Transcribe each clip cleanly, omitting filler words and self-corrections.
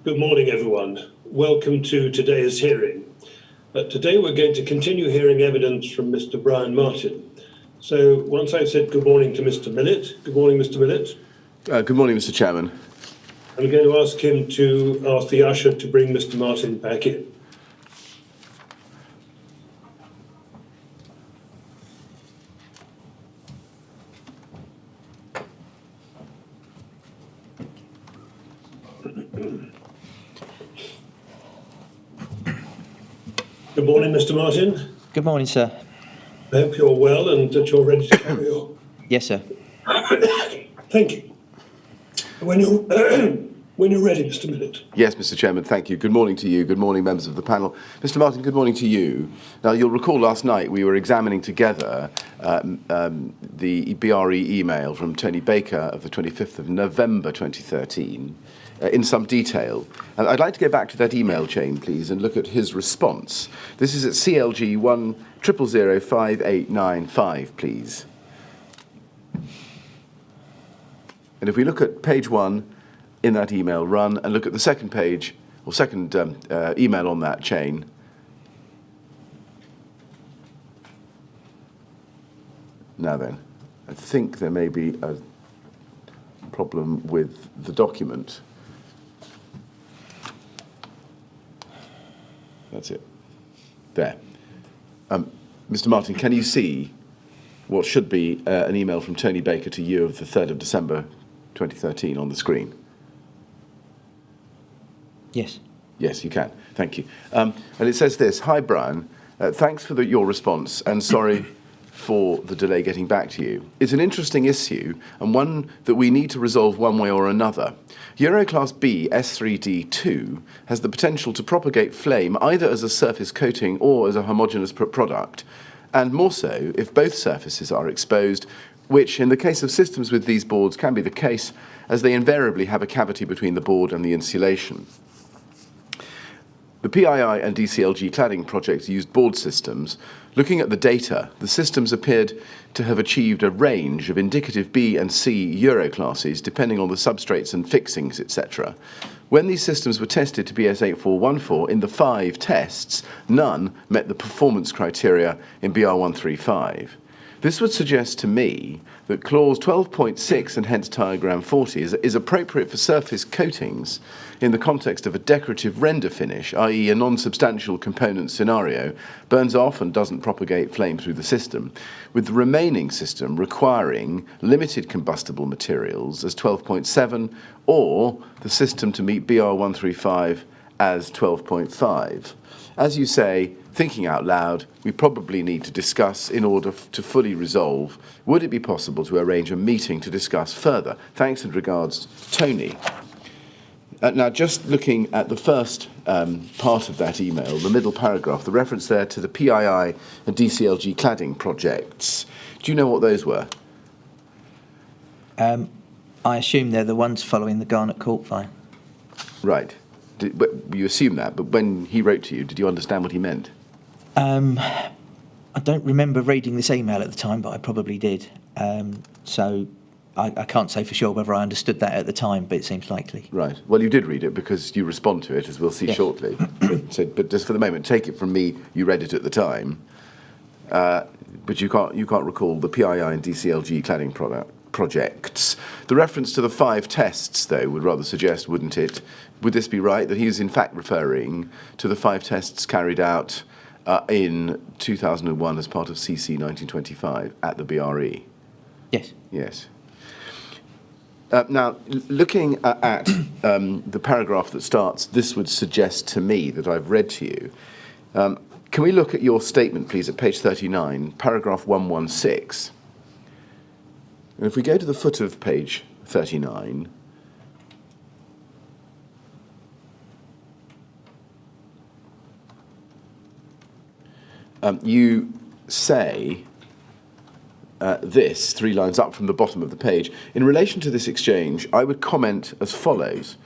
Good morning, everyone. Welcome to today's hearing. Today we're going to continue hearing evidence from Mr. Brian Martin. So once I've said good morning to Mr. Millett, good morning, Mr. Millett. Good morning, Mr. Chairman. I'm going to ask him to ask the usher to bring Mr. Martin back in. Good morning, Mr. Martin. Good morning, sir. I hope you're well and that you're ready to carry on. Yes, sir. Thank you. When you're ready, Mr. Millett. Yes, Mr. Chairman, thank you. Good morning to you. Good morning, members of the panel. Mr. Martin, good morning to you. Now, you'll recall last night we were examining together the BRE email from Tony Baker of the 25th of November 2013 in some detail. And I'd like to go back to that email chain, please, and look at his response. This is at CLG 100005895, please. And if we look at page 1 in that email run and look at the second page, or second email on that chain, now then, I think there may be a problem with the document. That's it. There. Mr. Martin, can you see what should be an email from Tony Baker to you of the 3rd of December 2013 on the screen? Yes. Yes, you can. Thank you. And it says this: Hi, Brian. Thanks for your response, and sorry for the delay getting back to you. It's an interesting issue, and one that we need to resolve one way or another. Euroclass B S3D2 has the potential to propagate flame either as a surface coating or as a homogeneous product, and more so if both surfaces are exposed, which in the case of systems with these boards can be the case, as they invariably have a cavity between the board and the insulation. The PII and DCLG cladding projects used board systems. Looking at the data, the systems appeared to have achieved a range of indicative B and C Euroclasses, depending on the substrates and fixings, etc. When these systems were tested to BS8414, in the 5 tests, none met the performance criteria in BR135. This would suggest to me that clause 12.6 and hence diagram 40 is appropriate for surface coatings in the context of a decorative render finish, i.e. a non-substantial component scenario, burns off and doesn't propagate flame through the system, with the remaining system requiring limited combustible materials as 12.7 or the system to meet BR135 as 12.5. As you say, thinking out loud, we probably need to discuss in order to fully resolve. Would it be possible to arrange a meeting to discuss further? Thanks and regards, Tony. Now, just looking at the first part of that email, the middle paragraph, the reference there to the PII and DCLG cladding projects. Do you know what those were? I assume they're the ones following the Garnet Court fire. Right. You assume that, but when he wrote to you, did you understand what he meant? I don't remember reading this email at the time, but I probably did. So I can't say for sure whether I understood that at the time, but it seems likely. Right. Well, you did read it because you respond to it, as we'll see shortly. But just for the moment, take it from me, you read it at the time. But you can't recall the PII and DCLG cladding projects. The reference to the 5 tests, though, would rather suggest, wouldn't it? Would this be right, that he is in fact referring to the 5 tests carried out in 2001 as part of CC 1925 at the BRE? Yes. Yes. Now, looking at the paragraph that starts, this would suggest to me that I've read to you. Can we look at your statement, please, at page 39, paragraph 116? And if we go to the foot of page 39, you say this, 3 lines up from the bottom of the page. In relation to this exchange, I would comment as follows.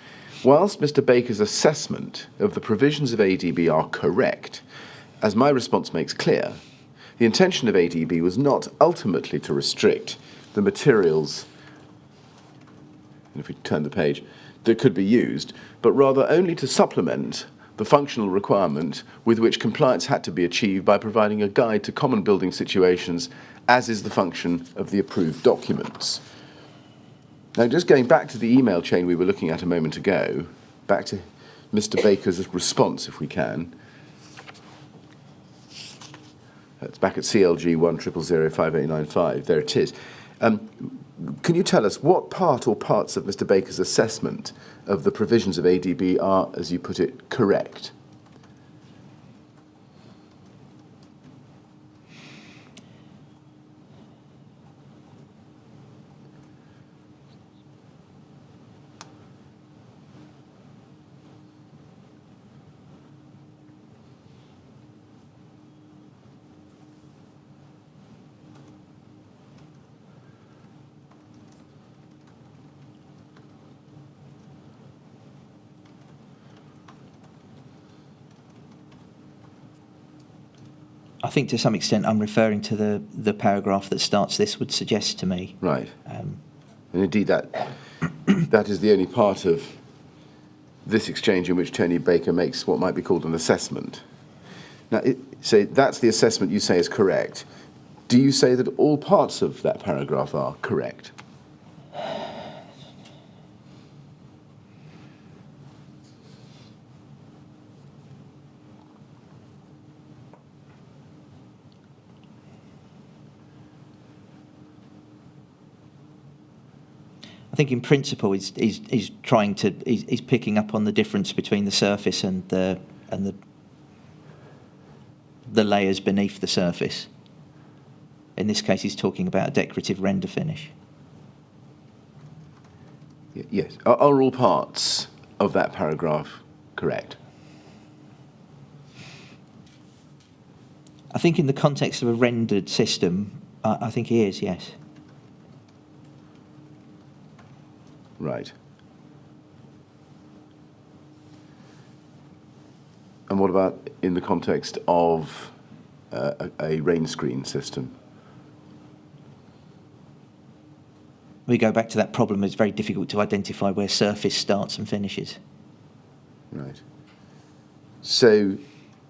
Whilst Mr. Baker's assessment of the provisions of ADB are correct, as my response makes clear, the intention of ADB was not ultimately to restrict the materials, and if we turn the page, that could be used, but rather only to supplement the functional requirement with which compliance had to be achieved by providing a guide to common building situations, as is the function of the approved documents. Now, just going back to the email chain we were looking at a moment ago, back to Mr. Baker's response, if we can. That's back at CLG 1000585. There it is. Can you tell us what part or parts of Mr. Baker's assessment of the provisions of ADB are, as you put it, correct? I think to some extent I'm referring to the paragraph that starts this would suggest to me. Right. And indeed that is the only part of this exchange in which Tony Baker makes what might be called an assessment. Now, so that's the assessment you say is correct. Do you say that all parts of that paragraph are correct? I think in principle he's trying to he's picking up on the difference between the surface and the layers beneath the surface. In this case, he's talking about a decorative render finish. Yes. Are all parts of that paragraph correct? I think in the context of a rendered system, I think he is, yes. Right. And what about in the context of a rain screen system? We go back to that problem. It's very difficult to identify where surface starts and finishes. Right. So,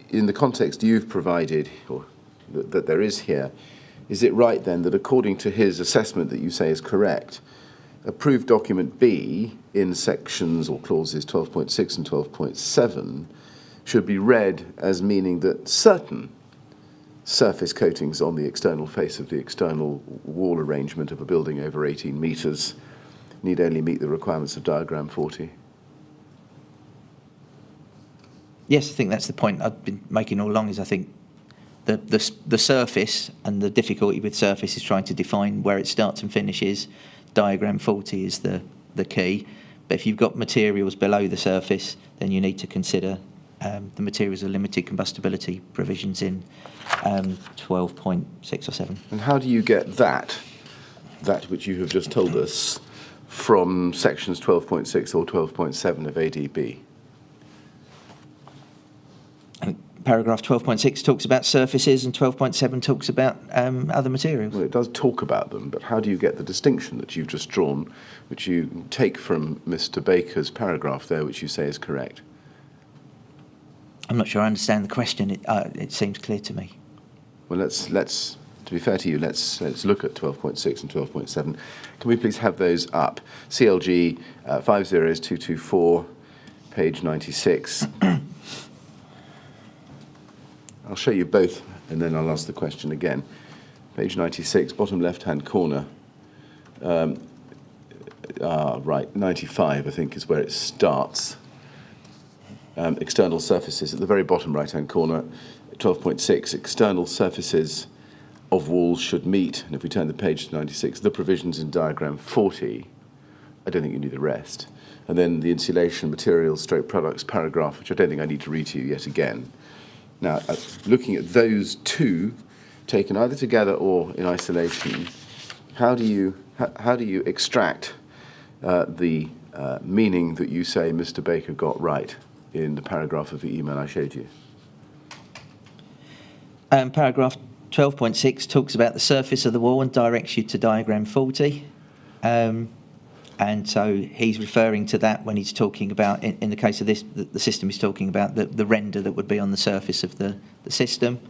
in the context you've provided, or that there is here, is it right then that according to his assessment that you say is correct, approved document B in sections or clauses 12.6 and 12.7 should be read as meaning that certain surface coatings on the external face of the external wall arrangement of a building over 18 metres need only meet the requirements of diagram 40? Yes, I think that's the point I've been making all along, is I think the surface and the difficulty with surface is trying to define where it starts and finishes. Diagram 40 is the key. But if you've got materials below the surface, then you need to consider the materials of limited combustibility provisions in 12.6 or 7. And how do you get that which you have just told us, from sections 12.6 or 12.7 of ADB? Paragraph 12.6 talks about surfaces and 12.7 talks about other materials. Well, it does talk about them, but how do you get the distinction that you've just drawn, which you take from Mr. Baker's paragraph there, which you say is correct? I'm not sure I understand the question. It seems clear to me. Well, let's to be fair to you, let's look at 12.6 and 12.7. Can we please have those up? CLG 50224, page 96. I'll show you both, and then I'll ask the question again. Page 96, bottom left-hand corner. Right, 95, I think, is where it starts. External surfaces at the very bottom right-hand corner. 12.6, external surfaces of walls should meet, and if we turn the page to 96, the provisions in diagram 40. I don't think you need the rest. And then the insulation materials stroke products paragraph, which I don't think I need to read to you yet again. Now, looking at those two, taken either together or in isolation, how do you extract the meaning that you say Mr. Baker got right in the paragraph of the email I showed you? Paragraph 12.6 talks about the surface of the wall and directs you to diagram 40. And so he's referring to that when he's talking about, in the case of this, the system is talking about the render that would be on the surface of the system.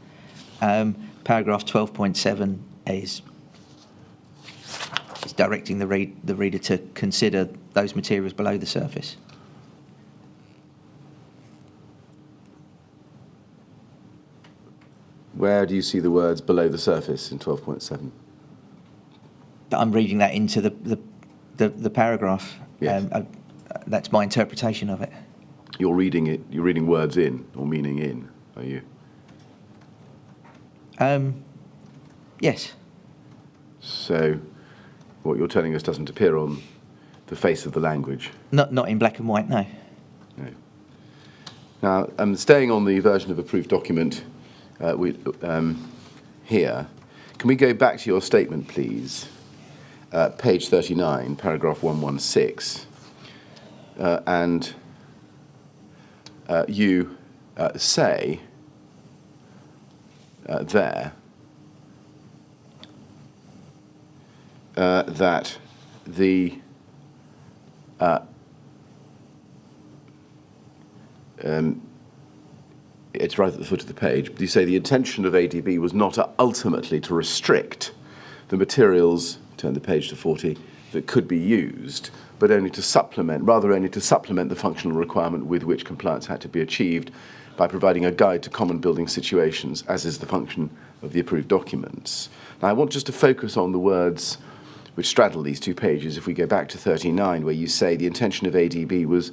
Paragraph 12.7 is directing the reader to consider those materials below the surface. Where do you see the words below the surface in 12.7? I'm reading that into the paragraph. Yes. That's my interpretation of it. You're reading it. You're reading words in or meaning in. Are you? Yes. So, what you're telling us doesn't appear on the face of the language. Not in black and white. No. No. Now, staying on the version of approved document, here, can we go back to your statement, please? Page 39, paragraph 116, and you say there that the it's right at the foot of the page, but you say the intention of ADB was not ultimately to restrict the materials, turn the page to 40, that could be used, but only to supplement the functional requirement with which compliance had to be achieved by providing a guide to common building situations, as is the function of the approved documents. Now, I want just to focus on the words which straddle these two pages. If we go back to 39, where you say the intention of ADB was,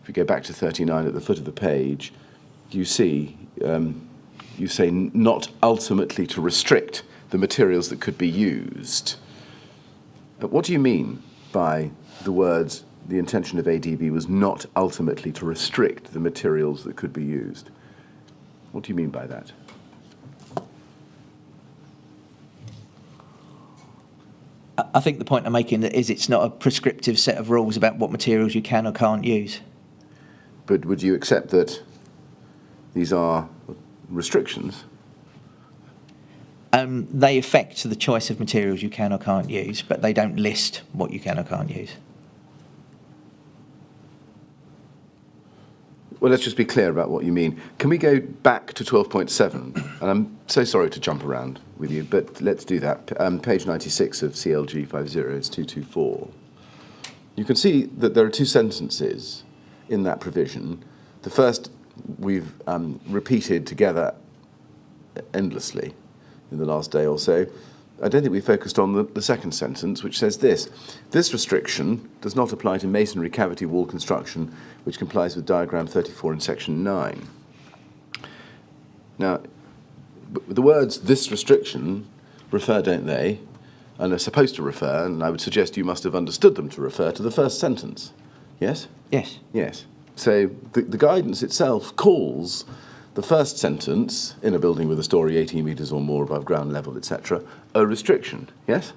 if we go back to 39 at the foot of the page, you say not ultimately to restrict the materials that could be used. What do you mean by the words, the intention of ADB was not ultimately to restrict the materials that could be used? What do you mean by that? I think the point I'm making is it's not a prescriptive set of rules about what materials you can or can't use. But would you accept that these are restrictions? They affect the choice of materials you can or can't use, but they don't list what you can or can't use. Well, let's just be clear about what you mean. Can we go back to 12.7? And I'm so sorry to jump around with you, but let's do that. Page 96 of CLG 50224. You can see that there are two sentences in that provision. The first we've repeated together endlessly in the last day or so. I don't think we focused on the second sentence, which says this: this restriction does not apply to masonry cavity wall construction, which complies with diagram 34 in section 9. Now, the words "this restriction" refer, don't they, and are supposed to refer, and I would suggest you must have understood them to refer to the first sentence. Yes? Yes. Yes. So the guidance itself calls the first sentence, in a building with a story 18 metres or more above ground level, etc., a restriction, yes?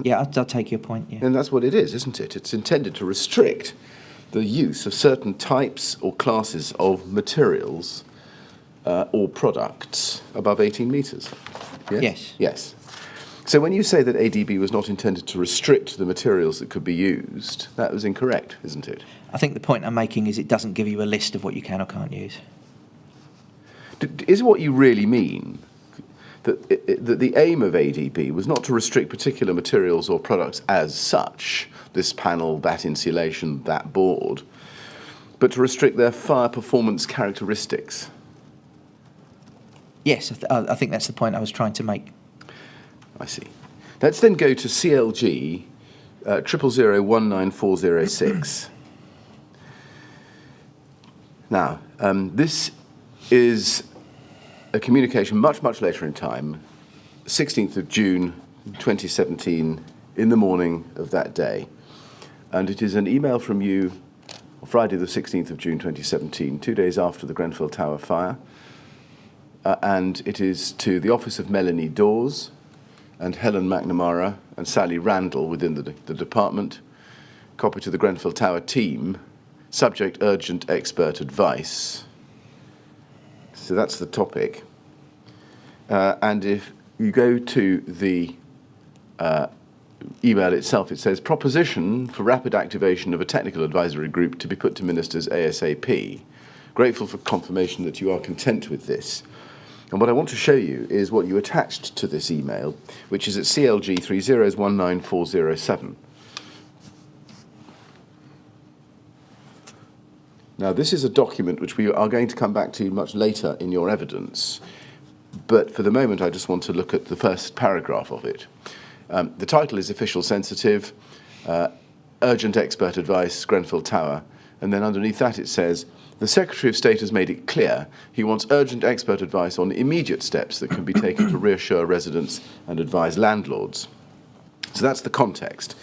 Yeah, I'll take your point, yeah. And that's what it is, isn't it? It's intended to restrict the use of certain types or classes of materials or products above 18 metres. Yes? Yes. Yes. So when you say that ADB was not intended to restrict the materials that could be used, that was incorrect, isn't it? I think the point I'm making is it doesn't give you a list of what you can or can't use. Is what you really mean that the aim of ADB was not to restrict particular materials or products as such, this panel, that insulation, that board, but to restrict their fire performance characteristics? Yes, I think that's the point I was trying to make. I see. Let's then go to CLG 000019406. Now, this is a communication much, much later in time, 16th of June 2017, in the morning of that day. And it is an email from you on Friday the 16th of June 2017, 2 days after the Grenfell Tower fire. And it is to the office of Melanie Dawes and Helen McNamara and Sally Randall within the department, copy to the Grenfell Tower team, subject urgent expert advice. So that's the topic. And if you go to the email itself, it says, proposition for rapid activation of a technical advisory group to be put to ministers ASAP. Grateful for confirmation that you are content with this. And what I want to show you is what you attached to this email, which is at CLG 3019407. Now, this is a document which we are going to come back to much later in your evidence, but for the moment I just want to look at the first paragraph of it. The title is Official Sensitive, Urgent Expert Advice, Grenfell Tower, and then underneath that it says, the Secretary of State has made it clear he wants urgent expert advice on immediate steps that can be taken to reassure residents and advise landlords. So that's the context.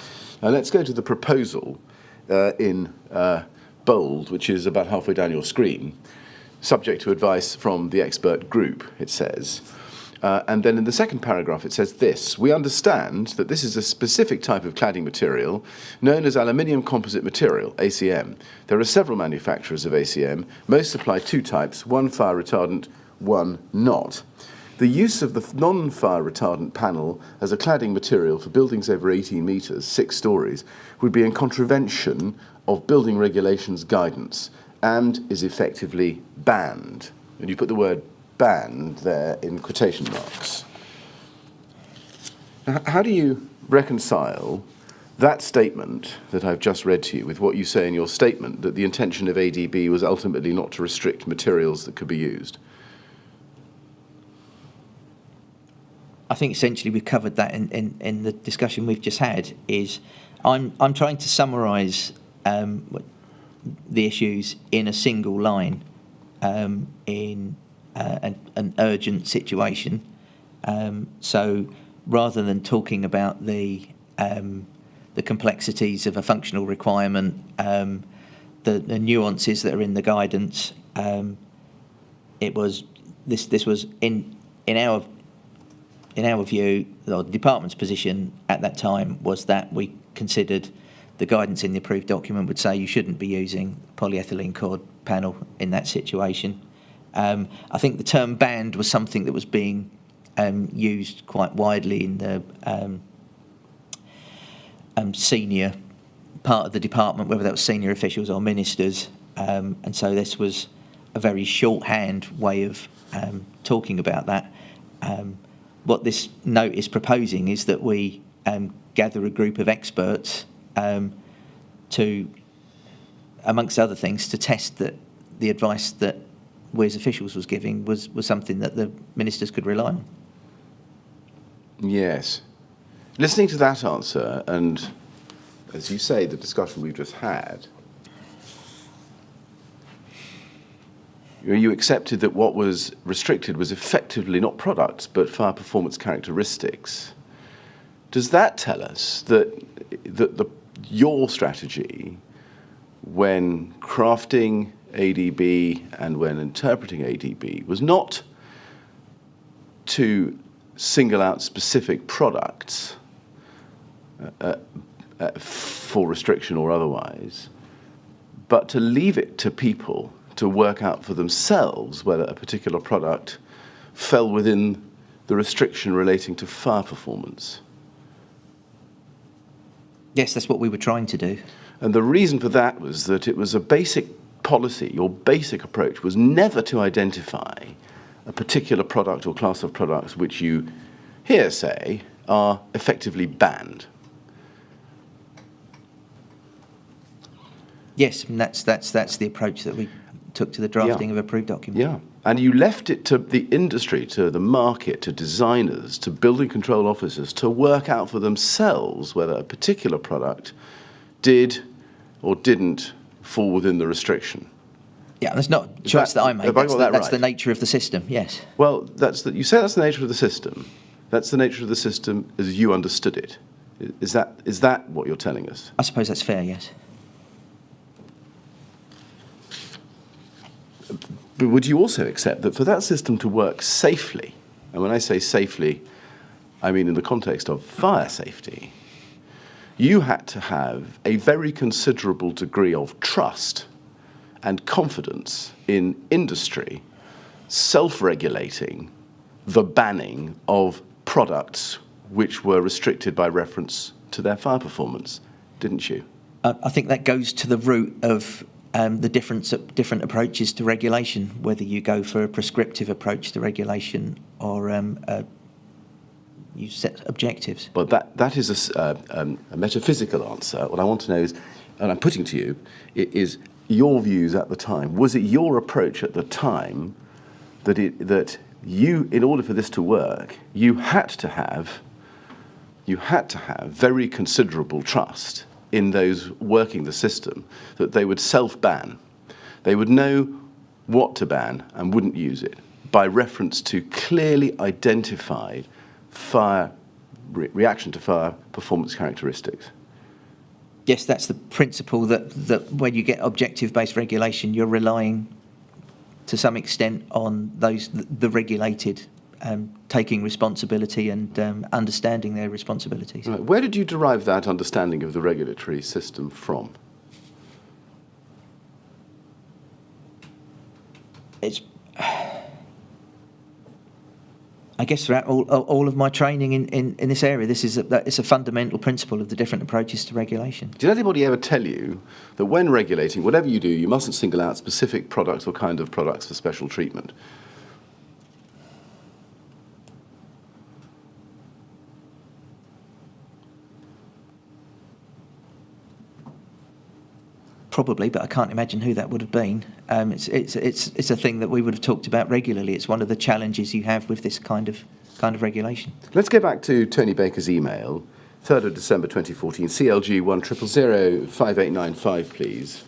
Now let's go to the proposal in bold, which is about halfway down your screen, subject to advice from the expert group, it says. And then in the second paragraph it says this: we understand that this is a specific type of cladding material known as aluminium composite material, ACM. There are several manufacturers of ACM. Most supply two types, one fire retardant, one not. The use of the non-fire retardant panel as a cladding material for buildings over 18 metres, 6 stories, would be in contravention of building regulations guidance and is effectively banned. And you put the word banned there in quotation marks. Now, how do you reconcile that statement that I've just read to you with what you say in your statement that the intention of ADB was ultimately not to restrict materials that could be used? I think essentially we've covered that in the discussion we've just had. Is I'm trying to summarise the issues in a single line in an urgent situation. So rather than talking about the complexities of a functional requirement, the nuances that are in the guidance, it was this was in our view, the department's position at that time was that we considered the guidance in the approved document would say you shouldn't be using polyethylene cord panel in that situation. I think the term banned was something that was being used quite widely in the senior part of the department, whether that was senior officials or ministers, and so this was a very shorthand way of talking about that. What this note is proposing is that we gather a group of experts to, amongst other things, to test that the advice that we as officials was giving was something that the ministers could rely on. Yes. Listening to that answer, and as you say, the discussion we've just had, you accepted that what was restricted was effectively not products, but fire performance characteristics. Does that tell us that your strategy when crafting ADB and when interpreting ADB was not to single out specific products for restriction or otherwise, but to leave it to people to work out for themselves whether a particular product fell within the restriction relating to fire performance? Yes, that's what we were trying to do. And the reason for that was that it was a basic policy, your basic approach was never to identify a particular product or class of products which you here say are effectively banned. Yes, and that's the approach that we took to the drafting of approved document. Yeah, and you left it to the industry, to the market, to designers, to building control officers to work out for themselves whether a particular product did or didn't fall within the restriction. Yeah, that's not a choice that I made. That's the nature of the system, yes. Well, you say that's the nature of the system. That's the nature of the system as you understood it. Is that what you're telling us? I suppose that's fair, yes. But would you also accept that for that system to work safely, and when I say safely, I mean in the context of fire safety, you had to have a very considerable degree of trust and confidence in industry self-regulating the banning of products which were restricted by reference to their fire performance, didn't you? I think that goes to the root of the different approaches to regulation, whether you go for a prescriptive approach to regulation or you set objectives. But that is a metaphysical answer. What I want to know is, and I'm putting to you, is your views at the time. Was it your approach at the time that you, in order for this to work, you had to have very considerable trust in those working the system, that they would self-ban. They would know what to ban and wouldn't use it by reference to clearly identified reaction to fire performance characteristics. Yes, that's the principle that when you get objective-based regulation, you're relying to some extent on the regulated taking responsibility and understanding their responsibilities. Right. Where did you derive that understanding of the regulatory system from? It's, I guess, throughout all of my training in this area, it's a fundamental principle of the different approaches to regulation. Did anybody ever tell you that when regulating, whatever you do, you mustn't single out specific products or kind of products for special treatment? Probably, but I can't imagine who that would have been. It's a thing that we would have talked about regularly. It's one of the challenges you have with this kind of regulation. Let's go back to Tony Baker's email, 3rd of December 2014, CLG 100005895, please.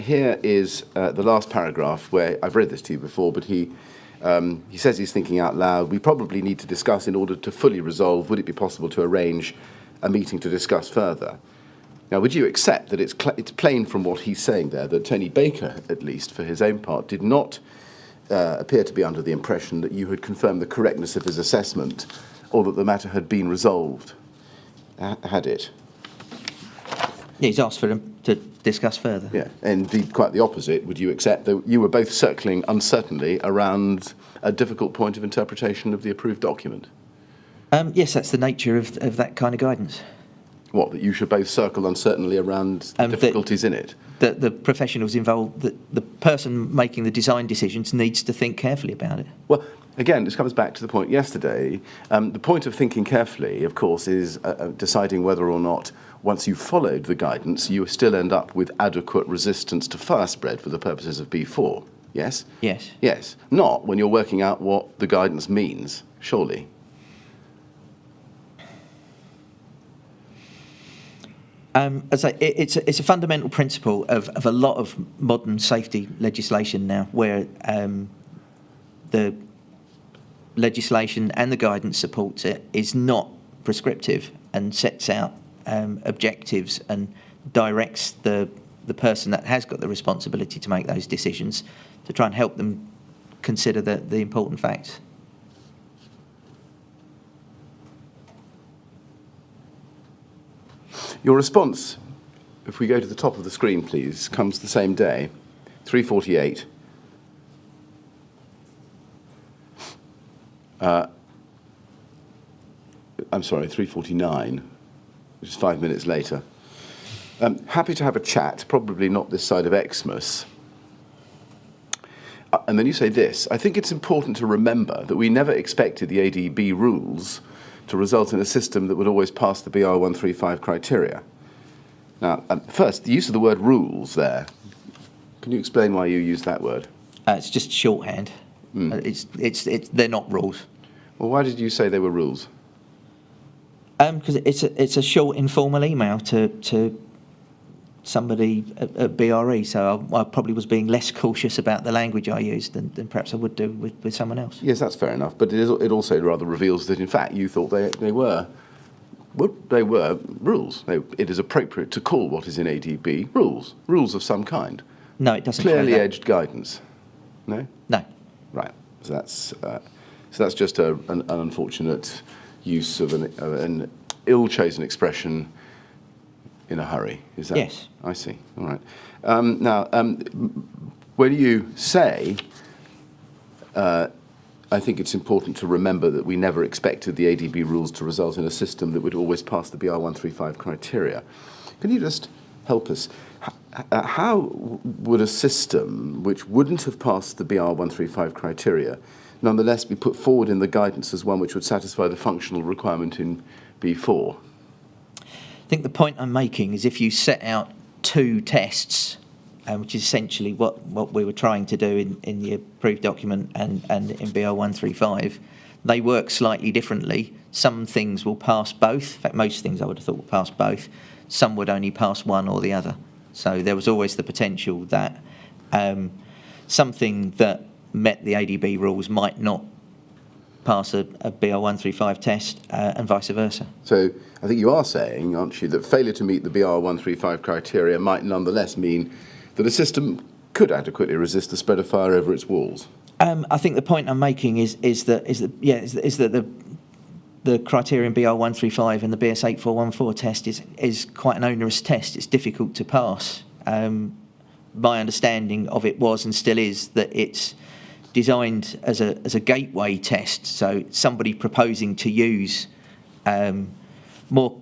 Here is the last paragraph where I've read this to you before, but he says he's thinking out loud. We probably need to discuss in order to fully resolve. Would it be possible to arrange a meeting to discuss further? Now, would you accept that it's plain from what he's saying there that Tony Baker, at least for his own part, did not appear to be under the impression that you had confirmed the correctness of his assessment or that the matter had been resolved? Had it? Yeah, he's asked for him to discuss further. Yeah, and indeed quite the opposite. Would you accept that you were both circling uncertainly around a difficult point of interpretation of the approved document? Yes, that's the nature of that kind of guidance. What, that you should both circle uncertainly around the difficulties in it? The professionals involved, the person making the design decisions needs to think carefully about it. Well, again, this comes back to the point yesterday. The point of thinking carefully, of course, is deciding whether or not, once you've followed the guidance, you still end up with adequate resistance to fire spread for the purposes of B4. Yes? Yes. Yes. Not when you're working out what the guidance means, surely. As it's a fundamental principle of a lot of modern safety legislation now, where the legislation and the guidance supports it is not prescriptive and sets out objectives and directs the person that has got the responsibility to make those decisions to try and help them consider the important facts. Your response, if we go to the top of the screen, please, comes the same day, 3:48. I'm sorry, 3:49, which is 5 minutes later. Happy to have a chat, probably not this side of Xmas. And then you say this: I think it's important to remember that we never expected the ADB rules to result in a system that would always pass the BR 135 criteria. Now, first, the use of the word rules there. Can you explain why you use that word? It's just shorthand. They're not rules. Well, why did you say they were rules? Because it's a short, informal email to somebody at BRE, so I probably was being less cautious about the language I used than perhaps I would do with someone else. Yes, that's fair enough, but it also rather reveals that, in fact, you thought they were rules. It is appropriate to call what is in ADB rules of some kind. No, it doesn't. Clearly edged guidance. No? No. Right. So that's just an unfortunate use of an ill-chosen expression in a hurry, is that? Yes. I see. All right. Now, when you say, I think it's important to remember that we never expected the ADB rules to result in a system that would always pass the BR135 criteria. Can you just help us? How would a system which wouldn't have passed the BR135 criteria nonetheless be put forward in the guidance as one which would satisfy the functional requirement in B4? I think the point I'm making is if you set out two tests, which is essentially what we were trying to do in the approved document and in BR135, they work slightly differently. Some things will pass both. In fact, most things I would have thought would pass both. Some would only pass one or the other. So there was always the potential that something that met the ADB rules might not pass a BR135 test and vice versa. So I think you are saying, aren't you, that failure to meet the BR135 criteria might nonetheless mean that a system could adequately resist the spread of fire over its walls? I think the point I'm making is that the criterion BR135 and the BS8414 test is quite an onerous test. It's difficult to pass. My understanding of it was and still is that it's designed as a gateway test. So somebody proposing to use more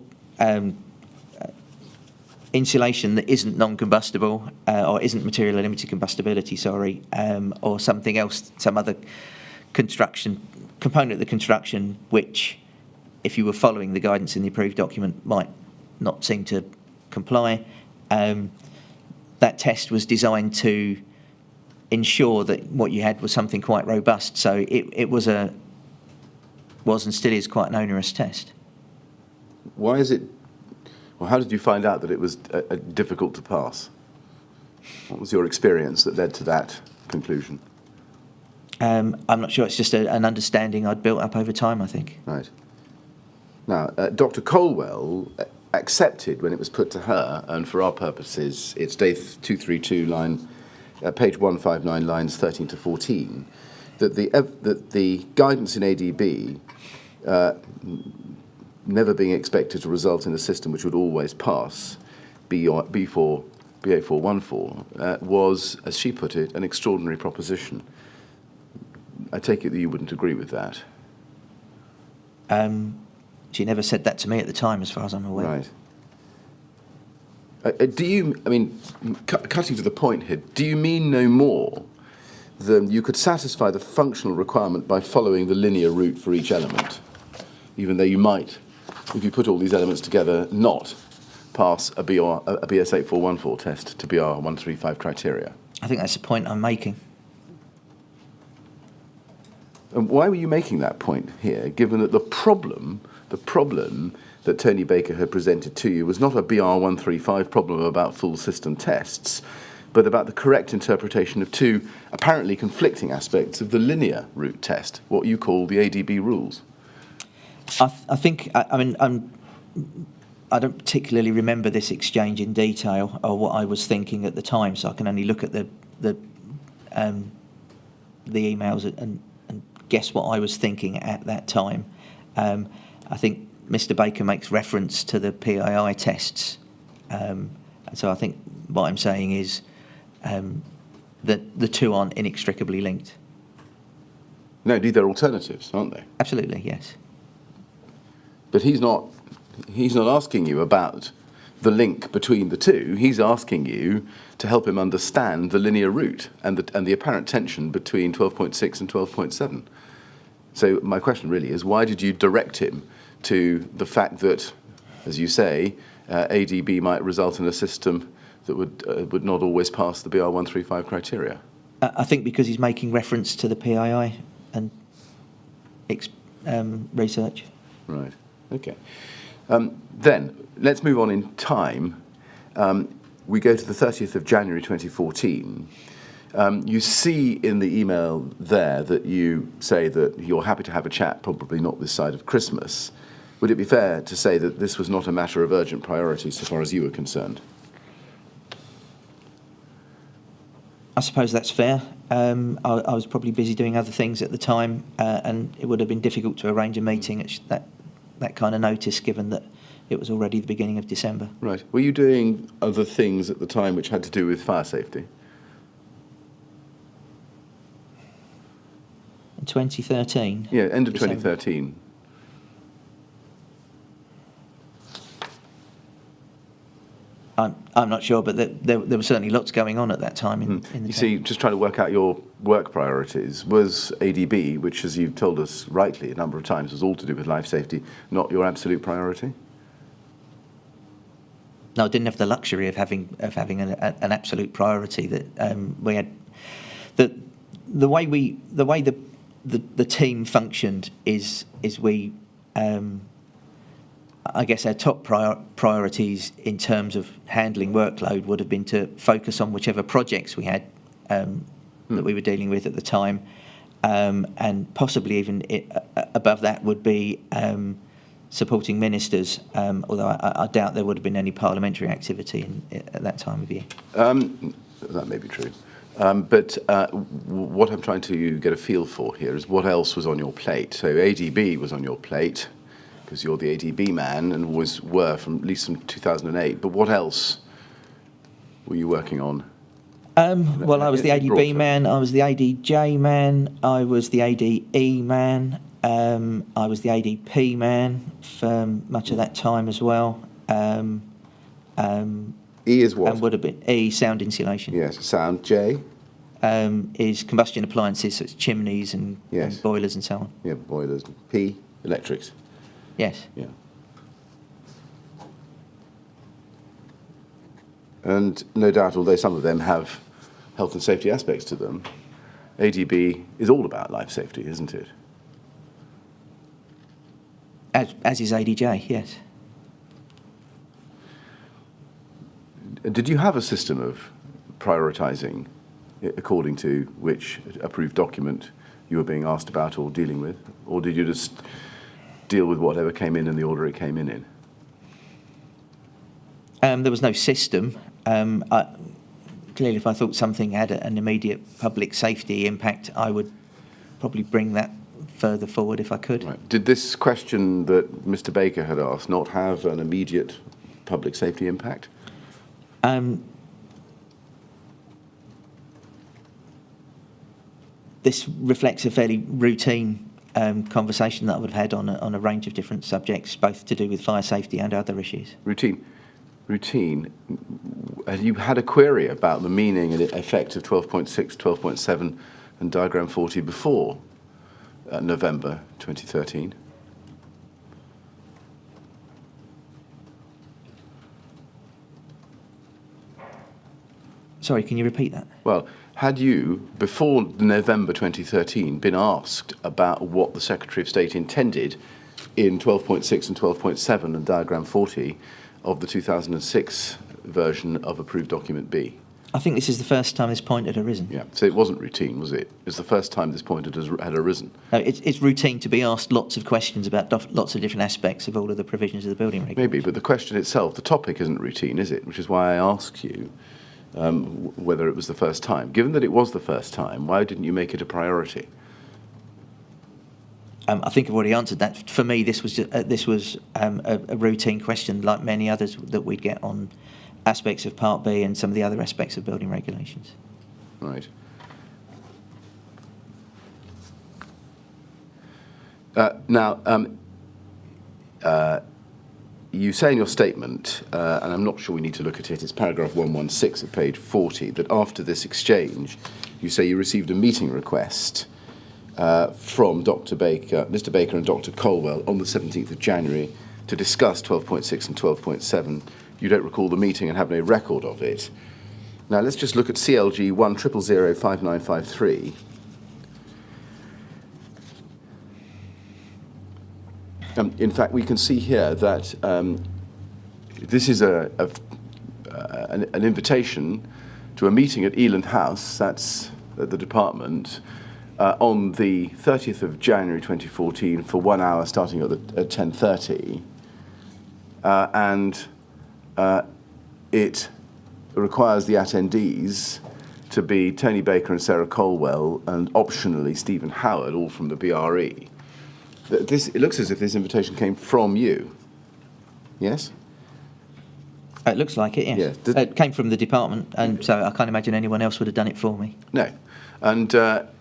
insulation that isn't non-combustible or isn't material of limited combustibility, or something else, some other component of the construction which, if you were following the guidance in the approved document, might not seem to comply. That test was designed to ensure that what you had was something quite robust. So it was and still is quite an onerous test. Why is it? Well, how did you find out that it was difficult to pass? What was your experience that led to that conclusion? I'm not sure. It's just an understanding I'd built up over time, I think. Right. Now, Dr. Colwell accepted when it was put to her, and for our purposes, it's day 232, page 159, lines 13 to 14, that the guidance in ADB, never being expected to result in a system which would always pass BA414, was, as she put it, an extraordinary proposition. I take it that you wouldn't agree with that. She never said that to me at the time, as far as I'm aware. Right. Do you, I mean, cutting to the point here, do you mean no more than you could satisfy the functional requirement by following the linear route for each element, even though you might, if you put all these elements together, not pass a BS8414 test to BR135 criteria? I think that's the point I'm making. And why were you making that point here, given that the problem that Tony Baker had presented to you was not a BR135 problem about full system tests, but about the correct interpretation of two apparently conflicting aspects of the linear route test, what you call the ADB rules? I think, I mean, I don't particularly remember this exchange in detail or what I was thinking at the time, so I can only look at the emails and guess what I was thinking at that time. I think Mr. Baker makes reference to the PII tests, and so I think what I'm saying is that the two aren't inextricably linked. No, indeed, they're alternatives, aren't they? Absolutely, yes. But he's not asking you about the link between the two. He's asking you to help him understand the linear route and the apparent tension between 12.6 and 12.7. So my question really is, why did you direct him to the fact that, as you say, ADB might result in a system that would not always pass the BR135 criteria? I think because he's making reference to the PII and research. Right. Okay. Then let's move on in time. We go to the 30th of January 2014. You see in the email there that you say that you're happy to have a chat, probably not this side of Christmas. Would it be fair to say that this was not a matter of urgent priority so far as you were concerned? I suppose that's fair. I was probably busy doing other things at the time, and it would have been difficult to arrange a meeting at that kind of notice, given that it was already the beginning of December. Right. Were you doing other things at the time which had to do with fire safety? In 2013. Yeah, end of December. 2013. I'm not sure, but there were certainly lots going on at that time in the You see, just trying to work out your work priorities, was ADB, which, as you've told us rightly a number of times, was all to do with life safety, not your absolute priority? No, I didn't have the luxury of having an absolute priority. That we had the way the team functioned is we. I guess our top priorities in terms of handling workload would have been to focus on whichever projects we had that we were dealing with at the time, and possibly even above that would be supporting ministers, although I doubt there would have been any parliamentary activity at that time of year. That may be true. But what I'm trying to get a feel for here is what else was on your plate. So ADB was on your plate, because you're the ADB man and were from at least from 2008. But what else were you working on? Well, I was the ADB man, I was the ADJ man, I was the ADE man, I was the ADP man for much of that time as well. E is what? And would have been E, sound insulation. Yes, sound. J? Is combustion appliances, so it's chimneys and boilers and so on. Yeah, boilers. P, electrics. Yes. Yeah. And no doubt, although some of them have health and safety aspects to them, ADB is all about life safety, isn't it? As is ADJ, yes. Did you have a system of prioritising according to which approved document you were being asked about or dealing with? Or did you just deal with whatever came in the order it came in? There was no system. Clearly, if I thought something had an immediate public safety impact, I would probably bring that further forward if I could. Right. Did this question that Mr. Baker had asked not have an immediate public safety impact? This reflects a fairly routine conversation that I would have had on a range of different subjects, both to do with fire safety and other issues. Routine. Have you had a query about the meaning and effect of 12.6, 12.7 and diagram 40 before November 2013? Sorry, can you repeat that? Well, had you, before November 2013, been asked about what the Secretary of State intended in 12.6 and 12.7 and diagram 40 of the 2006 version of approved document B? I think this is the first time this point had arisen. Yeah, so it wasn't routine, was it? It's the first time this point had arisen. No, it's routine to be asked lots of questions about lots of different aspects of all of the provisions of the building regulations. Maybe, but the question itself, the topic isn't routine, is it? Which is why I ask you whether it was the first time. Given that it was the first time, why didn't you make it a priority? I think I've already answered that. For me, this was a routine question, like many others that we'd get on aspects of Part B and some of the other aspects of building regulations. Right. You say in your statement, and I'm not sure we need to look at it, it's paragraph 116 at page 40, that after this exchange, you say you received a meeting request from Mr. Baker and Dr. Colwell on the 17th of January to discuss 12.6 and 12.7. You don't recall the meeting and have no record of it. Now let's just look at CLG 100005953. In fact, we can see here that this is an invitation to a meeting at Eland House, that's at the department, on the 30th of January 2014 for 1 hour starting at 10:30. And it requires the attendees to be Tony Baker and Sarah Colwell and optionally Stephen Howard, all from the BRE. It looks as if this invitation came from you. Yes? It looks like it, yes. Yeah. It came from the department, and so I can't imagine anyone else would have done it for me. No. And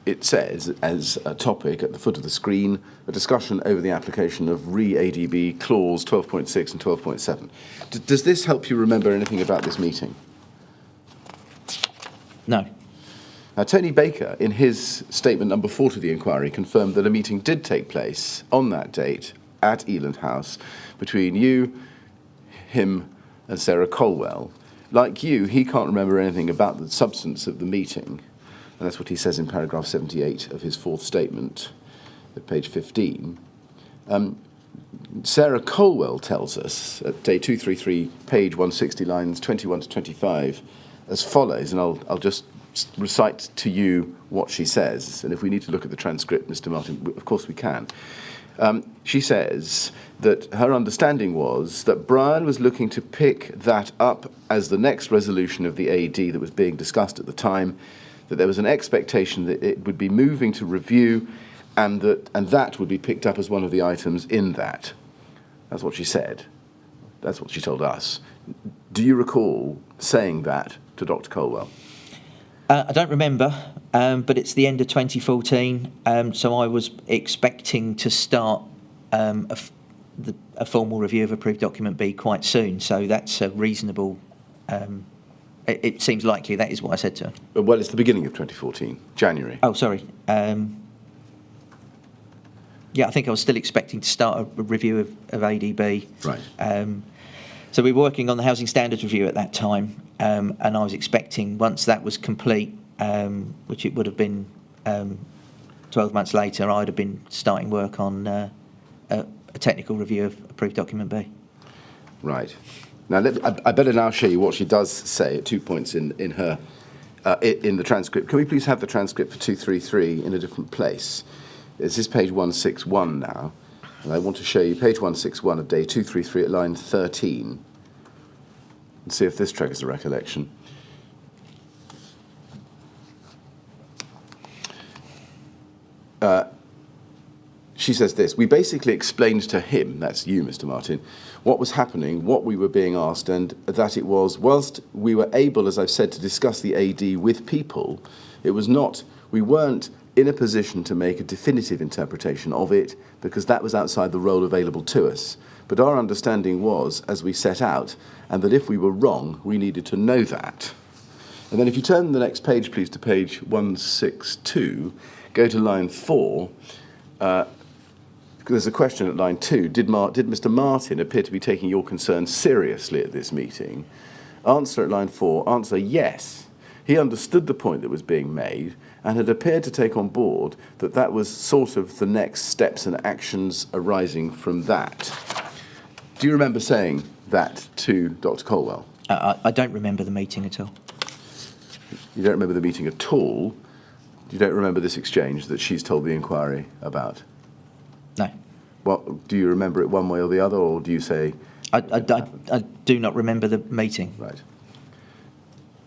it says, as a topic at the foot of the screen, a discussion over the application of re-ADB clause 12.6 and 12.7. Does this help you remember anything about this meeting? No. Now, Tony Baker, in his statement number 4 to the inquiry, confirmed that a meeting did take place on that date at Eland House between you, him, and Sarah Colwell. Like you, he can't remember anything about the substance of the meeting. And that's what he says in paragraph 78 of his 4th statement at page 15. Sarah Colwell tells us at day 233, page 160, lines 21 to 25, as follows, and I'll just recite to you what she says. And if we need to look at the transcript, Mr. Martin, of course we can. She says that her understanding was that Brian was looking to pick that up as the next resolution of the AD that was being discussed at the time, that there was an expectation that it would be moving to review and that would be picked up as one of the items in that. That's what she said. That's what she told us. Do you recall saying that to Dr. Colwell? I don't remember, but it's the end of 2014, so I was expecting to start a formal review of approved document B quite soon, so that's a reasonable... It seems likely that is what I said to her. Well, it's the beginning of 2014, January. Oh, sorry. Yeah, I think I was still expecting to start a review of ADB. Right. So we were working on the Housing Standards Review at that time, and I was expecting, once that was complete, which it would have been 12 months later, I'd have been starting work on a technical review of approved document B. Right. Now, I better now show you what she does say at 2 points in her in the transcript. Can we please have the transcript for 233 in a different place? This is page 161 now, and I want to show you page 161 of day 233 at line 13, and see if this triggers a recollection. She says this: we basically explained to him, that's you, Mr. Martin, what was happening, what we were being asked, and that it was, whilst we were able, as I've said, to discuss the AD with people, it was not, we weren't in a position to make a definitive interpretation of it, because that was outside the role available to us. But our understanding was, as we set out, and that if we were wrong, we needed to know that. And then if you turn the next page, please, to page 162, go to line 4, there's a question at line 2. Did Mr. Martin appear to be taking your concerns seriously at this meeting? Answer at line 4, answer yes. He understood the point that was being made and had appeared to take on board that that was sort of the next steps and actions arising from that. Do you remember saying that to Dr. Colwell? I don't remember the meeting at all. You don't remember the meeting at all? You don't remember this exchange that she's told the inquiry about? No. Well, do you remember it one way or the other, or do you say... I do not remember the meeting. Right.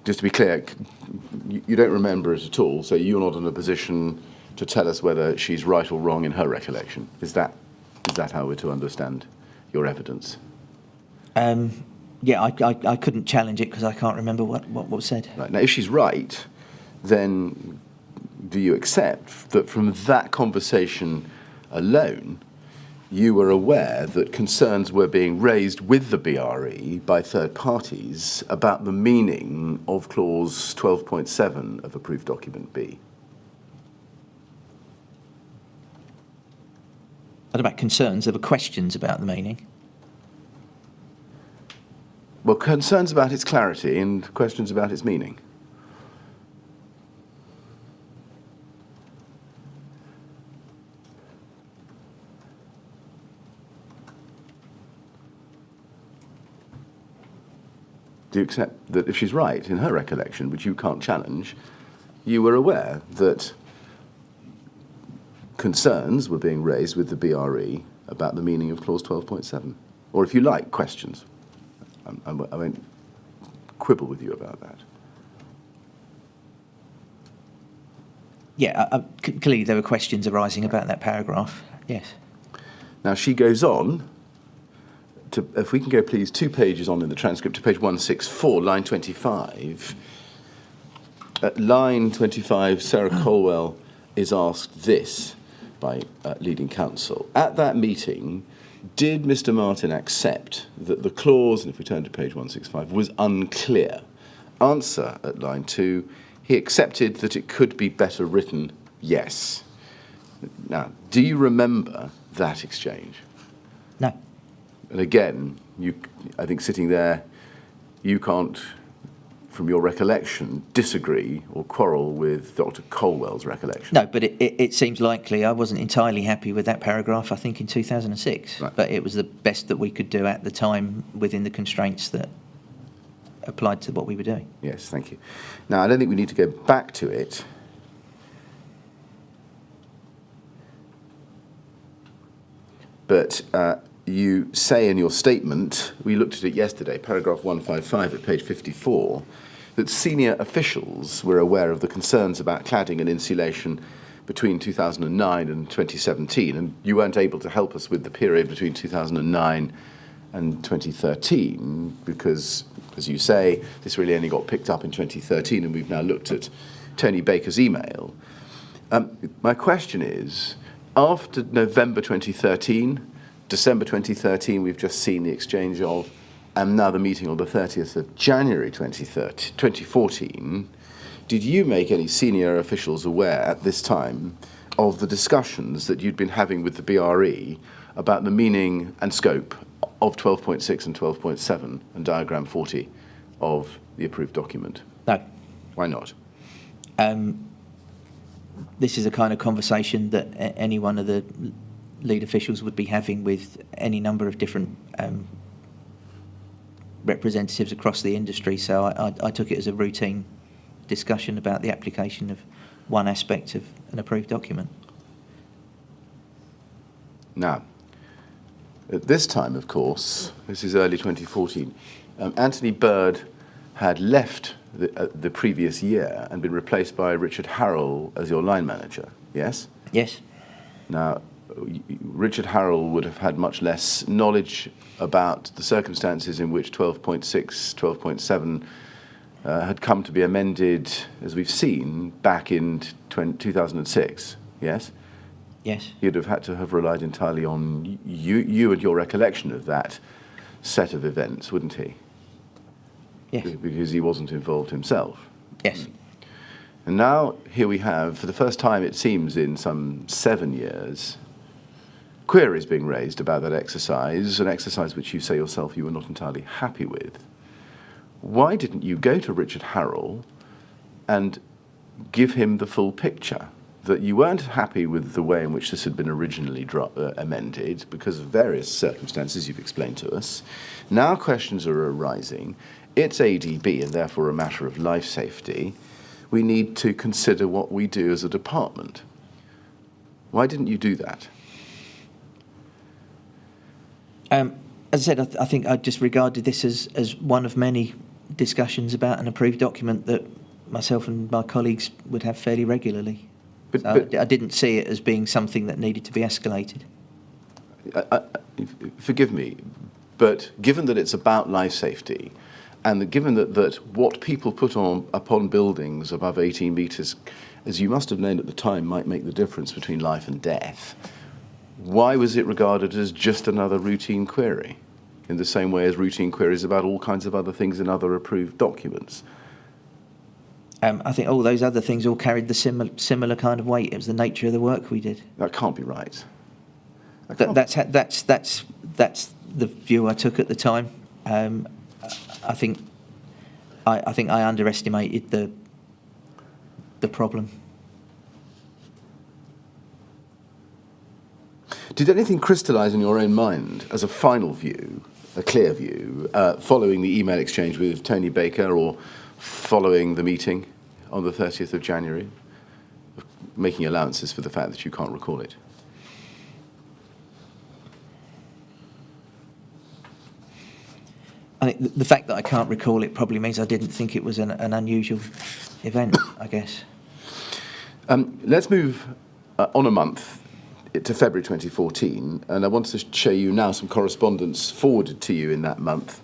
Just to be clear, you don't remember it at all, so you're not in a position to tell us whether she's right or wrong in her recollection. Is that how we're to understand your evidence? Yeah, I couldn't challenge it because I can't remember what was said. Right. Now, if she's right, then do you accept that from that conversation alone, you were aware that concerns were being raised with the BRE by third parties about the meaning of clause 12.7 of approved document B? What about concerns? There were questions about the meaning. Well, concerns about its clarity and questions about its meaning. Do you accept that if she's right in her recollection, which you can't challenge, you were aware that concerns were being raised with the BRE about the meaning of clause 12.7? Or if you like, questions. I won't quibble with you about that. Yeah, clearly there were questions arising about that paragraph, yes. Now, she goes on if we can go, please, 2 pages on in the transcript to page 164, line 25. At line 25, Sarah Colwell is asked this by leading counsel. At that meeting, did Mr. Martin accept that the clause, and if we turn to page 165, was unclear? Answer at line 2, he accepted that it could be better written, yes. Now, do you remember that exchange? No. And again, I think sitting there, you can't, from your recollection, disagree or quarrel with Dr. Colwell's recollection. No, but it seems likely. I wasn't entirely happy with that paragraph, I think, in 2006. Right. But it was the best that we could do at the time within the constraints that applied to what we were doing. Yes, thank you. Now, I don't think we need to go back to it. But you say in your statement, we looked at it yesterday, paragraph 155 at page 54, that senior officials were aware of the concerns about cladding and insulation between 2009 and 2017, and you weren't able to help us with the period between 2009 and 2013 because, as you say, this really only got picked up in 2013, and we've now looked at Tony Baker's email. My question is, after November 2013, December 2013, we've just seen the exchange of, and now the meeting on the 30th of January 2014, did you make any senior officials aware at this time of the discussions that you'd been having with the BRE about the meaning and scope of 12.6 and 12.7 and diagram 40 of the approved document? No. Why not? This is a kind of conversation that any one of the lead officials would be having with any number of different representatives across the industry. So I took it as a routine discussion about the application of one aspect of an approved document. Now, At this time, of course, this is early 2014, Anthony Bird had left the previous year and been replaced by Richard Harrell as your line manager, yes? Yes. Now, Richard Harrell would have had much less knowledge about the circumstances in which 12.6, 12.7 had come to be amended, as we've seen, back in 2006, yes? Yes. He'd have had to have relied entirely on you and your recollection of that set of events, wouldn't he? Yes. Because he wasn't involved himself. Yes. And now here we have, for the first time it seems in some 7 years, queries being raised about that exercise, an exercise which you say yourself you were not entirely happy with. Why didn't you go to Richard Harrell and give him the full picture? That you weren't happy with the way in which this had been originally amended because of various circumstances you've explained to us. Now questions are arising. It's ADB and therefore a matter of life safety. We need to consider what we do as a department. Why didn't you do that? As I said, I think I just regarded this as one of many discussions about an approved document that myself and my colleagues would have fairly regularly. But I didn't see it as being something that needed to be escalated. Forgive me, but given that it's about life safety, and given that what people put upon buildings above 18 metres, as you must have known at the time, might make the difference between life and death, why was it regarded as just another routine query, in the same way as routine queries about all kinds of other things in other approved documents? I think all those other things all carried the similar kind of weight. It was the nature of the work we did. That can't be right. That's the view I took at the time. I think I underestimated the problem. Did anything crystallise in your own mind as a final view, a clear view, following the email exchange with Tony Baker or following the meeting on the 30th of January, making allowances for the fact that you can't recall it? I think the fact that I can't recall it probably means I didn't think it was an unusual event, I guess. Let's move on a month to February 2014, and I want to show you now some correspondence forwarded to you in that month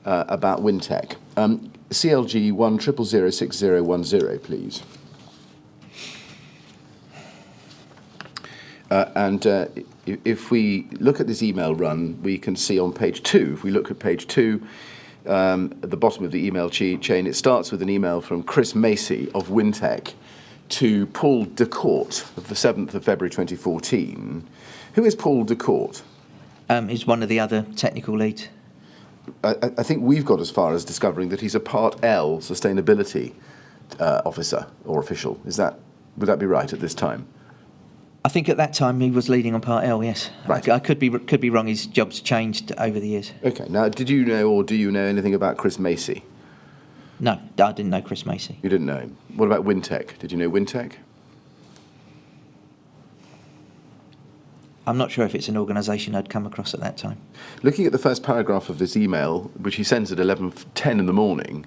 about WinTech. CLG 100006010, please. If we look at this email run, we can see on page 2, if we look at page 2, at the bottom of the email chain, it starts with an email from Chris Macy of WinTech to Paul DeCourt of the 7th of February 2014. Who is Paul DeCourt? He's one of the other technical leads. I think we've got as far as discovering that he's a Part L sustainability officer or official. Would that be right at this time? I think at that time he was leading on Part L, yes. Right. I could be wrong. His job's changed over the years. Okay. Now, did you know or do you know anything about Chris Macy? No, I didn't know Chris Macy. You didn't know him. What about WinTech? Did you know WinTech? I'm not sure if it's an organisation I'd come across at that time. Looking at the first paragraph of this email, which he sends at 11:10 in the morning,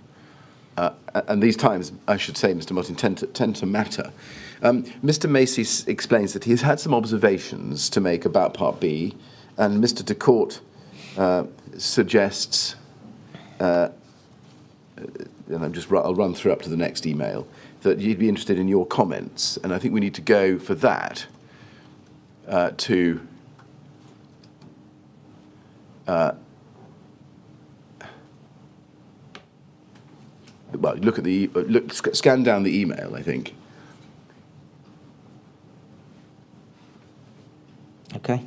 and these times, I should say, Mr. Martin, tend to matter. Mr. Macy explains that he has had some observations to make about Part B, and Mr. DeCourt suggests, and I'll run through up to the next email, that you'd be interested in your comments, and I think we need to go for that to well, scan down the email, I think. Okay.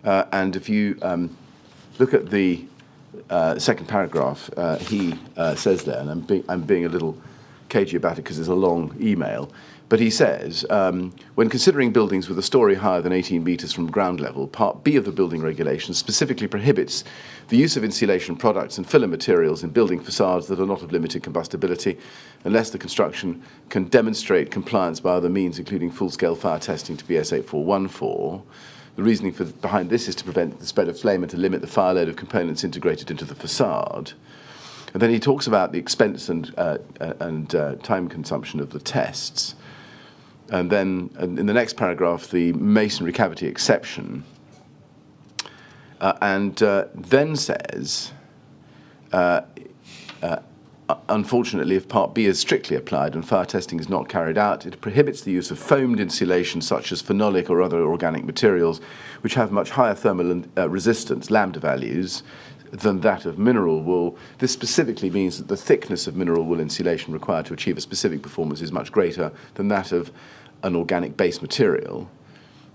And if you look at the second paragraph, he says there, and I'm being a little cagey about it because it's a long email, but he says, when considering buildings with a story higher than 18 metres from ground level, Part B of the building regulations specifically prohibits the use of insulation products and filler materials in building facades that are not of limited combustibility, unless the construction can demonstrate compliance by other means, including full-scale fire testing to BS 8414. The reasoning behind this is to prevent the spread of flame and to limit the fire load of components integrated into the facade. And then he talks about the expense and time consumption of the tests. And then in the next paragraph, the masonry cavity exception. And then says, unfortunately, if Part B is strictly applied and fire testing is not carried out, it prohibits the use of foamed insulation such as phenolic or other organic materials which have much higher thermal resistance, lambda values, than that of mineral wool. This specifically means that the thickness of mineral wool insulation required to achieve a specific performance is much greater than that of an organic base material.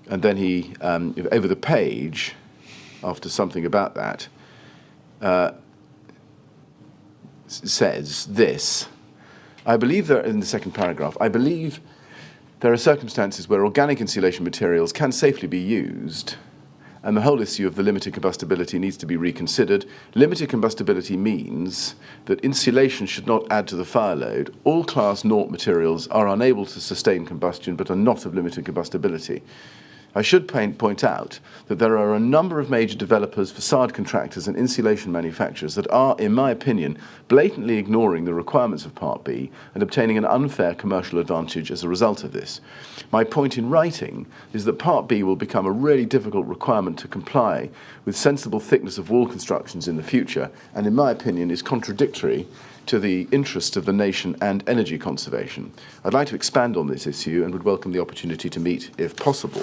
And then he, over the page, after something about that, says this. I believe that in the second paragraph, I believe there are circumstances where organic insulation materials can safely be used, and the whole issue of the limited combustibility needs to be reconsidered. Limited combustibility means that insulation should not add to the fire load. All Class 0 materials are unable to sustain combustion but are not of limited combustibility. I should point out that there are a number of major developers, facade contractors and insulation manufacturers that are, in my opinion, blatantly ignoring the requirements of Part B and obtaining an unfair commercial advantage as a result of this. My point in writing is that Part B will become a really difficult requirement to comply with sensible thickness of wall constructions in the future, and in my opinion is contradictory to the interests of the nation and energy conservation. I'd like to expand on this issue and would welcome the opportunity to meet if possible.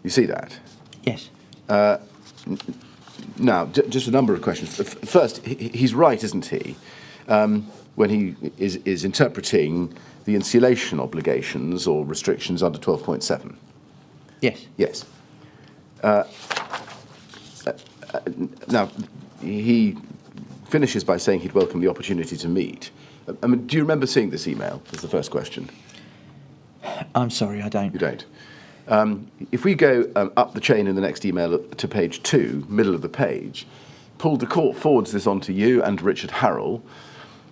You see that? Yes. Now, just a number of questions. First, he's right, isn't he, when he is interpreting the insulation obligations or restrictions under 12.7? Yes. Yes. Now, he finishes by saying he'd welcome the opportunity to meet. I mean, do you remember seeing this email? Is the first question. I'm sorry, I don't. You don't. If we go up the chain in the next email to page 2, middle of the page, Paul DeCourt forwards this on to you and Richard Harrell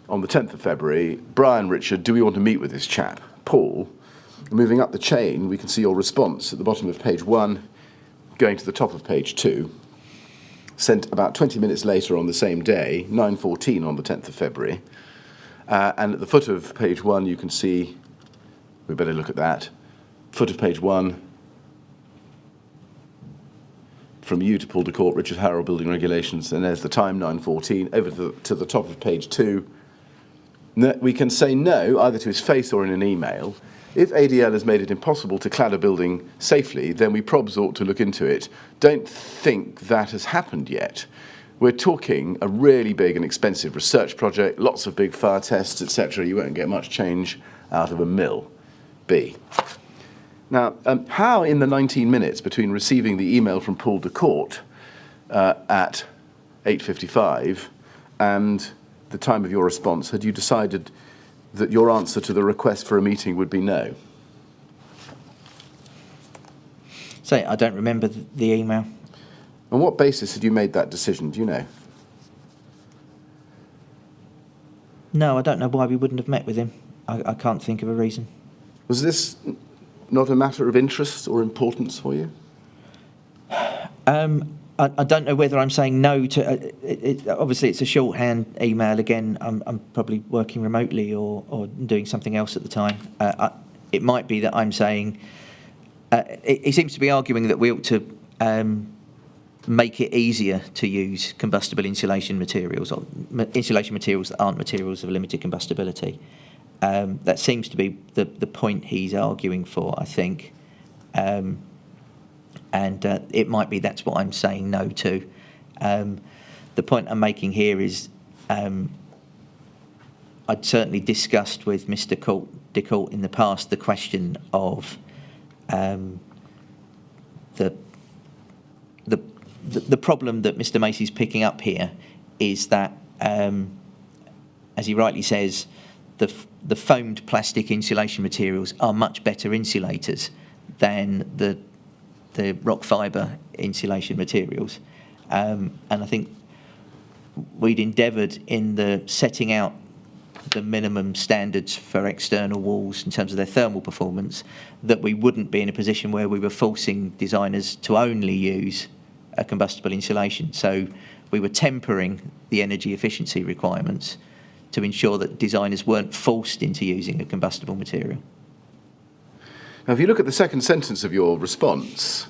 on the 10th of February. Brian, Richard, do we want to meet with this chap? Paul, moving up the chain, we can see your response at the bottom of page 1, going to the top of page 2. sent about 20 minutes later on the same day, 9:14 on the 10th of February. And at the foot of page 1, you can see, we better look at that, foot of page 1, from you to Paul de Court, Richard Harrow, Building Regulations, and there's the time, 9:14, over to the top of page 2. We can say no, either to his face or in an email. If ADL has made it impossible to clad a building safely, then we probs ought to look into it. Don't think that has happened yet. We're talking a really big and expensive research project, lots of big fire tests, etc. You won't get much change out of a mill. B. Now, how in the 19 minutes between receiving the email from Paul de Court at 8:55 and the time of your response had you decided that your answer to the request for a meeting would be no? So I don't remember the email. On what basis had you made that decision? Do you know? No, I don't know why we wouldn't have met with him. I can't think of a reason. Was this not a matter of interest or importance for you? I don't know whether I'm saying no to. Obviously, it's a shorthand email. Again, I'm probably working remotely or doing something else at the time. It might be that I'm saying. He seems to be arguing that we ought to make it easier to use combustible insulation materials, or insulation materials that aren't materials of limited combustibility. That seems to be the point he's arguing for, I think. And it might be that's what I'm saying no to. The point I'm making here is I'd certainly discussed with Mr. de Court in the past the question of the problem that Mr. Macy's picking up here is that, as he rightly says, the foamed plastic insulation materials are much better insulators than the rock fibre insulation materials. And I think we'd endeavoured in the setting out the minimum standards for external walls in terms of their thermal performance, that we wouldn't be in a position where we were forcing designers to only use a combustible insulation. So we were tempering the energy efficiency requirements to ensure that designers weren't forced into using a combustible material. Now, if you look at the second sentence of your response,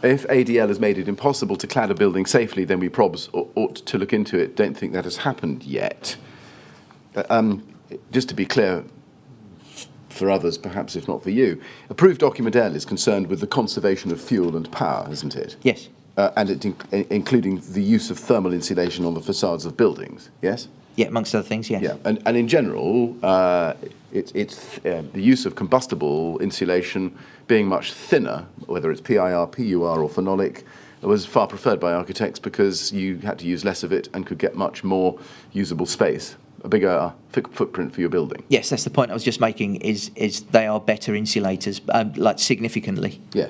if ADL has made it impossible to clad a building safely, then we probs ought to look into it. Don't think that has happened yet. Just to be clear, for others, perhaps if not for you, approved document L is concerned with the conservation of fuel and power, isn't it? Yes. And it including the use of thermal insulation on the facades of buildings, yes? Yeah, amongst other things, yes. Yeah, and in general, it's the use of combustible insulation being much thinner, whether it's PIR, PUR or phenolic, was far preferred by architects because you had to use less of it and could get much more usable space, a bigger footprint for your building. Yes, that's the point I was just making, is they are better insulators, like significantly. Yeah.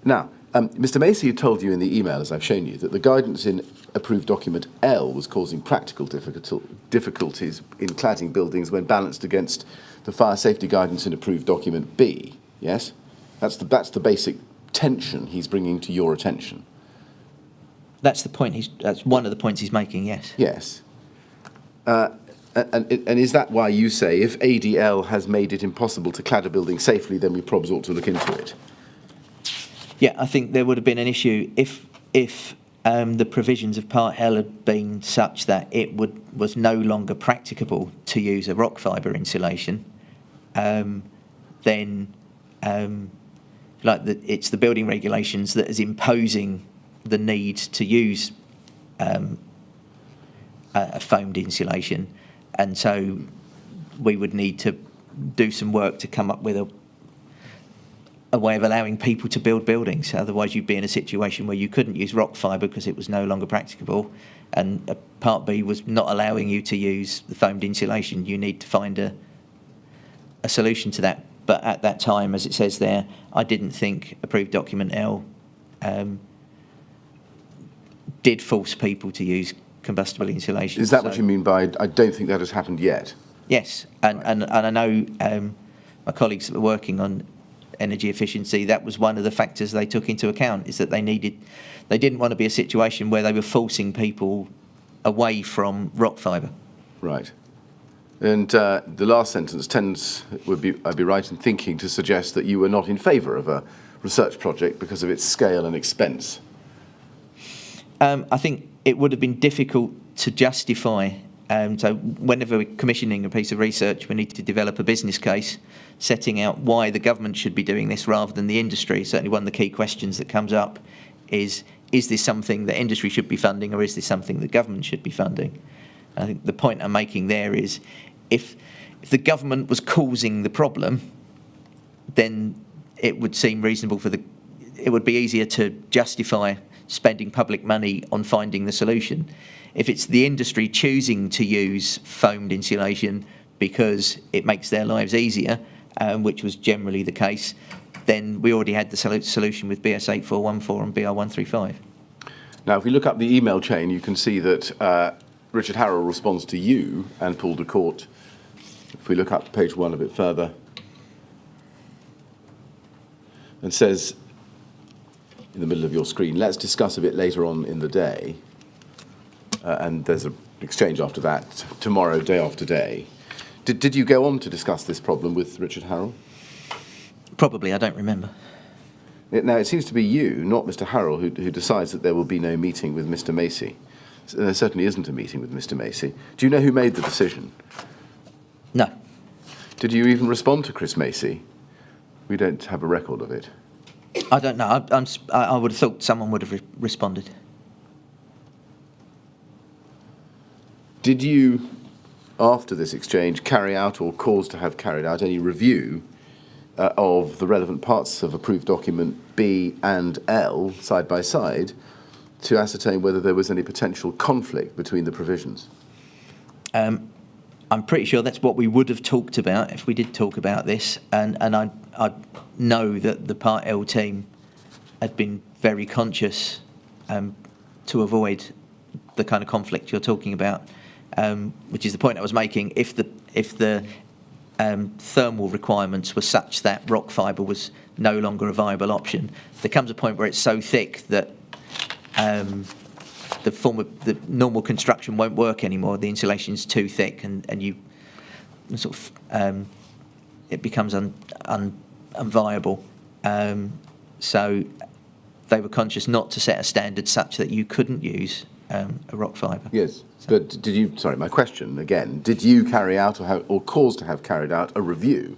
Now, Mr. Macy told you in the email, as I've shown you, that the guidance in approved document L was causing practical difficulties in cladding buildings when balanced against the fire safety guidance in approved document B. Yes? That's the basic tension he's bringing to your attention. That's the point. That's one of the points he's making. Yes. Yes. And is that why you say if ADL has made it impossible to clad a building safely, then we probs ought to look into it? Yeah, I think there would have been an issue if the provisions of Part L had been such that it was no longer practicable to use a rock fibre insulation. Then it's the building regulations that is imposing the need to use a foamed insulation, and so we would need to do some work to come up with a way of allowing people to build buildings. Otherwise you'd be in a situation where you couldn't use rock fibre because it was no longer practicable, and Part B was not allowing you to use the foamed insulation. You need to find a solution to that. But at that time, as it says there, I didn't think approved document L did force people to use combustible insulation. Is that what you mean by I don't think that has happened yet? Yes, and I know my colleagues that were working on energy efficiency, that was one of the factors they took into account, is that they didn't want to be a situation where they were forcing people away from rock fibre. Right. And the last sentence I'd be right in thinking to suggest that you were not in favour of a research project because of its scale and expense. I think it would have been difficult to justify. So whenever we're commissioning a piece of research, we need to develop a business case setting out why the government should be doing this rather than the industry. Certainly one of the key questions that comes up is this something that industry should be funding, or is this something the government should be funding? I think the point I'm making there is if the government was causing the problem, then it would seem reasonable it would be easier to justify spending public money on finding the solution. If it's the industry choosing to use foamed insulation because it makes their lives easier, which was generally the case, then we already had the solution with BS 8414 and BR 135. Now, if we look up the email chain, you can see that Richard Harrell responds to you and Paul de Court. If we look up page 1 a bit further, and says in the middle of your screen, let's discuss a bit later on in the day. And there's an exchange after that, tomorrow, day after day. Did you go on to discuss this problem with Richard Harrell? Probably, I don't remember. Now, it seems to be you, not Mr. Harrell, who decides that there will be no meeting with Mr. Macy. There certainly isn't a meeting with Mr. Macy. Do you know who made the decision? No. Did you even respond to Chris Macy? We don't have a record of it. I don't know. I would have thought someone would have responded. Did you, after this exchange, carry out or cause to have carried out any review of the relevant parts of approved document B and L side by side to ascertain whether there was any potential conflict between the provisions? I'm pretty sure that's what we would have talked about if we did talk about this, and I know that the Part L team had been very conscious to avoid the kind of conflict you're talking about. Which is the point I was making. If the thermal requirements were such that rock fibre was no longer a viable option, there comes a point where it's so thick that the normal construction won't work anymore. The insulation's too thick, and you sort of it becomes unviable. So they were conscious not to set a standard such that you couldn't use a rock fibre. Yes, but did you? Sorry, my question again. Did you carry out or cause to have carried out a review?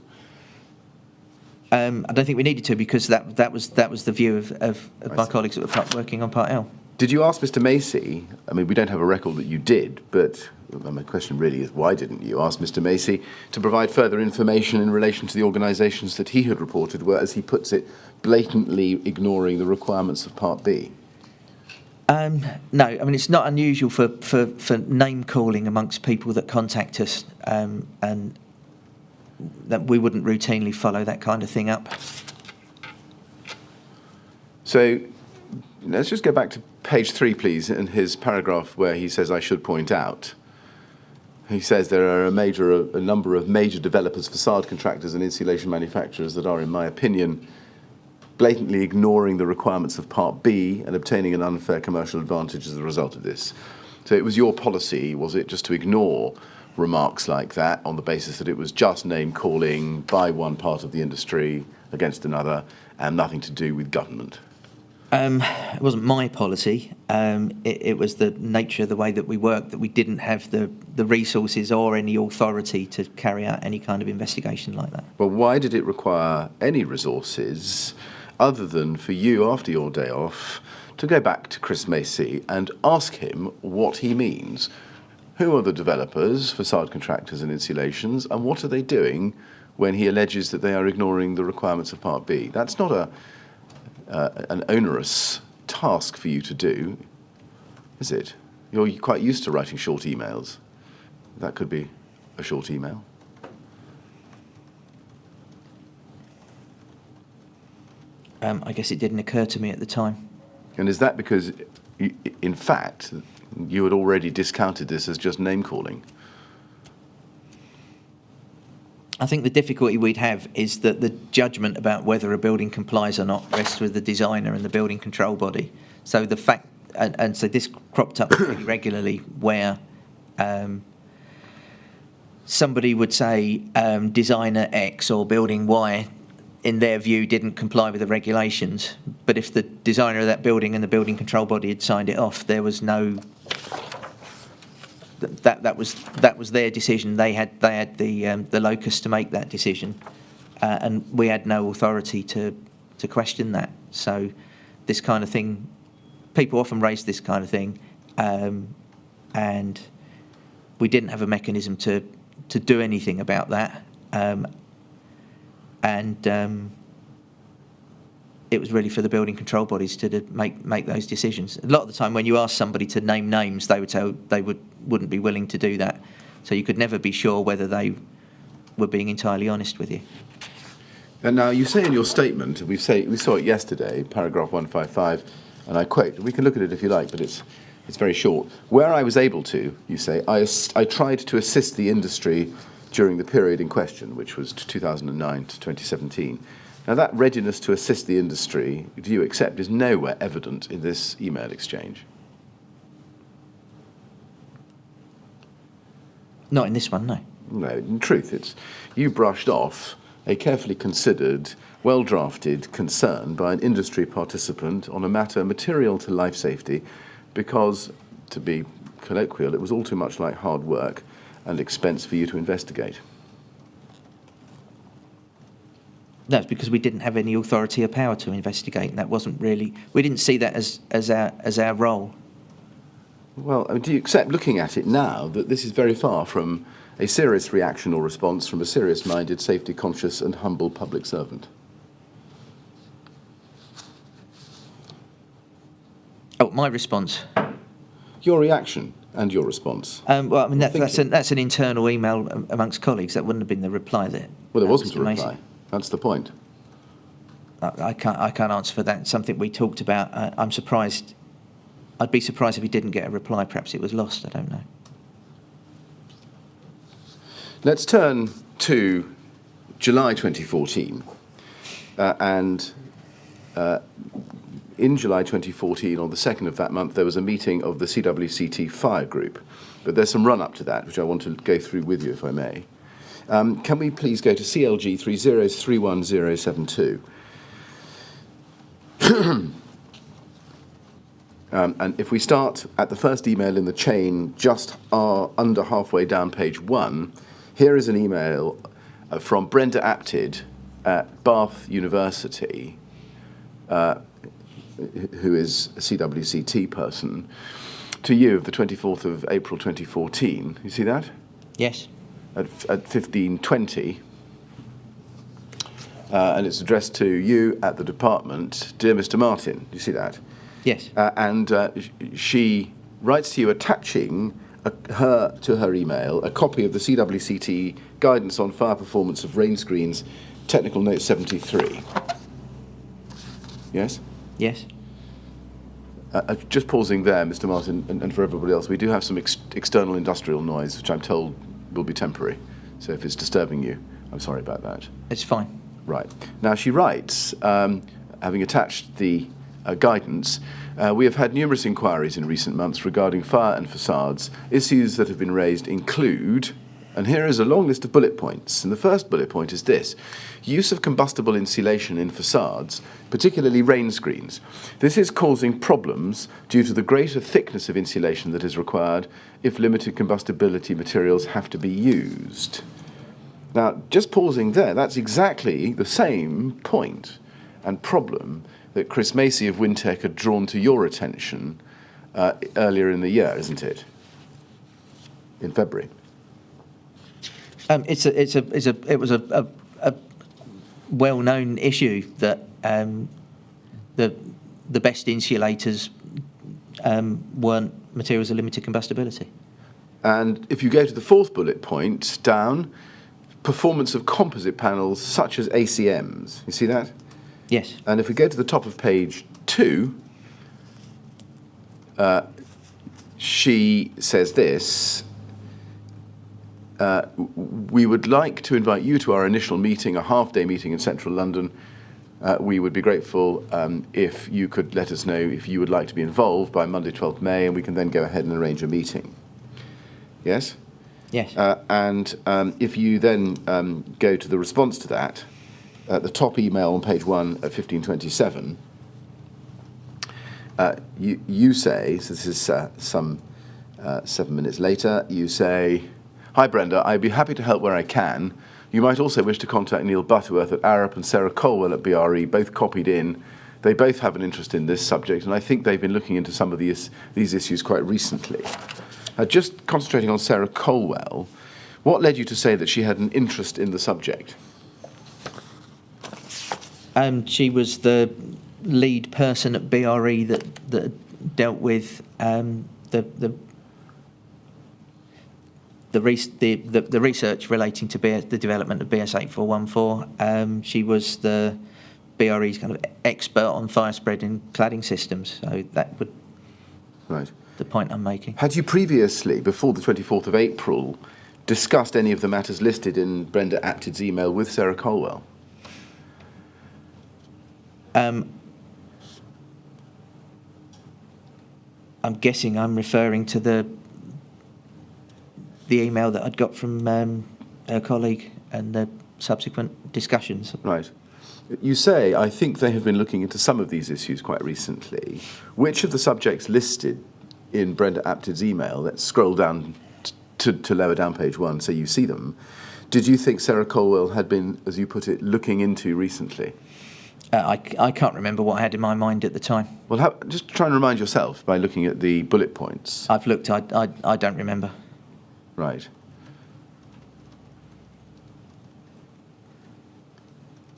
I don't think we needed to, because that was the view of my colleagues that were working on Part L. Did you ask Mr. Macy? I mean, we don't have a record that you did, but my question really is, why didn't you ask Mr. Macy to provide further information in relation to the organisations that he had reported were, as he puts it, blatantly ignoring the requirements of Part B? No, I mean, it's not unusual for name calling amongst people that contact us, and that we wouldn't routinely follow that kind of thing up. So let's just go back to page 3, please, in his paragraph where he says, I should point out. He says there are a number of major developers, facade contractors and insulation manufacturers that are, in my opinion, blatantly ignoring the requirements of Part B and obtaining an unfair commercial advantage as a result of this. So it was your policy, was it, just to ignore remarks like that on the basis that it was just name-calling by one part of the industry against another and nothing to do with government? It wasn't my policy. It was the nature of the way that we worked, that we didn't have the resources or any authority to carry out any kind of investigation like that. Well, why did it require any resources other than for you, after your day off, to go back to Chris Macy and ask him what he means? Who are the developers, facade contractors and insulations, and what are they doing when he alleges that they are ignoring the requirements of Part B? That's not an onerous task for you to do, is it? You're quite used to writing short emails. That could be a short email. I guess it didn't occur to me at the time. And is that because, in fact, you had already discounted this as just name-calling? I think the difficulty we'd have is that the judgment about whether a building complies or not rests with the designer and the building control body. So the fact, and so this cropped up pretty regularly where somebody would say designer X or building Y, in their view, didn't comply with the regulations. But if the designer of that building and the building control body had signed it off, there was no. That was their decision. They had the locus to make that decision, and we had no authority to question that. So this kind of thing, people often raise this kind of thing, and we didn't have a mechanism to do anything about that, and it was really for the building control bodies to make those decisions. A lot of the time, when you ask somebody to name names, they would tell they wouldn't be willing to do that. So you could never be sure whether they were being entirely honest with you. And now you say in your statement, we saw it yesterday, paragraph 155, and I quote. We can look at it if you like, but it's very short. Where I was able to, you say, I tried to assist the industry during the period in question, which was 2009 to 2017. Now, that readiness to assist the industry, do you accept, is nowhere evident in this email exchange? Not in this one, no. No, in truth, it's you brushed off a carefully considered, well-drafted concern by an industry participant on a matter material to life safety because, to be colloquial, it was all too much like hard work and expense for you to investigate. That's because we didn't have any authority or power to investigate, and that wasn't really. We didn't see that as our role. Well, I mean, do you accept, looking at it now, that this is very far from a serious reaction or response from a serious-minded, safety-conscious and humble public servant? Oh, my response. Your reaction and your response. Well, I mean, that's an internal email amongst colleagues. That wouldn't have been the reply there. Well, there wasn't a reply. That's the point. I can't answer for that. It's something we talked about. I'm surprised. I'd be surprised if he didn't get a reply. Perhaps it was lost. I don't know. Let's turn to July 2014. In July 2014, on the 2nd of that month, there was a meeting of the CWCT fire group. But there's some run-up to that, which I want to go through with you, if I may. Can we please go to CLG 3031072? And if we start at the first email in the chain, just under halfway down page 1, here is an email from Brenda Apted at Bath University, who is a CWCT person, to you of the 24th of April 2014. You see that? Yes. At 15:20, and it's addressed to you at the department, dear Mr. Martin. Do you see that? Yes. And she writes to you attaching to her email a copy of the CWCT guidance on fire performance of rain screens, technical note 73. Yes? Yes. Just pausing there, Mr. Martin, and for everybody else, we do have some external industrial noise, which I'm told will be temporary. So if it's disturbing you, I'm sorry about that. It's fine. Right. Now she writes, having attached the guidance, we have had numerous inquiries in recent months regarding fire and facades. Issues that have been raised include, and here is a long list of bullet points. And the first bullet point is this: use of combustible insulation in facades, particularly rain screens. This is causing problems due to the greater thickness of insulation that is required if limited combustibility materials have to be used. Now, just pausing there, that's exactly the same point and problem that Chris Macy of WinTech had drawn to your attention earlier in the year, isn't it? In February. It was a well-known issue that the best insulators weren't materials of limited combustibility. And if you go to the fourth bullet point down, performance of composite panels such as ACMs. You see that? Yes. And if we go to the top of page 2, she says this: we would like to invite you to our initial meeting, a half-day meeting in central London. We would be grateful if you could let us know if you would like to be involved by Monday, 12th May, and we can then go ahead and arrange a meeting. Yes? Yes. And if you then go to the response to that, at the top email on page 1 at 1527, you say, so this is some 7 minutes later, you say, "Hi Brenda, I'd be happy to help where I can. You might also wish to contact Neil Butterworth at Arup and Sarah Colwell at BRE, both copied in. They both have an interest in this subject, and I think they've been looking into some of these issues quite recently." Just concentrating on Sarah Colwell, what led you to say that she had an interest in the subject? She was the lead person at BRE that dealt with the research relating to the development of BS8414. She was the BRE's kind of expert on fire spreading cladding systems. So that would Right. the point I'm making. Had you previously, before the 24th of April, discussed any of the matters listed in Brenda Apted's email with Sarah Colwell? I'm guessing I'm referring to the email that I'd got from her colleague and the subsequent discussions. Right. You say, I think they have been looking into some of these issues quite recently. Which of the subjects listed in Brenda Apted's email, let's scroll down to lower down page 1 so you see them, did you think Sarah Colwell had been, as you put it, looking into recently? I can't remember what I had in my mind at the time. Well, just try and remind yourself by looking at the bullet points. I've looked, I don't remember. Right.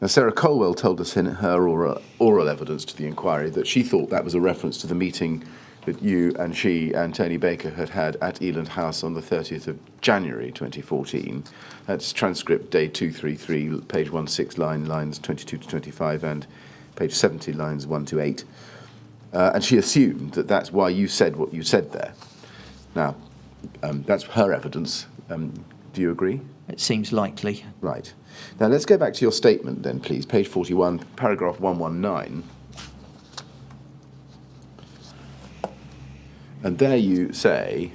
Now, Sarah Colwell told us in her oral evidence to the inquiry that she thought that was a reference to the meeting that you and she and Tony Baker had at Eland House on the 30th of January 2014. That's transcript day 233, page 16, lines 22 to 25, and page 70, lines 1 to 8. And she assumed that that's why you said what you said there. Now, that's her evidence. Do you agree? It seems likely. Right. Now, let's go back to your statement then, please. Page 41, paragraph 119. And there you say,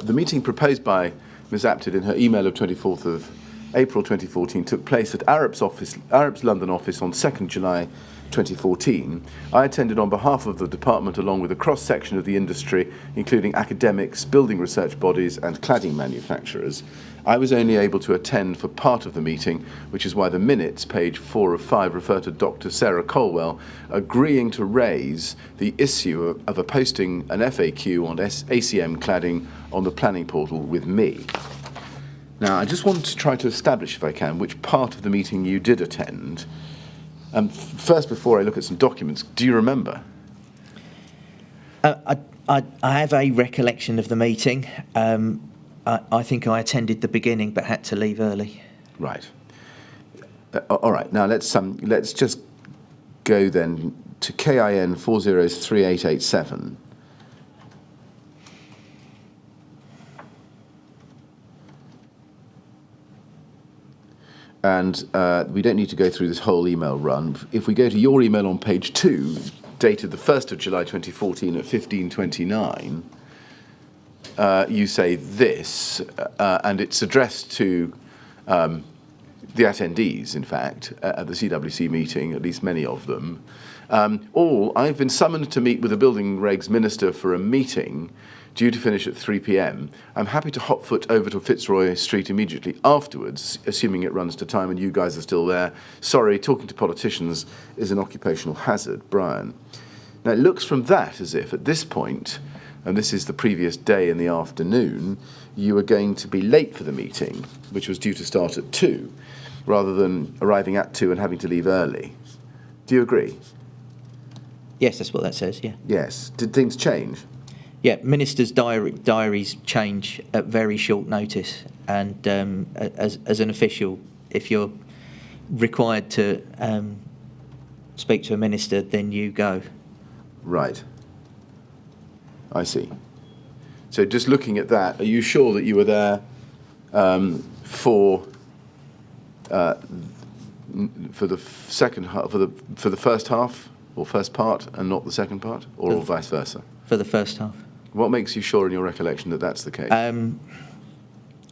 the meeting proposed by Ms. Apted in her email of 24th of April 2014 took place at Arup's London office on 2nd July 2014. I attended on behalf of the department along with a cross-section of the industry, including academics, building research bodies and cladding manufacturers. I was only able to attend for part of the meeting, which is why the minutes, page 4 of 5, refer to Dr. Sarah Colwell agreeing to raise the issue of a posting an FAQ on ACM cladding on the planning portal with me. Now, I just want to try to establish, if I can, which part of the meeting you did attend. First, before I look at some documents, do you remember? I have a recollection of the meeting. I think I attended the beginning but had to leave early. Right. All right. Now let's just go then to KIN 403887. And we don't need to go through this whole email run. If we go to your email on page 2, dated the 1st of July 2014 at 15:29, you say this, and it's addressed to the attendees, in fact, at the CWC meeting, at least many of them. I've been summoned to meet with the Building Regs Minister for a meeting due to finish at 3 p.m. I'm happy to hotfoot over to Fitzroy Street immediately afterwards, assuming it runs to time and you guys are still there. Sorry, talking to politicians is an occupational hazard, Brian. Now, it looks from that as if at this point, and this is the previous day in the afternoon, you were going to be late for the meeting, which was due to start at 2, rather than arriving at 2 and having to leave early. Do you agree? Yes, that's what that says, yeah. Yes. Did things change? Yeah, ministers' diaries change at very short notice, and as an official, if you're required to speak to a minister, then you go. Right. I see. So just looking at that, are you sure that you were there for the second half, for the first half or first part, and not the second part, or vice versa? For the first half. What makes you sure in your recollection that that's the case?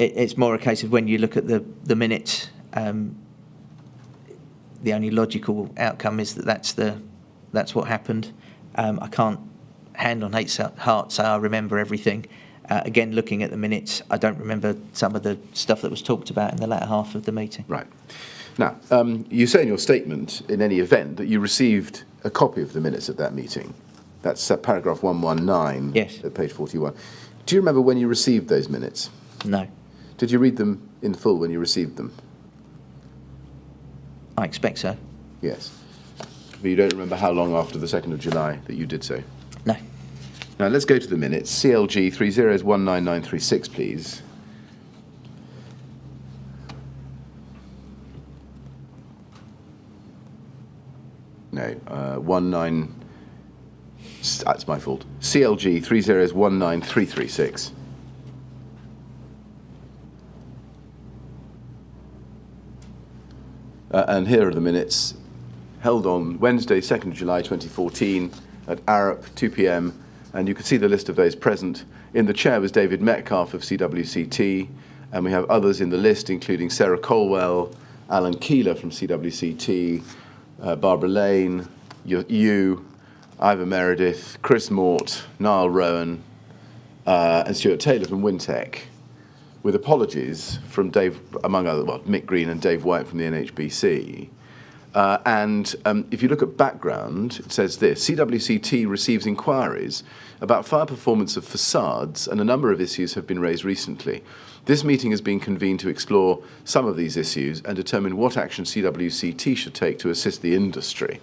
It's more a case of when you look at the minutes, the only logical outcome is that's what happened. I can't hand on heart say I remember everything. Again, looking at the minutes, I don't remember some of the stuff that was talked about in the latter half of the meeting. Right. Now, you say in your statement, in any event, that you received a copy of the minutes of that meeting. That's paragraph 119 yes. At page 41. Do you remember when you received those minutes? No. Did you read them in full when you received them? I expect so. Yes. But you don't remember how long after the 2nd of July that you did so? No. Now, let's go to the minutes. CLG 3019936, please. No, 19... That's my fault. CLG 3019336. And here are the minutes held on Wednesday, 2nd of July 2014 at Arup, 2 p.m. And you can see the list of those present. In the chair was David Metcalf of CWCT, and we have others in the list, including Sarah Colwell, Alan Keeler from CWCT, Barbara Lane, you, Ivor Meredith, Chris Mort, Niall Rowan, and Stuart Taylor from WinTech, with apologies from Dave, among other, Mick Green and Dave White from the NHBC. And if you look at background, it says this: CWCT receives inquiries about fire performance of facades, and a number of issues have been raised recently. This meeting has been convened to explore some of these issues and determine what action CWCT should take to assist the industry.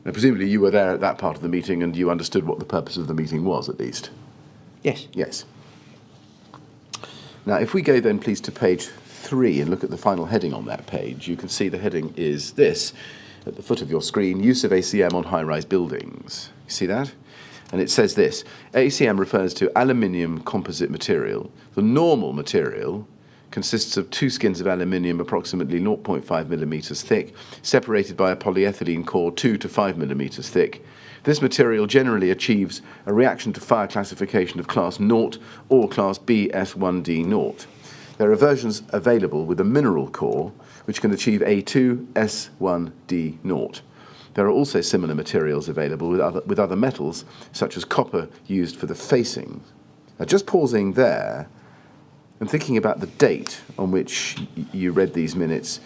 Now, presumably you were there at that part of the meeting and you understood what the purpose of the meeting was, at least. Yes. Yes. Now, if we go then, please, to page 3 and look at the final heading on that page, you can see the heading is this, at the foot of your screen: use of ACM on high-rise buildings. You see that? And it says this: ACM refers to aluminium composite material. The normal material consists of 2 skins of aluminium approximately 0.5 millimetres thick, separated by a polyethylene core 2 to 5 millimetres thick. This material generally achieves a reaction to fire classification of Class 0 or Class B S1D 0. There are versions available with a mineral core, which can achieve A2 S1D 0. There are also similar materials available with other metals, such as copper used for the facing. Now, just pausing there and thinking about the date on which you read these minutes,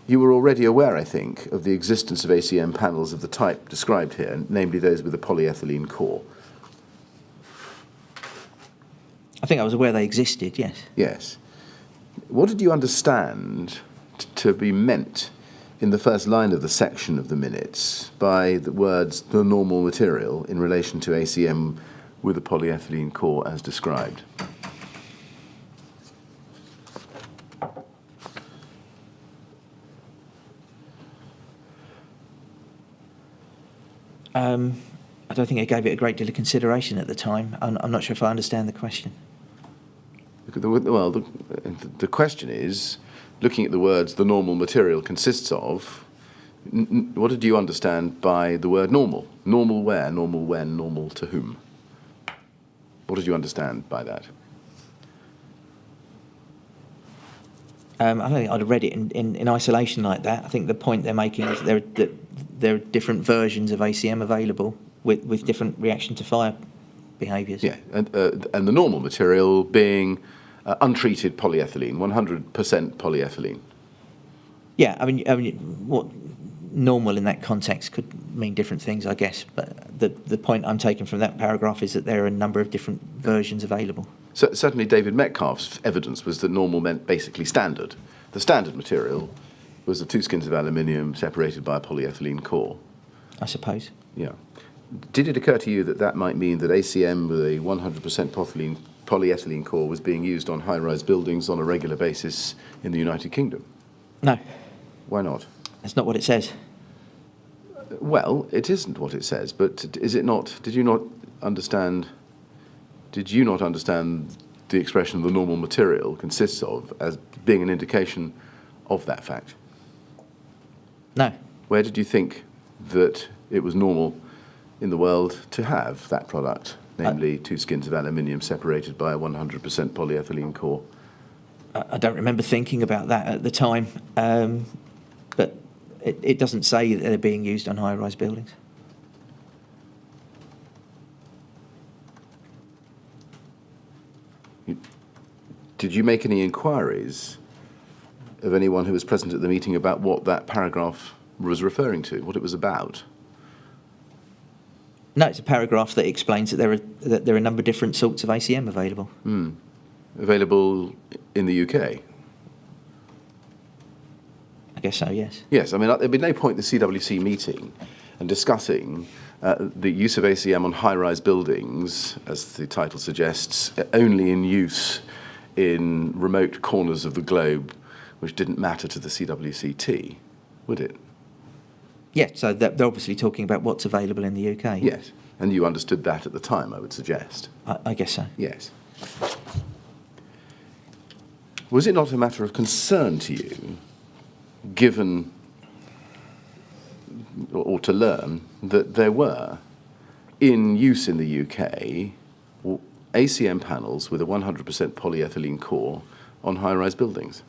you were already aware, I think, of the existence of ACM panels of the type described here, namely those with a polyethylene core. I think I was aware they existed, yes. Yes. What did you understand to be meant in the first line of the section of the minutes by the words "the normal material" in relation to ACM with a polyethylene core as described? I don't think I gave it a great deal of consideration at the time. I'm not sure if I understand the question. Well, the question is, looking at the words "the normal material consists of," what did you understand by the word normal? Normal where, normal when, normal to whom? What did you understand by that? I don't think I'd have read it in isolation like that. I think the point they're making is there are different versions of ACM available with different reaction to fire behaviours. Yeah, and the normal material being untreated polyethylene, 100% polyethylene. Yeah, I mean, what normal in that context could mean different things, I guess. But the point I'm taking from that paragraph is that there are a number of different versions available. So certainly David Metcalf's evidence was that normal meant basically standard. The standard material was the 2 skins of aluminium separated by a polyethylene core. I suppose. Yeah. Did it occur to you that that might mean that ACM with a 100% polyethylene core was being used on high-rise buildings on a regular basis in the United Kingdom? No. Why not? That's not what it says. Well, it isn't what it says, but is it not? Did you not understand did you not understand the expression "the normal material consists of" as being an indication of that fact? No. Where did you think that it was normal in the world to have that product, namely two skins of aluminium separated by a 100% polyethylene core? I don't remember thinking about that at the time, but it doesn't say that they're being used on high-rise buildings. Did you make any inquiries of anyone who was present at the meeting about what that paragraph was referring to, what it was about? No, it's a paragraph that explains that there are a number of different sorts of ACM available. Available in the UK? I guess so, yes. Yes, I mean, there'd be no point in the CWC meeting and discussing the use of ACM on high-rise buildings, as the title suggests, only in use in remote corners of the globe, which didn't matter to the CWCT, would it? Yeah, so they're obviously talking about what's available in the UK. Yes, and you understood that at the time, I would suggest. I guess so. Yes. Was it not a matter of concern to you, given, or to learn, that there were, in use in the UK, ACM panels with a 100% polyethylene core on high-rise buildings?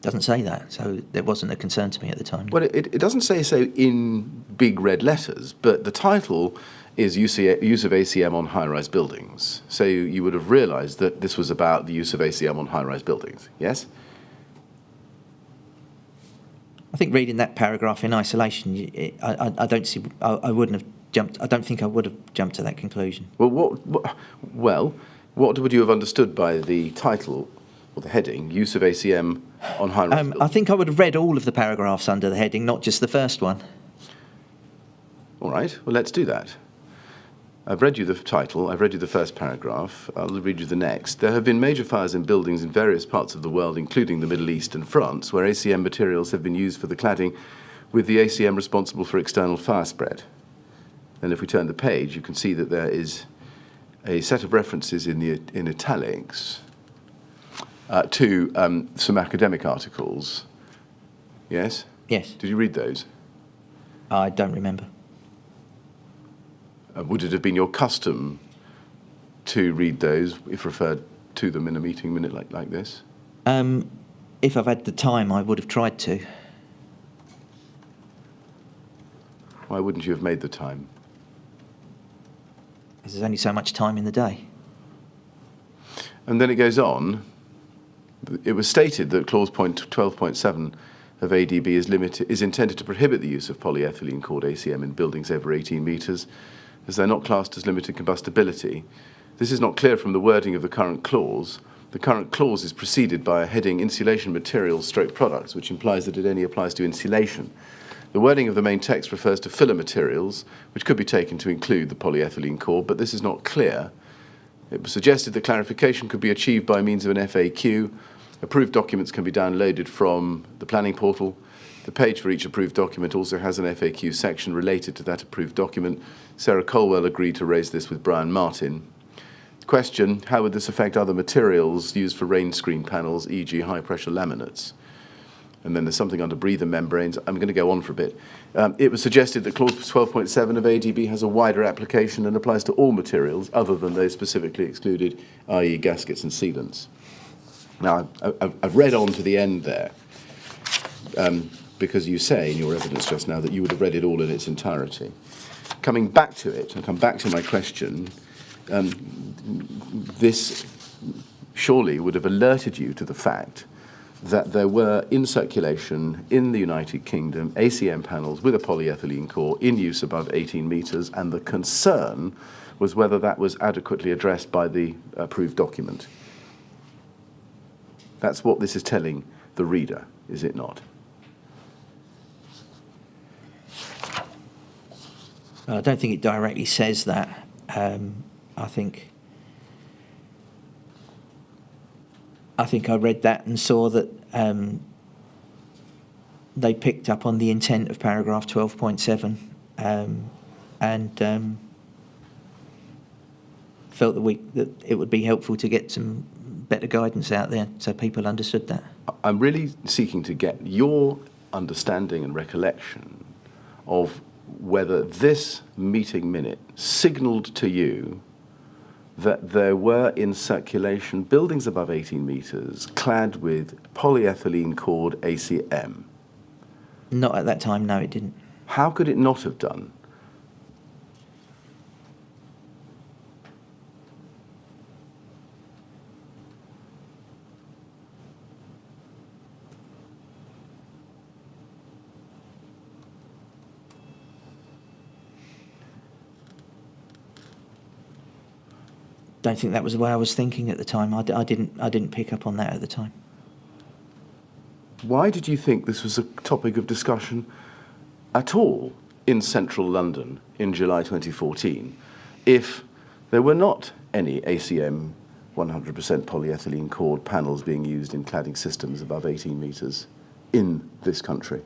Doesn't say that, so it wasn't a concern to me at the time. Well, it doesn't say so in big red letters, but the title is use of ACM on high-rise buildings. So you would have realised that this was about the use of ACM on high-rise buildings, yes? I think reading that paragraph in isolation, I don't see. I wouldn't have jumped. I don't think I would have jumped to that conclusion. Well, what would you have understood by the title or the heading, use of ACM on high-rise buildings? I think I would have read all of the paragraphs under the heading, not just the first one. All right, well, let's do that. I've read you the title, I've read you the first paragraph, I'll read you the next. There have been major fires in buildings in various parts of the world, including the Middle East and France, where ACM materials have been used for the cladding, with the ACM responsible for external fire spread. And if we turn the page, you can see that there is a set of references in italics to some academic articles. Yes? Yes. Did you read those? I don't remember. Would it have been your custom to read those if referred to them in a meeting minute like this? If I've had the time, I would have tried to. Why wouldn't you have made the time? Because there's only so much time in the day. And then it goes on. It was stated that clause point 12.7 of ADB is intended to prohibit the use of polyethylene called ACM in buildings over 18 metres, as they're not classed as limited combustibility. This is not clear from the wording of the current clause. The current clause is preceded by a heading insulation materials stroke products, which implies that it only applies to insulation. The wording of the main text refers to filler materials, which could be taken to include the polyethylene core, but this is not clear. It was suggested that clarification could be achieved by means of an FAQ. Approved documents can be downloaded from the planning portal. The page for each approved document also has an FAQ section related to that approved document. Sarah Colwell agreed to raise this with Brian Martin. Question, how would this affect other materials used for rain screen panels, e.g. high-pressure laminates? And then there's something under breather membranes. I'm going to go on for a bit. It was suggested that clause 12.7 of ADB has a wider application and applies to all materials other than those specifically excluded, i.e. gaskets and sealants. Now, I've read on to the end there, because you say in your evidence just now that you would have read it all in its entirety. Coming back to it, and come back to my question, this surely would have alerted you to the fact that there were in circulation in the United Kingdom ACM panels with a polyethylene core in use above 18 metres, and the concern was whether that was adequately addressed by the approved document. That's what this is telling the reader, is it not? I don't think it directly says that. I think I read that and saw that they picked up on the intent of paragraph 12.7 and felt that it would be helpful to get some better guidance out there so people understood that. I'm really seeking to get your understanding and recollection of whether this meeting minute signalled to you that there were in circulation buildings above 18 metres clad with polyethylene cord ACM. Not at that time, no, it didn't. How could it not have done? Don't think that was the way I was thinking at the time. I didn't pick up on that at the time. Why did you think this was a topic of discussion at all in central London in July 2014 if there were not any ACM 100% polyethylene cord panels being used in cladding systems above 18 metres in this country?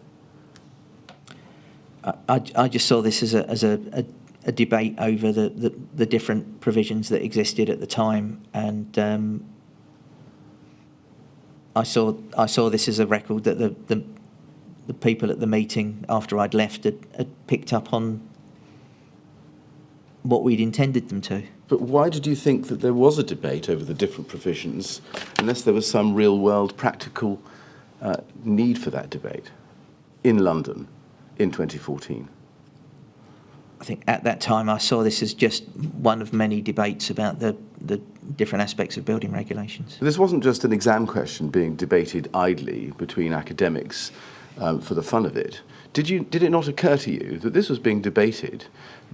I just saw this as a debate over the different provisions that existed at the time, and I saw this as a record that the people at the meeting after I'd left had picked up on what we'd intended them to. But why did you think that there was a debate over the different provisions unless there was some real-world practical need for that debate in London in 2014? I think at that time I saw this as just one of many debates about the different aspects of building regulations. This wasn't just an exam question being debated idly between academics for the fun of it. Did it not occur to you that this was being debated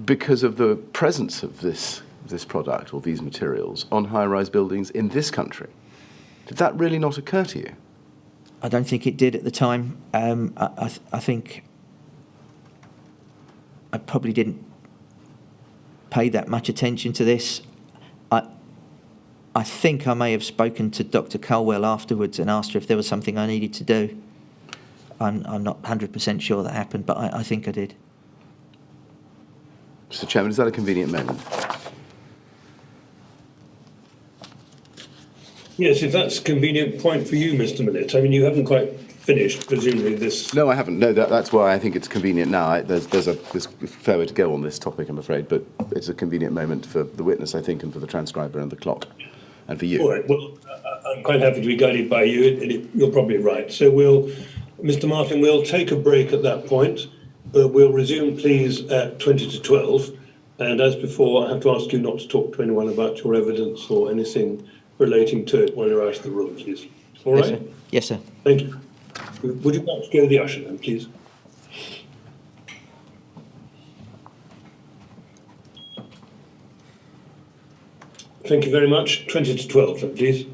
because of the presence of this product or these materials on high-rise buildings in this country? Did that really not occur to you? I don't think it did at the time. I think I probably didn't pay that much attention to this. I think I may have spoken to Dr. Colwell afterwards and asked her if there was something I needed to do. I'm not 100% sure that happened, but I think I did. Mr. Chairman, is that a convenient moment? Yes, if that's a convenient point for you, Mr. Millett. I mean, you haven't quite finished, presumably, this. No, I haven't. No, that's why I think it's convenient now. There's a fair way to go on this topic, I'm afraid, but it's a convenient moment for the witness, I think, and for the transcriber and the clock, and for you. All right. Well, I'm quite happy to be guided by you. You're probably right. So Mr. Martin, we'll take a break at that point, but we'll resume, please, at 20 to 12. And as before, I have to ask you not to talk to anyone about your evidence or anything relating to it while you're out of the room, please. All right? Yes, sir. Yes, sir. Thank you. Would you like to go to the usher then, please? Thank you very much. 20 to 12 then, please.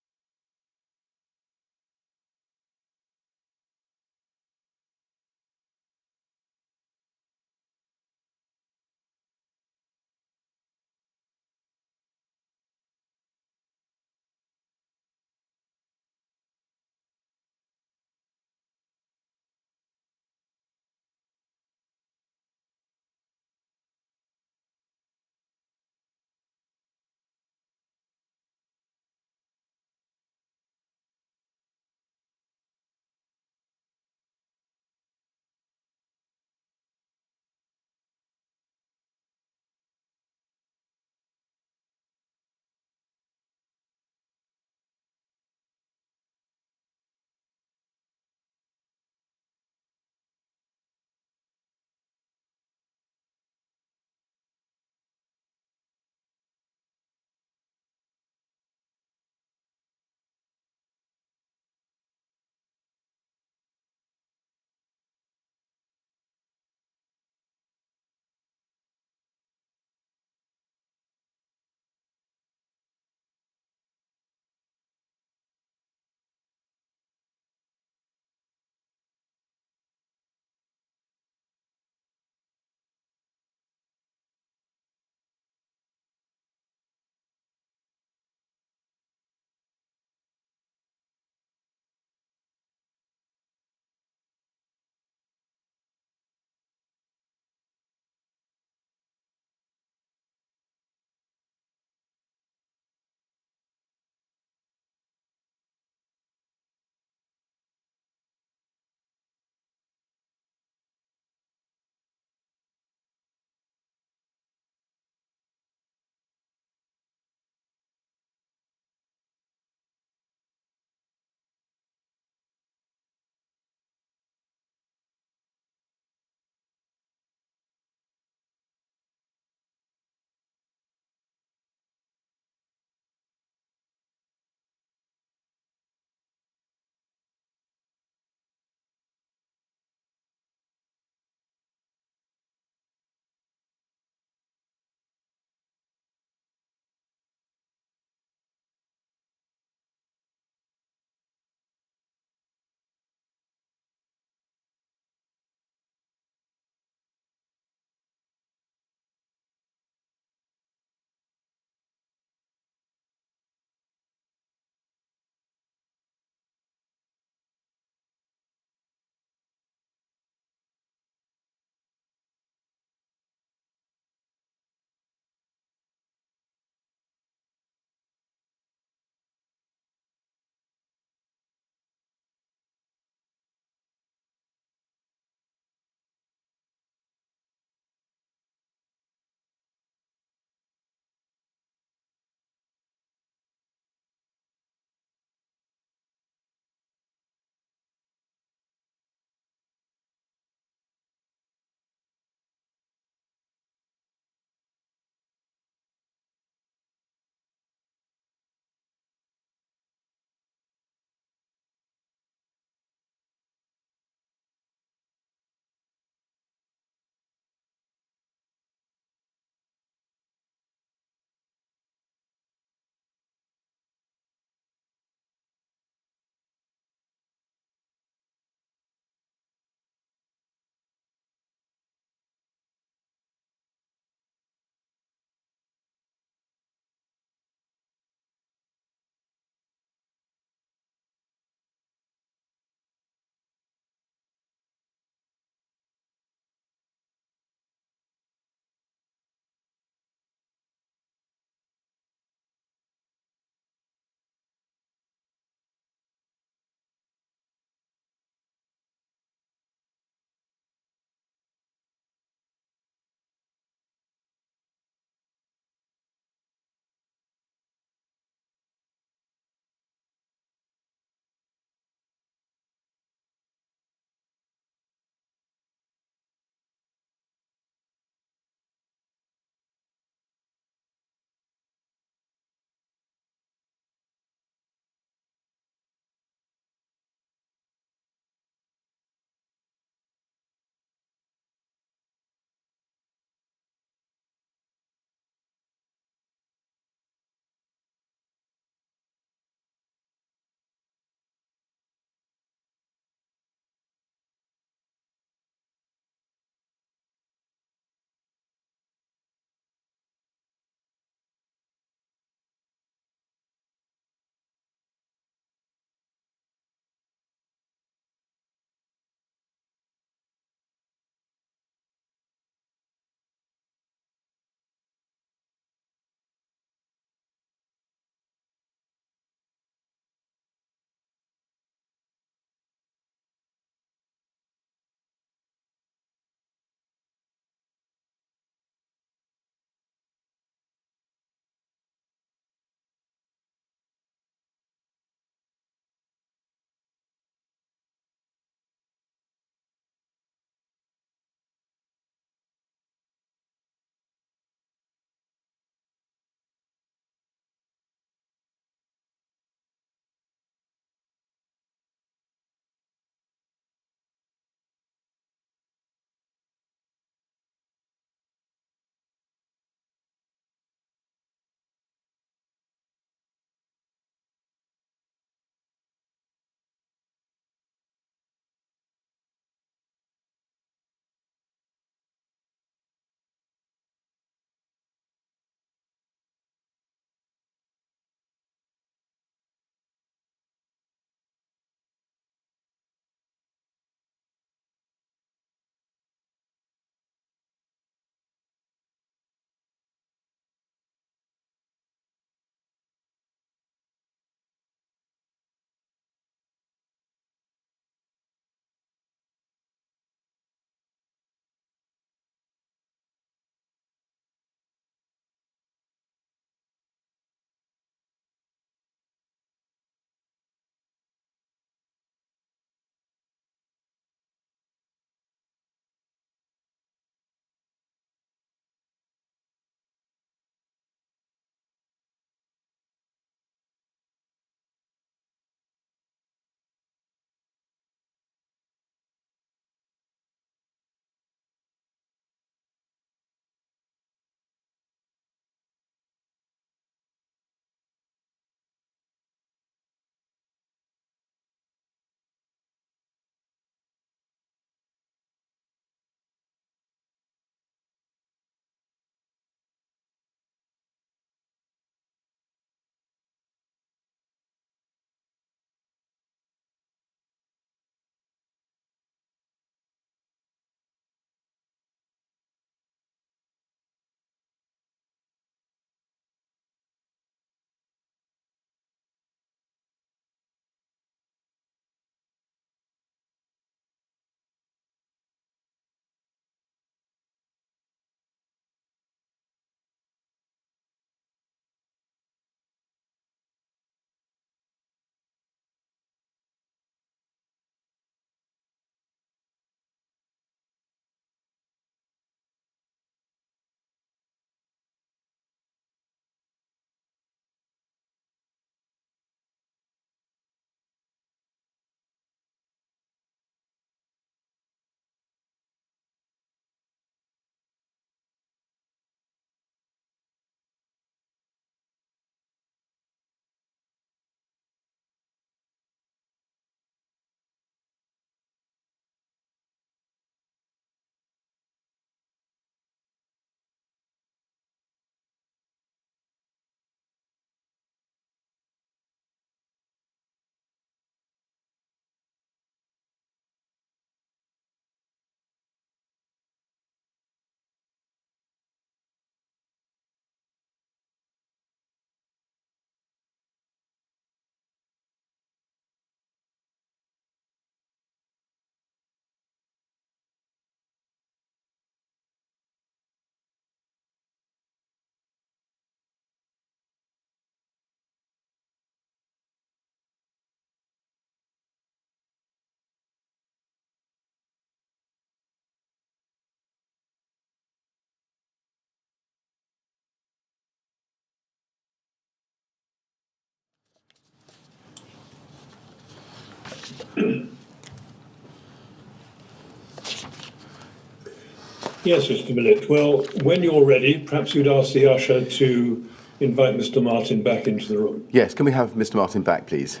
Yes, Mr. Millett. Well, when you're ready, perhaps you'd ask the usher to invite Mr. Martin back into the room. Yes, can we have Mr. Martin back, please?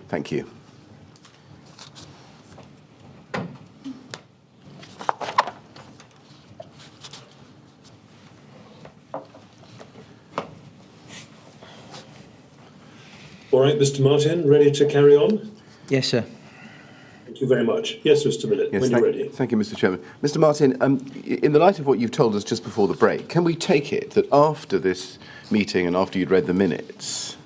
Thank you. All right, Mr. Martin, ready to carry on? Yes, sir. Thank you very much. Yes, Mr. Millett, Yes, when you're ready. thank you, Mr. Chairman. Mr. Martin, in the light of what you've told us just before the break, can we take it that after this meeting and after you'd read the minutes,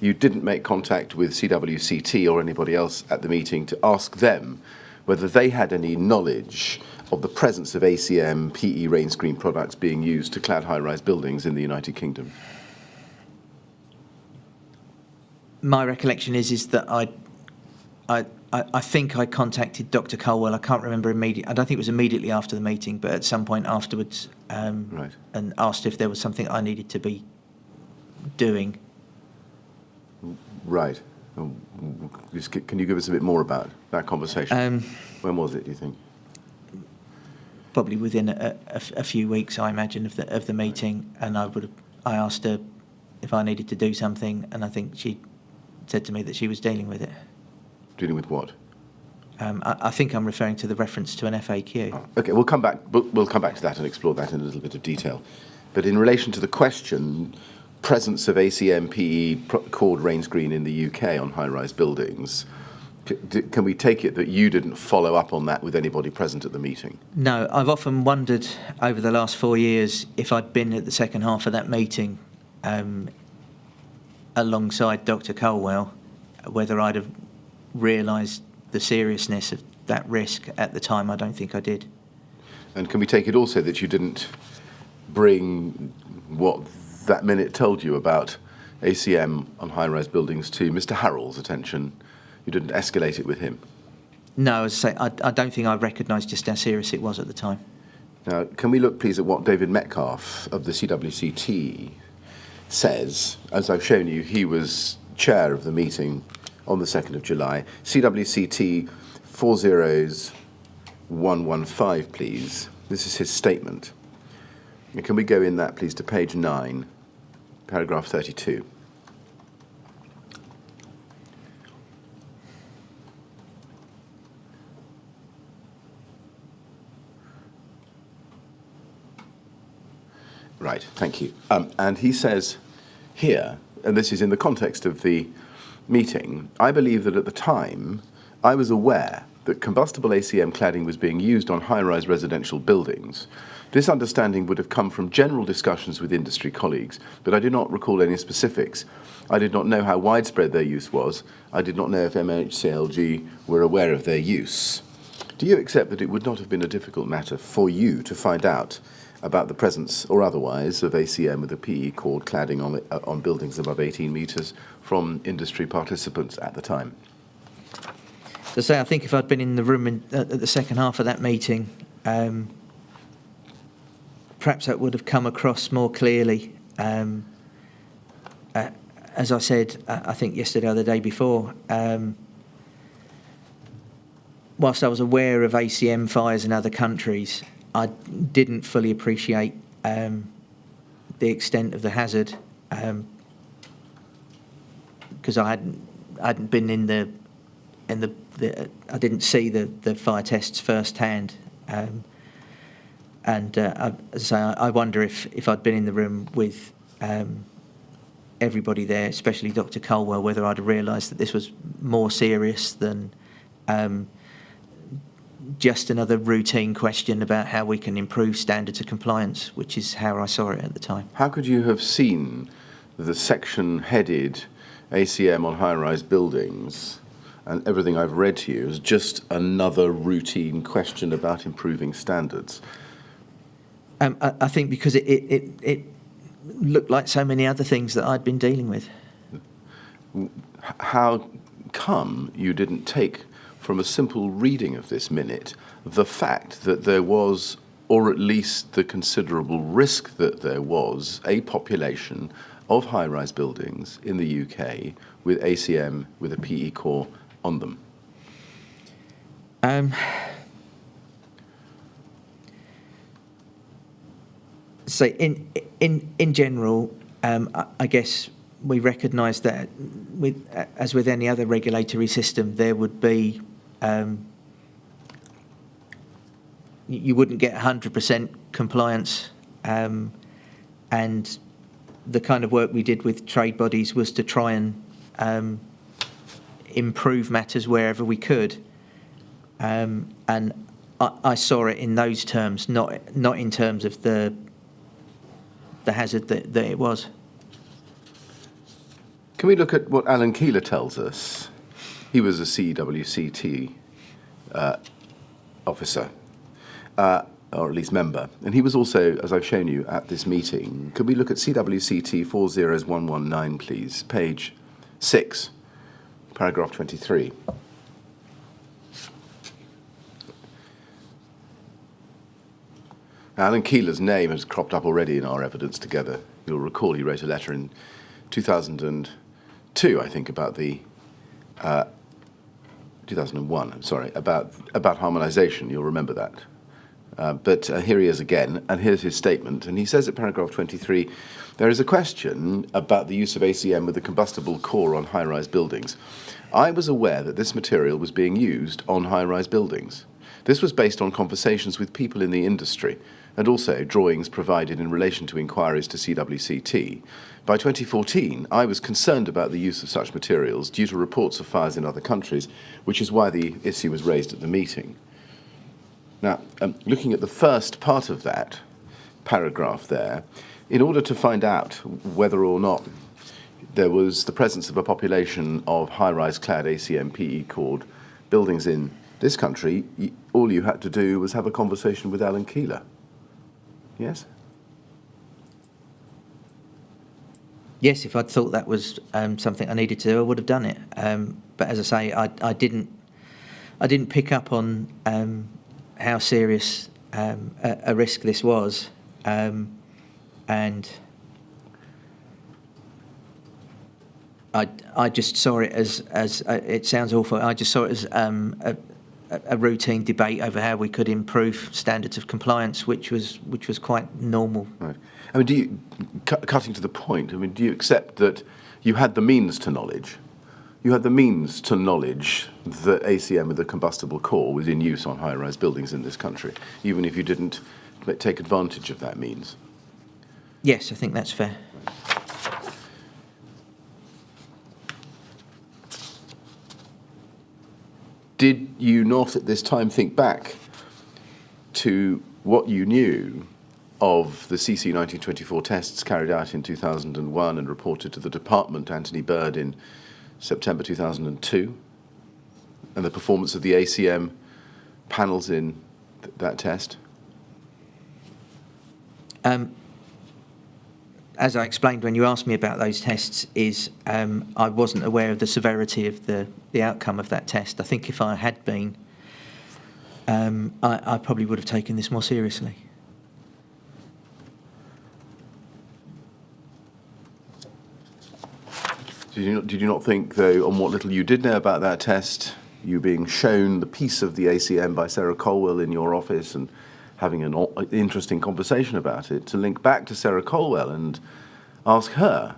you didn't make contact with CWCT or anybody else at the meeting to ask them whether they had any knowledge of the presence of ACM PE rain screen products being used to clad high-rise buildings in the United Kingdom? My recollection is that I think I contacted Dr. Colwell. I can't remember immediately. I don't think it was immediately after the meeting, but at some point afterwards, Right. and asked if there was something I needed to be doing. Right. Can you give us a bit more about that conversation? When was it, do you think? Probably within a few weeks, I imagine, of the meeting, and I asked her if I needed to do something, and I think she said to me that she was dealing with it. Dealing with what? I think I'm referring to the reference to an FAQ. Okay, we'll come back to that and explore that in a little bit of detail. But in relation to the question, presence of ACM PE cord rain screen in the UK on high-rise buildings, can we take it that you didn't follow up on that with anybody present at the meeting? No, I've often wondered over the last 4 years if I'd been at the second half of that meeting alongside Dr. Colwell, whether I'd have realised the seriousness of that risk at the time. I don't think I did. And can we take it also that you didn't bring what that minute told you about ACM on high-rise buildings to Mr. Harrell's attention? You didn't escalate it with him? No, as I say, I don't think I recognised just how serious it was at the time. Now, can we look, please, at what David Metcalfe of the CWCT says? As I've shown you, he was chair of the meeting on the 2nd of July. CWCT 40115, please. This is his statement. And can we go in that, please, to page 9, paragraph 32. Right, thank you. And he says here, and this is in the context of the meeting, I believe that at the time I was aware that combustible ACM cladding was being used on high-rise residential buildings. This understanding would have come from general discussions with industry colleagues, but I do not recall any specifics. I did not know how widespread their use was. I did not know if MHCLG were aware of their use. Do you accept that it would not have been a difficult matter for you to find out about the presence or otherwise of ACM with a PE cord cladding on buildings above 18 metres from industry participants at the time? So say, I think if I'd been in the room at the second half of that meeting, perhaps that would have come across more clearly. As I said, I think yesterday or the day before, whilst I was aware of ACM fires in other countries, I didn't fully appreciate the extent of the hazard because I hadn't been in the I didn't see the fire tests firsthand, so I wonder if I'd been in the room with everybody there, especially Dr. Colwell, whether I'd have realised that this was more serious than just another routine question about how we can improve standards of compliance, which is how I saw it at the time. How could you have seen the section headed ACM on high-rise buildings and everything I've read to you as just another routine question about improving standards? I think because it looked like so many other things that I'd been dealing with. How come you didn't take from a simple reading of this minute the fact that there was, or at least the considerable risk that there was, a population of high-rise buildings in the UK with ACM with a PE core on them? So in general, I guess we recognise that as with any other regulatory system, there would be you wouldn't get 100% compliance, and the kind of work we did with trade bodies was to try and improve matters wherever we could, and I saw it in those terms, not in terms of the hazard that it was. Can we look at what Alan Keeler tells us? He was a CWCT officer, or at least member, and he was also, as I've shown you, at this meeting. Could we look at CWCT 40119, please? Page 6, paragraph 23. Alan Keeler's name has cropped up already in our evidence together. You'll recall he wrote a letter in 2002, I think, about the 2001. I'm sorry, about harmonisation. You'll remember that. But here he is again, and here's his statement. And he says at paragraph 23, there is a question about the use of ACM with the combustible core on high-rise buildings. I was aware that this material was being used on high-rise buildings. This was based on conversations with people in the industry and also drawings provided in relation to inquiries to CWCT. By 2014, I was concerned about the use of such materials due to reports of fires in other countries, which is why the issue was raised at the meeting. Now, looking at the first part of that paragraph there, in order to find out whether or not there was the presence of a population of high-rise clad ACM PE cord buildings in this country, all you had to do was have a conversation with Alan Keeler. Yes? Yes, if I'd thought that was something I needed to do, I would have done it. But as I say, I didn't pick up on how serious a risk this was, and I just saw it as it sounds awful. I just saw it as a routine debate over how we could improve standards of compliance, which was quite normal. Right. I mean, cutting to the point, I mean, do you accept that you had the means to knowledge? You had the means to knowledge that ACM with a combustible core was in use on high-rise buildings in this country, even if you didn't take advantage of that means? Yes, I think that's fair. Did you not at this time think back to what you knew of the CC 1924 tests carried out in 2001 and reported to the Department, Anthony Bird, in September 2002, and the performance of the ACM panels in that test? As I explained when you asked me about those tests, I wasn't aware of the severity of the outcome of that test. I think if I had been, I probably would have taken this more seriously. Did you not think, though, on what little you did know about that test, you being shown the piece of the ACM by Sarah Colwell in your office and having an interesting conversation about it, to link back to Sarah Colwell and ask her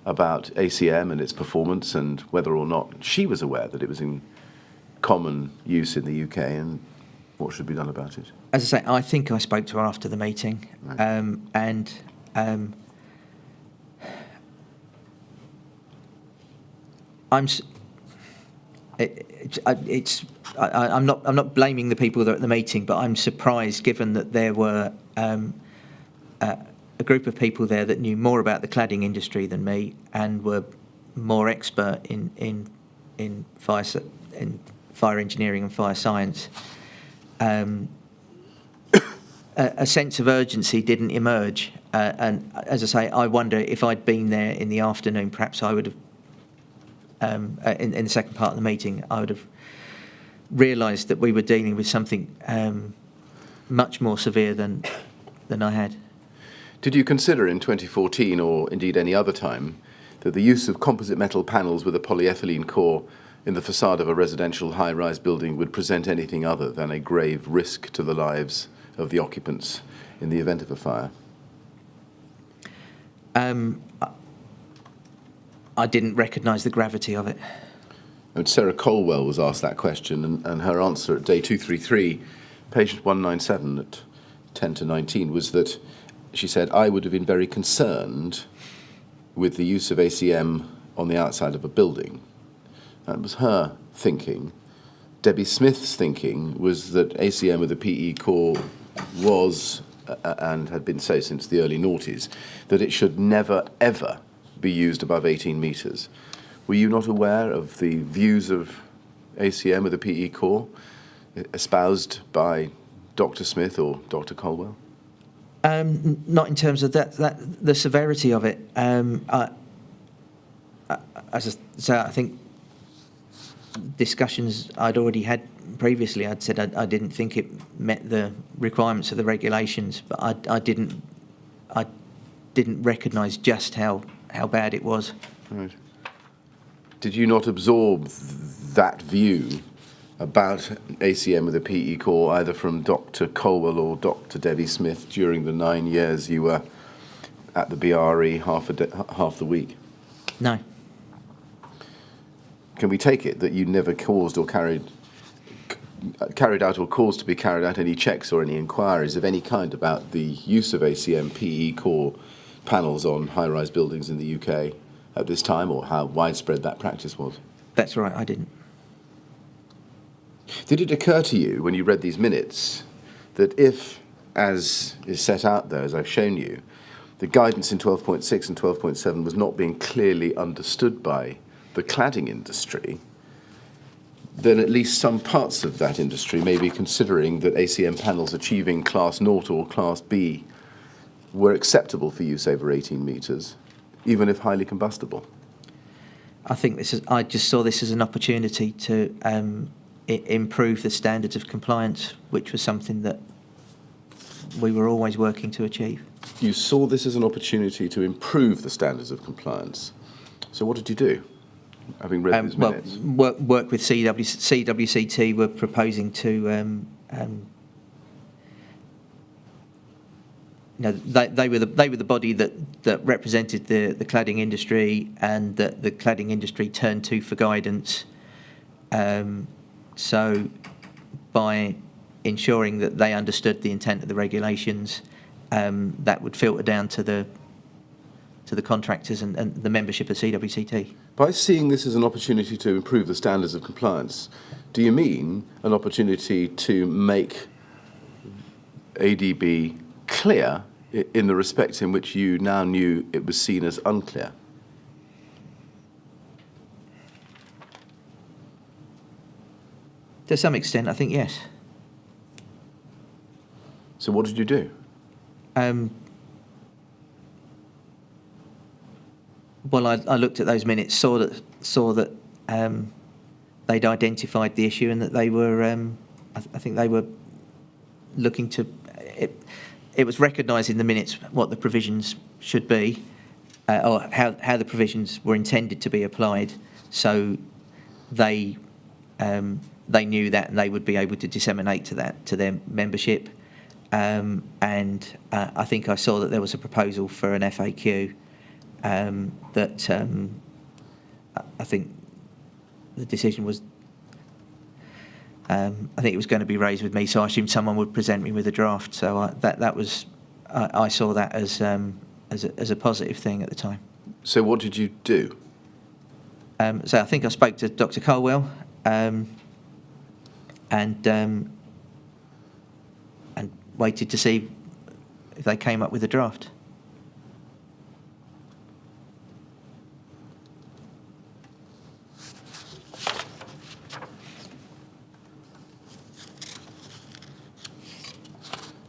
about ACM and its performance and whether or not she was aware that it was in common use in the UK and what should be done about it? As I say, I think I spoke to her after the meeting, right. And I'm not blaming the people that are at the meeting, but I'm surprised, given that there were a group of people there that knew more about the cladding industry than me and were more expert in fire engineering and fire science. A sense of urgency didn't emerge, and as I say, I wonder if I'd been there in the afternoon, perhaps I would have. In the second part of the meeting, I would have realised that we were dealing with something much more severe than I had. Did you consider in 2014, or indeed any other time, that the use of composite metal panels with a polyethylene core in the facade of a residential high-rise building would present anything other than a grave risk to the lives of the occupants in the event of a fire? I didn't recognise the gravity of it. And Sarah Colwell was asked that question, and her answer at day 233, patient 197 at 10 to 19, was that she said, I would have been very concerned with the use of ACM on the outside of a building. That was her thinking. Debbie Smith's thinking was that ACM with a PE core was, and had been so since the early noughties, that it should never, ever be used above 18 metres. Were you not aware of the views of ACM with a PE core espoused by Dr. Smith or Dr. Colwell? Not in terms of the severity of it. So I think discussions I'd already had previously, I'd said I didn't think it met the requirements of the regulations, but I didn't recognise just how bad it was. Right. Did you not absorb that view about ACM with a PE core either from Dr. Colwell or Dr. Debbie Smith during the 9 years you were at the BRE half the week? No. Can we take it that you never caused or carried out or caused to be carried out any checks or any inquiries of any kind about the use of ACM PE core panels on high-rise buildings in the UK at this time, or how widespread that practice was? That's right, I didn't. Did it occur to you when you read these minutes that if, as is set out there, as I've shown you, the guidance in 12.6 and 12.7 was not being clearly understood by the cladding industry, then at least some parts of that industry may be considering that ACM panels achieving Class 0 or Class B were acceptable for use over 18 metres, even if highly combustible? I just saw this as an opportunity to improve the standards of compliance, which was something that we were always working to achieve. You saw this as an opportunity to improve the standards of compliance. So what did you do, having read these minutes? Work with CWCT were proposing to. They were the body that represented the cladding industry, and that the cladding industry turned to for guidance. So, by ensuring that they understood the intent of the regulations, that would filter down to the contractors and the membership of CWCT. By seeing this as an opportunity to improve the standards of compliance, do you mean an opportunity to make ADB clear in the respects in which you now knew it was seen as unclear? To some extent, I think yes. So what did you do? Well, I looked at those minutes, saw that they'd identified the issue, and that they were, I think they were looking to. It was recognised in the minutes what the provisions should be, or how the provisions were intended to be applied. So they knew that, and they would be able to disseminate to their membership. And I think I saw that there was a proposal for an FAQ that I think the decision was. I think it was going to be raised with me, so I assumed someone would present me with a draft. So I saw that as a positive thing at the time. So what did you do? So I think I spoke to Dr. Colwell, and waited to see if they came up with a draft.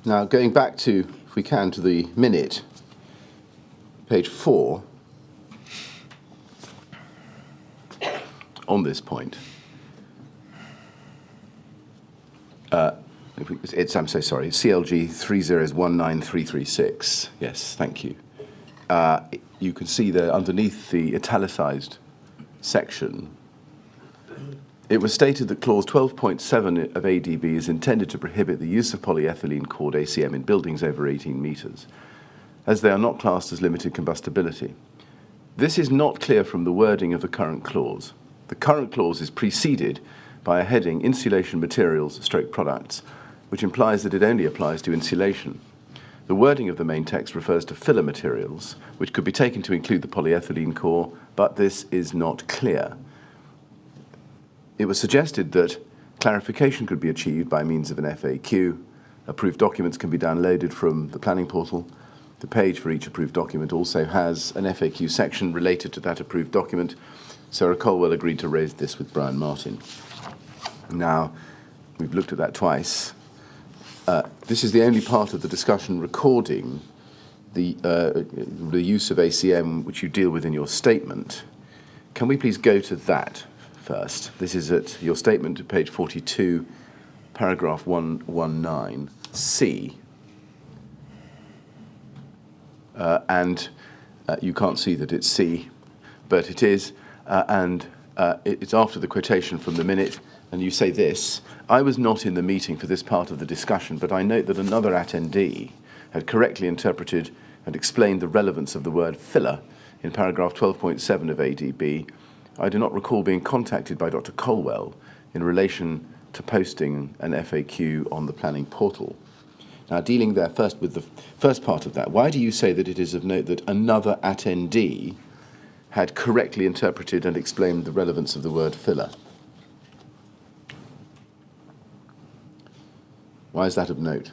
Now, going back to, if we can, to the minute, page 4, on this point. I'm so sorry, CLG 3019336. Yes, thank you. You can see there underneath the italicised section it was stated that clause 12.7 of ADB is intended to prohibit the use of polyethylene cord ACM in buildings over 18 metres, as they are not classed as limited combustibility. This is not clear from the wording of the current clause. The current clause is preceded by a heading, insulation materials / products, which implies that it only applies to insulation. The wording of the main text refers to filler materials, which could be taken to include the polyethylene core, but this is not clear. It was suggested that clarification could be achieved by means of an FAQ. Approved documents can be downloaded from the planning portal. The page for each approved document also has an FAQ section related to that approved document. Sarah Colwell agreed to raise this with Brian Martin. Now, we've looked at that twice. This is the only part of the discussion recording the use of ACM which you deal with in your statement. Can we please go to that first? This is at your statement at page 42, paragraph 119C. And you can't see that it's C, but it is, and it's after the quotation from the minute, and you say this: I was not in the meeting for this part of the discussion, but I note that another attendee had correctly interpreted and explained the relevance of the word filler in paragraph 12.7 of ADB. I do not recall being contacted by Dr. Colwell in relation to posting an FAQ on the planning portal. Now, dealing there first with the first part of that, why do you say that it is of note that another attendee had correctly interpreted and explained the relevance of the word filler? Why is that of note?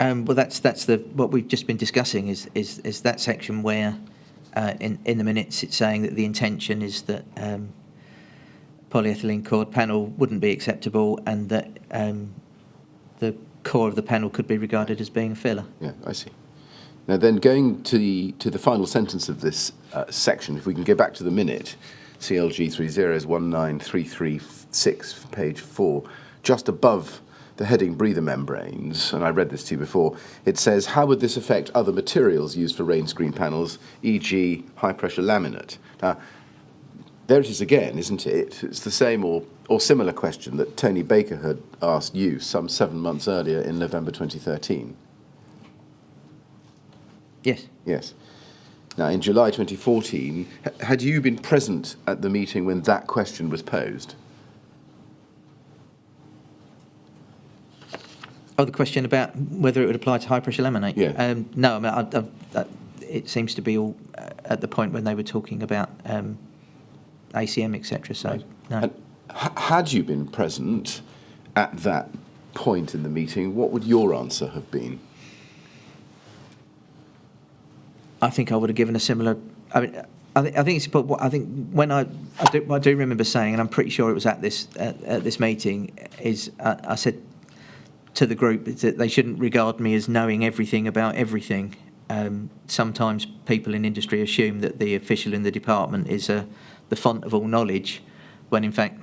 Well, that's what we've just been discussing is that section where in the minutes it's saying that the intention is that polyethylene cord panel wouldn't be acceptable, and that the core of the panel could be regarded as being a filler. Yeah, I see. Now then, going to the final sentence of this section, if we can go back to the minute, CLG 3019336, page 4, just above the heading breather membranes, and I read this to you before, it says, how would this affect other materials used for rain screen panels, e.g. high-pressure laminate? Now, there it is again, isn't it? It's the same or similar question that Tony Baker had asked you some 7 months earlier in November 2013. Yes. Yes. Now, in July 2014, had you been present at the meeting when that question was posed? Oh, the question about whether it would apply to high-pressure laminate? Yeah. No, I mean, it seems to be all at the point when they were talking about ACM, etc. So, right. No. And had you been present at that point in the meeting, what would your answer have been? I think I would have given a similar. I mean, I think it's. I think when I do remember saying, and I'm pretty sure it was at this meeting, is I said to the group that they shouldn't regard me as knowing everything about everything. Sometimes people in industry assume that the official in the department is the font of all knowledge, when in fact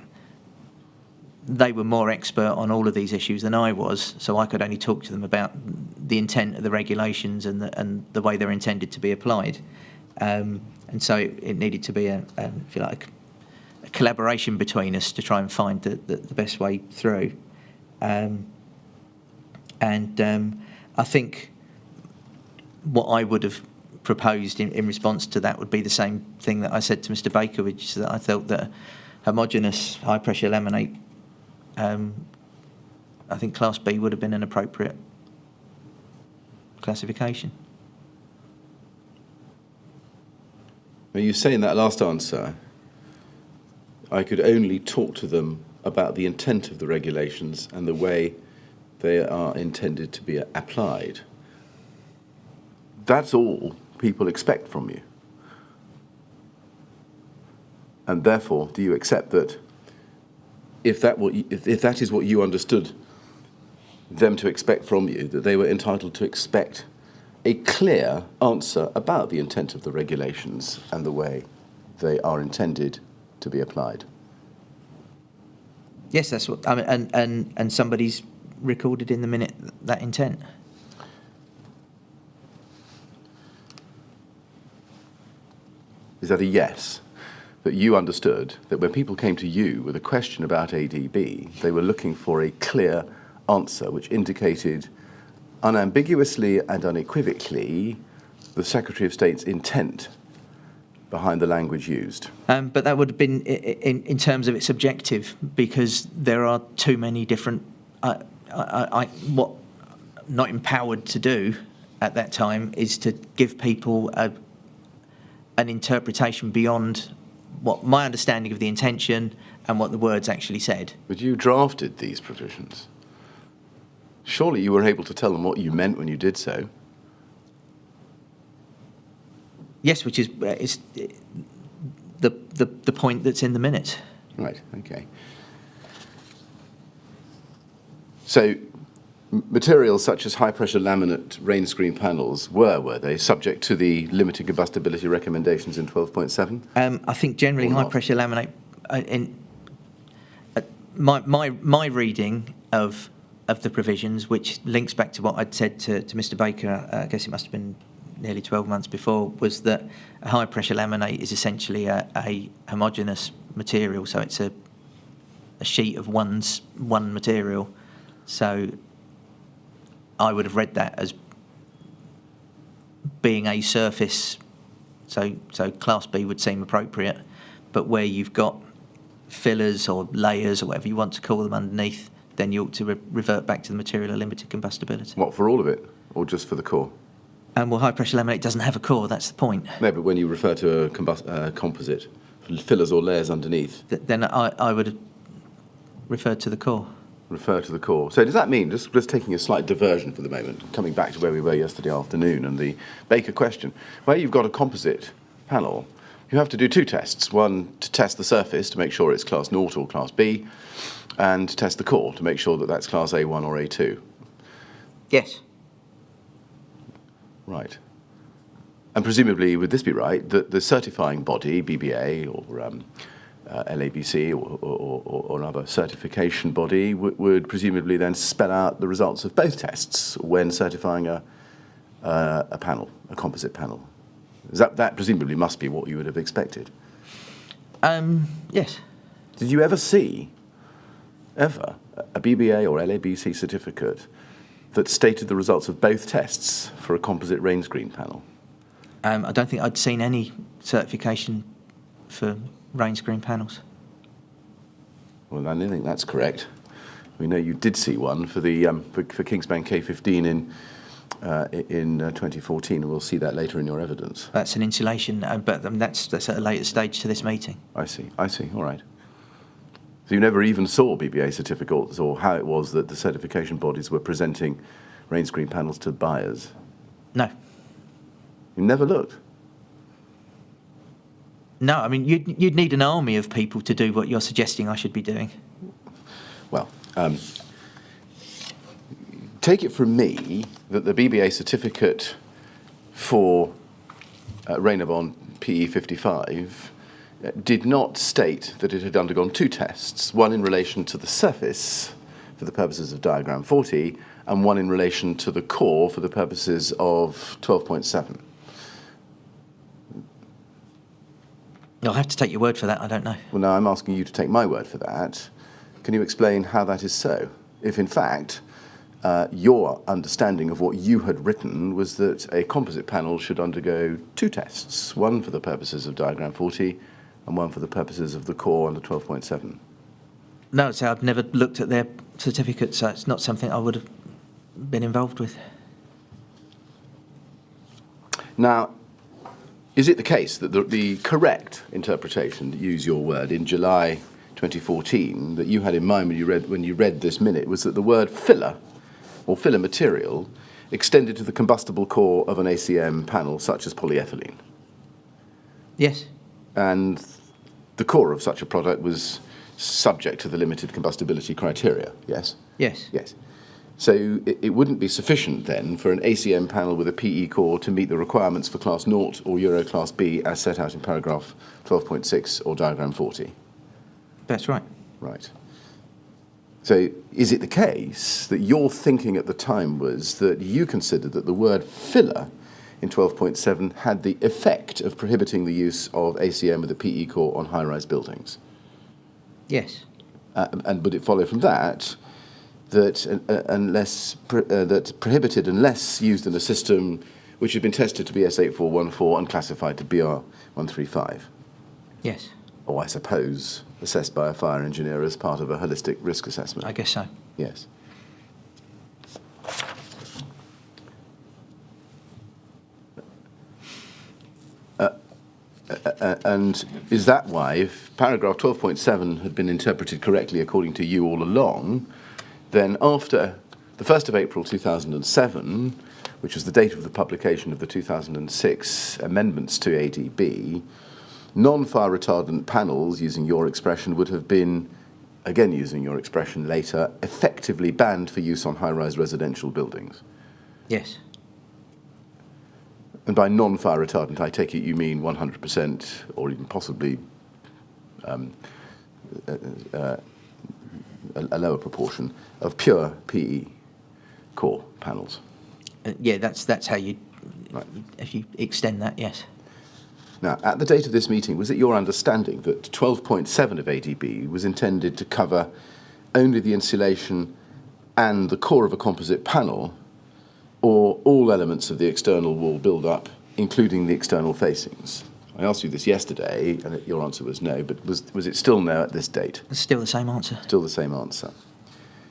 they were more expert on all of these issues than I was, so I could only talk to them about the intent of the regulations and the way they're intended to be applied. And so it needed to be if you like, a collaboration between us to try and find the best way through. I think what I would have proposed in response to that would be the same thing that I said to Mr. Baker, which is that I felt that homogeneous high-pressure laminate, I think Class B would have been an appropriate classification. Now, you say in that last answer, I could only talk to them about the intent of the regulations and the way they are intended to be applied. That's all people expect from you. And therefore, do you accept that if that is what you understood them to expect from you, that they were entitled to expect a clear answer about the intent of the regulations and the way they are intended to be applied? Yes, that's what I mean, and somebody's recorded in the minute that intent. Is that a yes? that you understood that when people came to you with a question about ADB, they were looking for a clear answer which indicated unambiguously and unequivocally the Secretary of State's intent behind the language used. But that would have been in terms of its objective, because there are too many different. What I'm not empowered to do at that time is to give people an interpretation beyond what my understanding of the intention and what the words actually said. But you drafted these provisions. Surely you were able to tell them what you meant when you did so. Yes, which is the point that's in the minutes. Right, okay. So materials such as high-pressure laminate rain screen panels were they, subject to the limited combustibility recommendations in 12.7? I think generally Or not? high-pressure laminate, my reading of the provisions, which links back to what I'd said to Mr. Baker, I guess it must have been nearly 12 months before, was that a high-pressure laminate is essentially a homogeneous material, so it's a sheet of one material. So I would have read that as being a surface, so Class B would seem appropriate, but where you've got fillers or layers or whatever you want to call them underneath, then you ought to revert back to the material of limited combustibility. What, for all of it, or just for the core? Well, high-pressure laminate doesn't have a core, that's the point. No, but when you refer to a composite, fillers or layers underneath. Then I would have referred to the core. Refer to the core. So does that mean, just taking a slight diversion for the moment, coming back to where we were yesterday afternoon and the Baker question, where you've got a composite panel, you have to do two tests. One, to test the surface to make sure it's Class 0 or Class B, and to test the core to make sure that that's Class A1 or A2. Yes. Right. And presumably, would this be right, that the certifying body, BBA or LABC or another certification body, would presumably then spell out the results of both tests when certifying a panel, a composite panel? That presumably must be what you would have expected. Yes. Did you ever see, a BBA or LABC certificate that stated the results of both tests for a composite rain screen panel? I don't think I'd seen any certification for rain screen panels. Well, I don't think that's correct. We know you did see one for the for Kingspan K15 in 2014, and we'll see that later in your evidence. That's an insulation, but that's at a later stage to this meeting. I see. All right. So you never even saw BBA certificates or how it was that the certification bodies were presenting rain screen panels to buyers? No. You never looked? No, I mean, you'd need an army of people to do what you're suggesting I should be doing. Well, take it from me that the BBA certificate for Rainabon PE55 did not state that it had undergone two tests, one in relation to the surface for the purposes of diagram 40 and one in relation to the core for the purposes of 12.7. I'll have to take your word for that, I don't know. Well, now I'm asking you to take my word for that. Can you explain how that is so? If, in fact, your understanding of what you had written was that a composite panel should undergo two tests, one for the purposes of diagram 40 and one for the purposes of the core under 12.7. No, so I've never looked at their certificates, so it's not something I would have been involved with. Now, is it the case that the correct interpretation, to use your word, in July 2014 that you had in mind when you read this minute was that the word filler or filler material extended to the combustible core of an ACM panel such as polyethylene? Yes. And the core of such a product was subject to the limited combustibility criteria, yes? Yes. Yes. So it wouldn't be sufficient then for an ACM panel with a PE core to meet the requirements for Class 0 or Euro Class B as set out in paragraph 12.6 or diagram 40? That's right. Right. So is it the case that your thinking at the time was that you considered that the word filler in 12.7 had the effect of prohibiting the use of ACM with a PE core on high-rise buildings. Yes. And would it follow from that that that prohibited unless used in a system which had been tested to be S8414 and classified to BR135? Yes. Or I suppose assessed by a fire engineer as part of a holistic risk assessment. I guess so. Yes. And is that why, if paragraph 12.7 had been interpreted correctly according to you all along, then after the 1st of April 2007, which was the date of the publication of the 2006 amendments to ADB, non-fire retardant panels, using your expression, would have been, again using your expression later, effectively banned for use on high-rise residential buildings? Yes. And by non-fire retardant, I take it you mean 100% or even possibly a lower proportion of pure PE core panels. Yeah, that's how you, Right. if you extend that, yes. Now, at the date of this meeting, was it your understanding that 12.7 of ADB was intended to cover only the insulation and the core of a composite panel, or all elements of the external wall build-up, including the external facings? I asked you this yesterday, and your answer was no, but was it still no at this date? It's still the same answer. Still the same answer.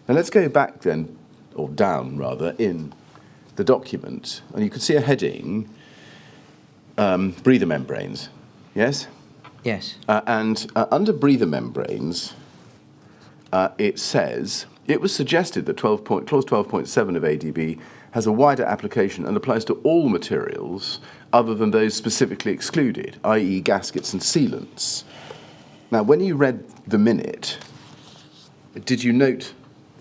Now let's go back then, or down rather, in the document, and you can see a heading, breather membranes, yes? Yes. And under breather membranes, it says, it was suggested that clause 12.7 of ADB has a wider application and applies to all materials other than those specifically excluded, i.e. gaskets and sealants. Now, when you read the minute, did you note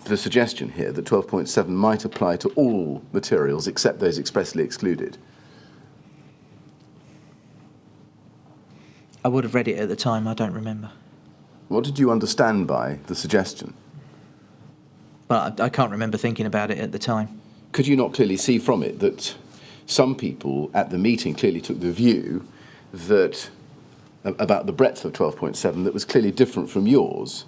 the suggestion here that 12.7 might apply to all materials except those expressly excluded? I would have read it at the time, I don't remember. What did you understand by the suggestion? But I can't remember thinking about it at the time. Could you not clearly see from it that some people at the meeting clearly took the view that about the breadth of 12.7 that was clearly different from yours,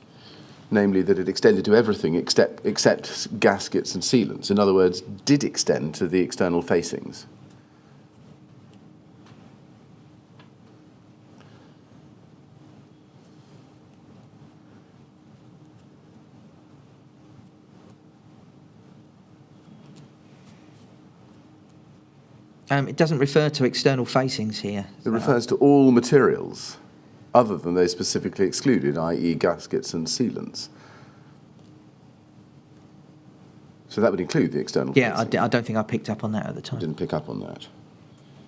namely that it extended to everything except gaskets and sealants? In other words, did extend to the external facings? It doesn't refer to external facings here. It refers to all materials other than those specifically excluded, i.e. gaskets and sealants. So that would include the external Yeah, facing. I don't think I picked up on that at the time. Didn't pick up on that.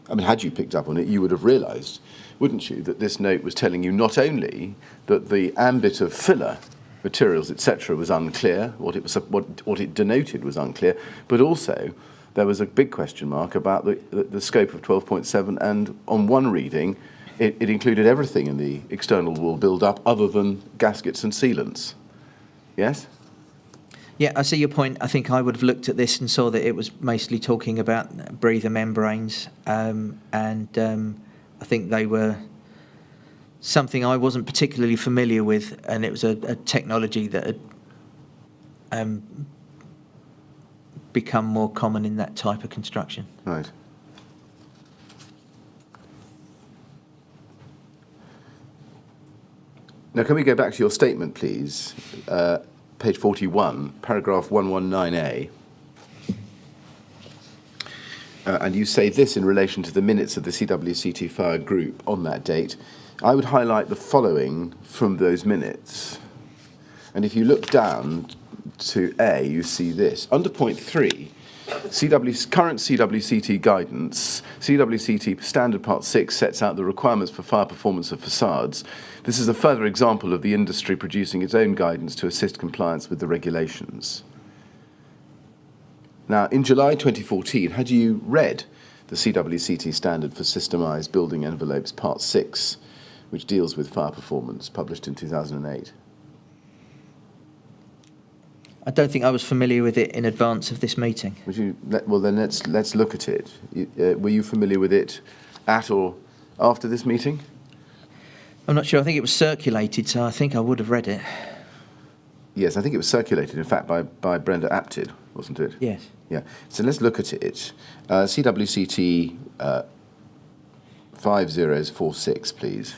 I mean, had you picked up on it, you would have realised, wouldn't you, that this note was telling you not only that the ambit of filler materials, etc., was unclear, what it denoted was unclear, but also there was a big question mark about the scope of 12.7, and on one reading, it included everything in the external wall build-up other than gaskets and sealants. Yes? Yeah, I see your point. I think I would have looked at this and saw that it was mostly talking about breather membranes, and I think they were something I wasn't particularly familiar with, and it was a technology that had become more common in that type of construction. Right. Now, can we go back to your statement, please? Page 41, paragraph 119A. And you say this in relation to the minutes of the CWCT fire group on that date. I would highlight the following from those minutes. And if you look down to A, you see this. Under point 3, current CWCT guidance, CWCT Standard Part 6 sets out the requirements for fire performance of facades. This is a further example of the industry producing its own guidance to assist compliance with the regulations. Now, in July 2014, had you read the CWCT Standard for Systemised Building Envelopes Part 6, which deals with fire performance, published in 2008? I don't think I was familiar with it in advance of this meeting. Would you? Well, then let's look at it. Were you familiar with it at or after this meeting? I'm not sure. I think it was circulated, so I think I would have read it. Yes, I think it was circulated, in fact, by Brenda Apted, wasn't it? Yes. Yeah. So let's look at it. CWCT 5046, please.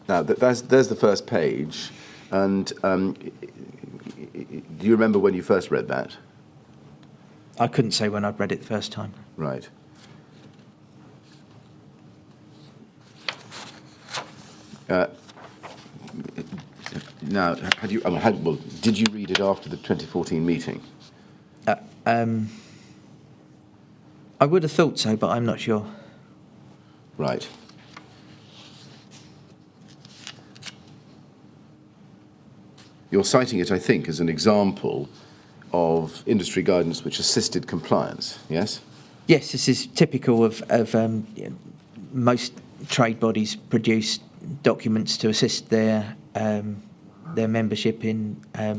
Now, there's the first page, and do you remember when you first read that? I couldn't say when I'd read it the first time. Right. Now, did you read it after the 2014 meeting? I would have thought so, but I'm not sure. Right. You're citing it, I think, as an example of industry guidance which assisted compliance, yes? Yes, this is typical of most trade bodies produce documents to assist their membership in a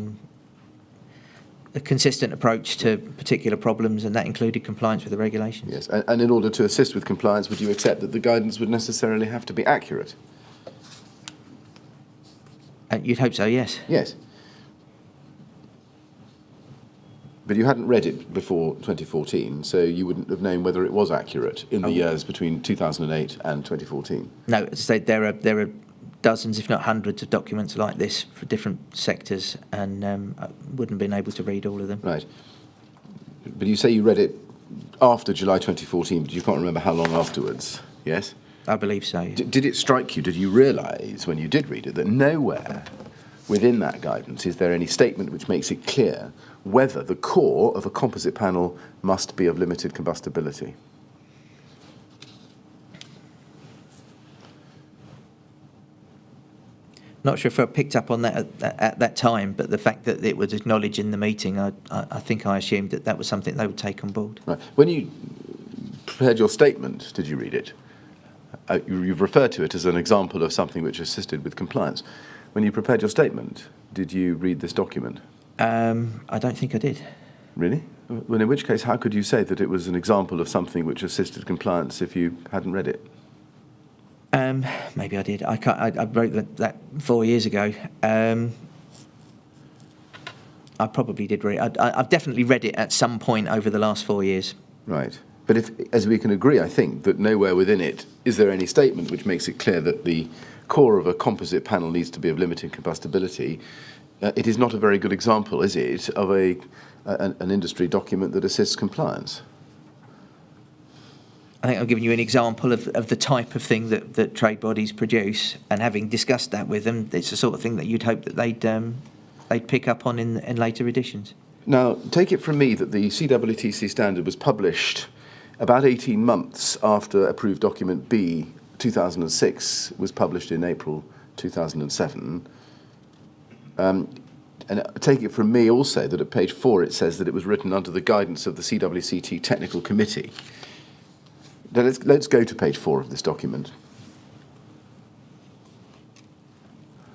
consistent approach to particular problems, and that included compliance with the regulations. Yes, and in order to assist with compliance, would you accept that the guidance would necessarily have to be accurate? You'd hope so, yes. Yes. But you hadn't read it before 2014, so you wouldn't have known whether it was accurate in the years between 2008 and 2014. No, as I say, there are dozens, if not hundreds, of documents like this for different sectors, and I wouldn't have been able to read all of them. Right. But you say you read it after July 2014, but you can't remember how long afterwards, yes? I believe so. Yeah. Did it strike you, did you realise when you did read it, that nowhere within that guidance is there any statement which makes it clear whether the core of a composite panel must be of limited combustibility? Not sure if I picked up on that at that time, but the fact that it was acknowledged in the meeting, I think I assumed that was something they would take on board. Right. When you prepared your statement, did you read it? You've referred to it as an example of something which assisted with compliance. When you prepared your statement, did you read this document? I don't think I did. Really? Well, in which case, how could you say that it was an example of something which assisted compliance if you hadn't read it? Maybe I did. I wrote that 4 years ago. I probably did read it. I've definitely read it at some point over the last 4 years. Right. But if, as we can agree, I think, that nowhere within it is there any statement which makes it clear that the core of a composite panel needs to be of limited combustibility, it is not a very good example, is it, of an industry document that assists compliance? I think I've given you an example of the type of thing that trade bodies produce, and having discussed that with them, it's the sort of thing that you'd hope that they'd pick up on in later editions. Now, take it from me that the CWTC standard was published about 18 months after approved document B 2006 was published in April 2007. And take it from me also that at page 4 it says that it was written under the guidance of the CWCT Technical Committee. Now let's go to page 4 of this document.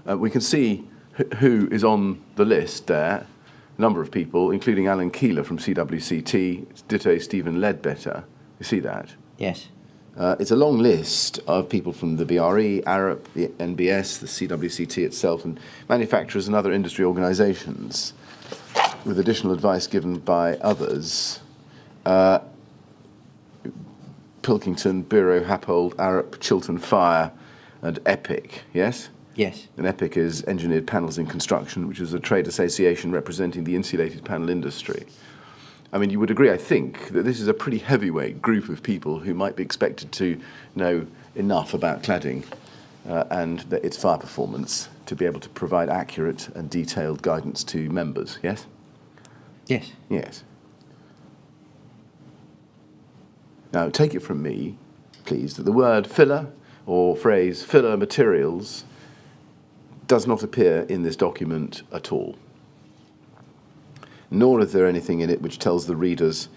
We can see who is on the list there. A number of people, including Alan Keeler from CWCT, ditto Stephen Ledbetter. You see that? Yes. It's a long list of people from the BRE, ARUP, the NBS, the CWCT itself, and manufacturers and other industry organisations, with additional advice given by others. Pilkington, Bureau, Happold, ARUP, Chiltern Fire, and EPIC, yes? Yes. And EPIC is Engineered Panels in Construction, which is a trade association representing the insulated panel industry. I mean, you would agree, I think, that this is a pretty heavyweight group of people who might be expected to know enough about cladding and its fire performance to be able to provide accurate and detailed guidance to members, yes? Yes. Yes. Now, take it from me, please, that the word filler or phrase filler materials does not appear in this document at all. Nor is there anything in it which tells the readers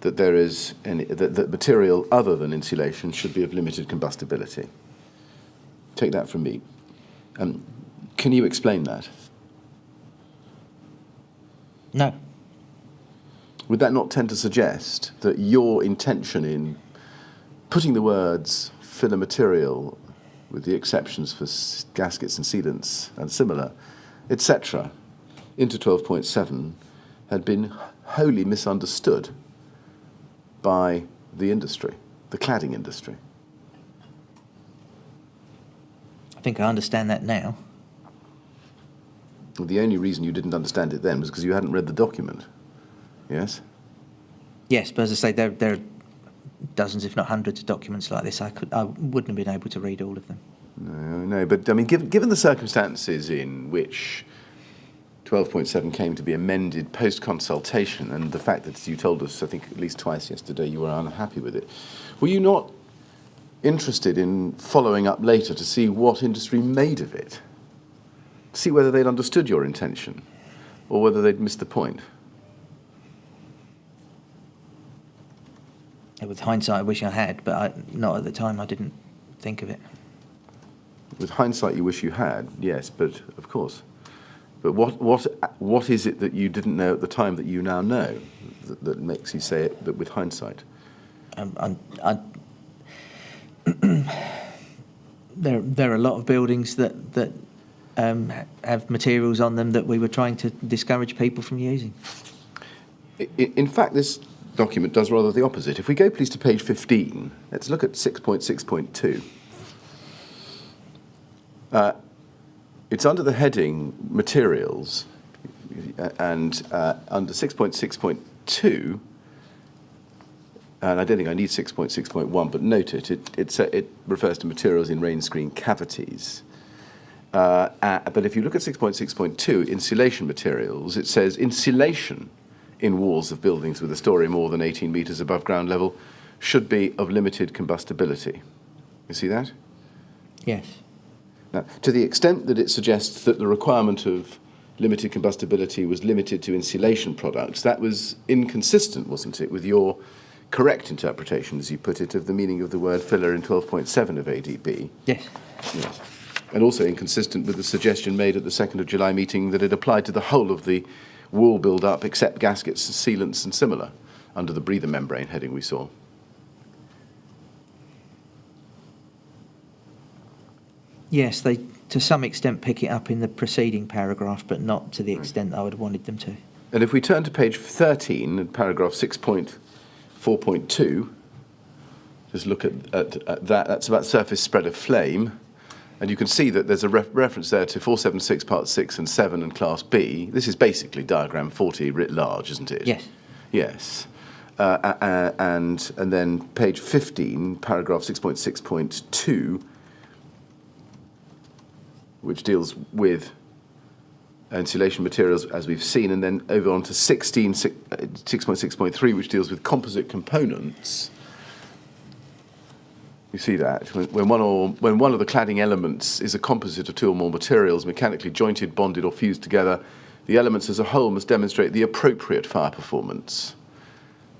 that there is that material other than insulation should be of limited combustibility. Take that from me. Can you explain that? No. Would that not tend to suggest that your intention in putting the words filler material, with the exceptions for gaskets and sealants and similar, etc., into 12.7 had been wholly misunderstood by the industry, the cladding industry? I think I understand that now. Well, the only reason you didn't understand it then was because you hadn't read the document. Yes? Yes, but as I say, there are dozens, if not hundreds, of documents like this. I wouldn't have been able to read all of them. No, but I mean, given the circumstances in which 12.7 came to be amended post-consultation, and the fact that you told us, I think at least twice yesterday, you were unhappy with it, were you not interested in following up later to see what industry made of it? See whether they'd understood your intention, or whether they'd missed the point? With hindsight, I wish I had, but not at the time. I didn't think of it. With hindsight, you wish you had, yes, but of course. But what is it that you didn't know at the time that you now know that makes you say it, but with hindsight? There are a lot of buildings that have materials on them that we were trying to discourage people from using. In fact, this document does rather the opposite. If we go, please, to page 15, let's look at 6.6.2. It's under the heading Materials, and under 6.6.2, and I don't think I need 6.6.1, but note it refers to materials in rain screen cavities. But if you look at 6.6.2, insulation materials, it says insulation in walls of buildings with a story more than 18 metres above ground level should be of limited combustibility. You see that? Yes. Now, to the extent that it suggests that the requirement of limited combustibility was limited to insulation products, that was inconsistent, wasn't it, with your correct interpretation, as you put it, of the meaning of the word filler in 12.7 of ADB? Yes. Yes. And also inconsistent with the suggestion made at the 2nd of July meeting that it applied to the whole of the wall build-up except gaskets, sealants and similar, under the breather membrane heading we saw. Yes, they to some extent pick it up in the preceding paragraph, but not to the extent I would have wanted them to. And if we turn to page 13, paragraph 6.4.2, just look at that. That's about surface spread of flame. And you can see that there's a reference there to 476 Part 6 and 7 and Class B. This is basically diagram 40 writ large, isn't it? Yes. Yes. And then page 15, paragraph 6.6.2, which deals with insulation materials, as we've seen, and then over on to 6.6.3, which deals with composite components. You see that when one of the cladding elements is a composite of two or more materials, mechanically jointed, bonded, or fused together, the elements as a whole must demonstrate the appropriate fire performance.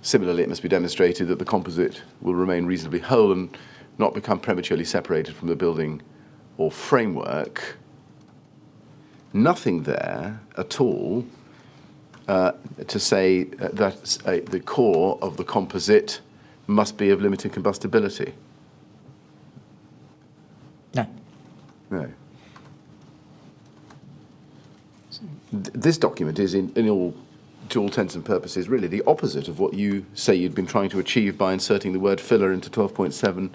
Similarly, it must be demonstrated that the composite will remain reasonably whole and not become prematurely separated from the building or framework. Nothing there at all to say that the core of the composite must be of limited combustibility. No. No. This document is, to all intents and purposes, really the opposite of what you say you'd been trying to achieve by inserting the word filler into 12.7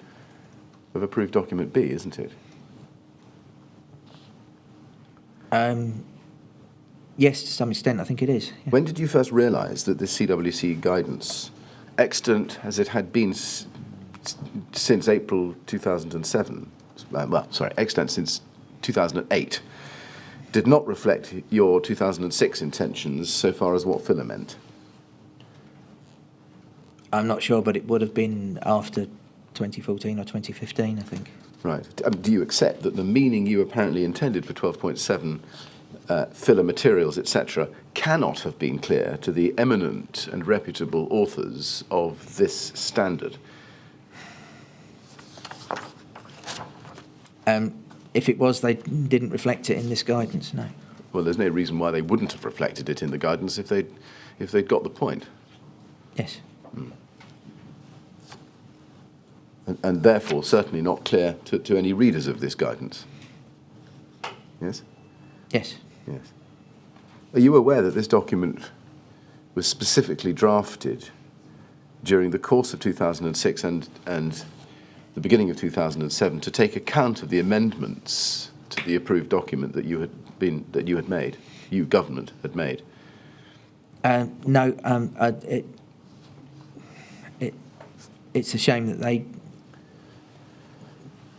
of approved document B, isn't it? Yes, to some extent, I think it is. Yeah. When did you first realise that this CWC guidance, extant as it had been since April 2007, extant since 2008, did not reflect your 2006 intentions so far as what filler meant? I'm not sure, but it would have been after 2014 or 2015, I think. Right. Do you accept that the meaning you apparently intended for 12.7 filler materials, etc., cannot have been clear to the eminent and reputable authors of this standard? If it was, they didn't reflect it in this guidance, no. Well, there's no reason why they wouldn't have reflected it in the guidance if they'd got the point. Yes. And therefore certainly not clear to any readers of this guidance. Yes? Yes. Yes. Are you aware that this document was specifically drafted during the course of 2006 and the beginning of 2007 to take account of the amendments to the approved document that you had made, government had made? No. It's a shame that they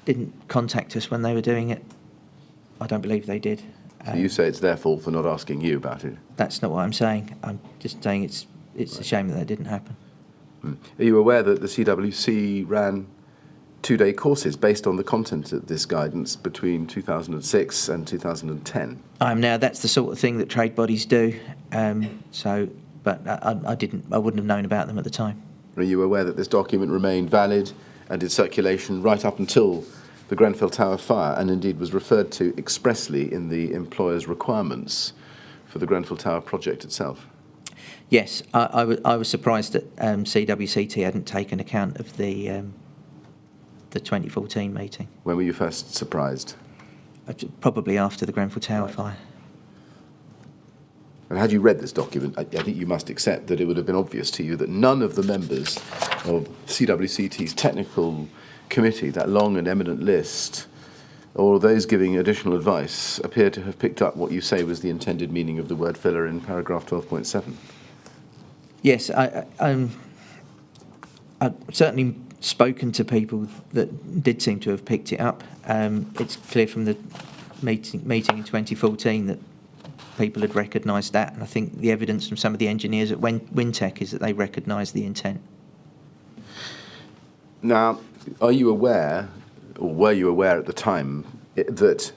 didn't contact us when they were doing it. I don't believe they did. So you say it's their fault for not asking you about it? That's not what I'm saying. I'm just saying it's Right. a shame that that didn't happen. Are you aware that the CWC ran 2-day courses based on the content of this guidance between 2006 and 2010? That's the sort of thing that trade bodies do. But I wouldn't have known about them at the time. Are you aware that this document remained valid and in circulation right up until the Grenfell Tower fire, and indeed was referred to expressly in the employer's requirements for the Grenfell Tower project itself? Yes, I was surprised that CWCT hadn't taken account of the 2014 meeting. When were you first surprised? Probably after the Grenfell Tower fire. And had you read this document, I think you must accept that it would have been obvious to you that none of the members of CWCT's technical committee, that long and eminent list, or those giving additional advice, appear to have picked up what you say was the intended meaning of the word filler in paragraph 12.7. Yes, I've certainly spoken to people that did seem to have picked it up. It's clear from the meeting in 2014 that people had recognised that, and I think the evidence from some of the engineers at WinTech is that they recognised the intent. Now, are you aware, or were you aware at the time, that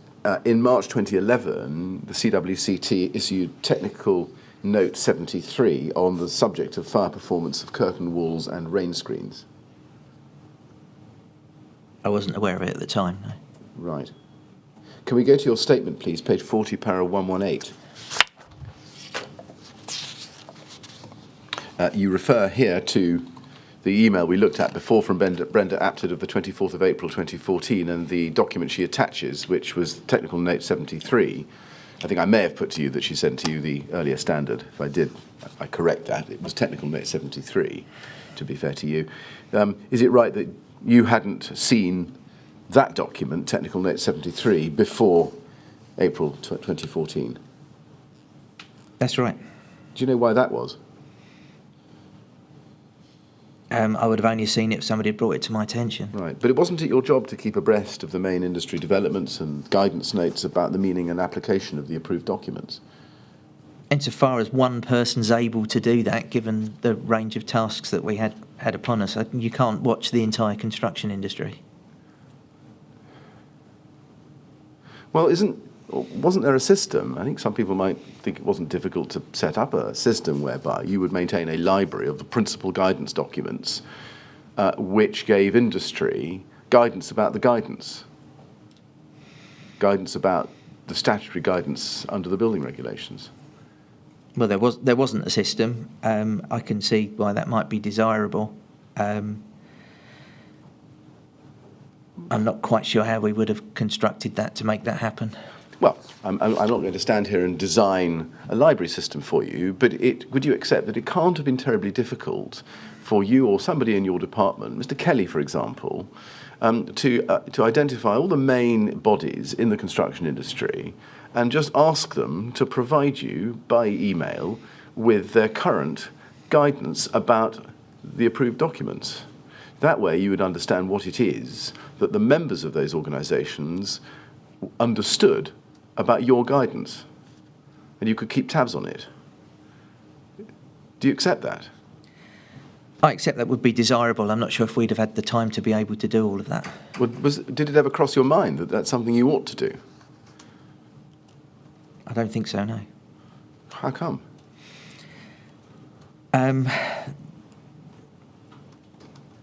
in March 2011, the CWCT issued Technical Note 73 on the subject of fire performance of curtain walls and rain screens? I wasn't aware of it at the time, no. Right. Can we go to your statement, please, page 40, para 118? You refer here to the email we looked at before from Brenda Apted of the 24th of April 2014 and the document she attaches, which was Technical Note 73. I think I may have put to you that she sent to you the earlier standard. If I did, I correct that. It was Technical Note 73, to be fair to you. Is it right that you hadn't seen that document, Technical Note 73, before April 2014? That's right. Do you know why that was? I would have only seen it if somebody had brought it to my attention. Right, but it wasn't it your job to keep abreast of the main industry developments and guidance notes about the meaning and application of the approved documents? Insofar as one person's able to do that, given the range of tasks that we had upon us, you can't watch the entire construction industry. Well, wasn't there a system? I think some people might think it wasn't difficult to set up a system whereby you would maintain a library of the principal guidance documents which gave industry guidance about the guidance about the statutory guidance under the building regulations. Well, there wasn't a system. I can see why that might be desirable. I'm not quite sure how we would have constructed that to make that happen. Well, I'm not going to stand here and design a library system for you, but would you accept that it can't have been terribly difficult for you or somebody in your department, Mr. Kelly, for example, to identify all the main bodies in the construction industry and just ask them to provide you by email with their current guidance about the approved documents? That way you would understand what it is that the members of those organisations understood about your guidance, and you could keep tabs on it. Do you accept that? I accept that would be desirable. I'm not sure if we'd have had the time to be able to do all of that. Well, did it ever cross your mind that that's something you ought to do? I don't think so, no. How come?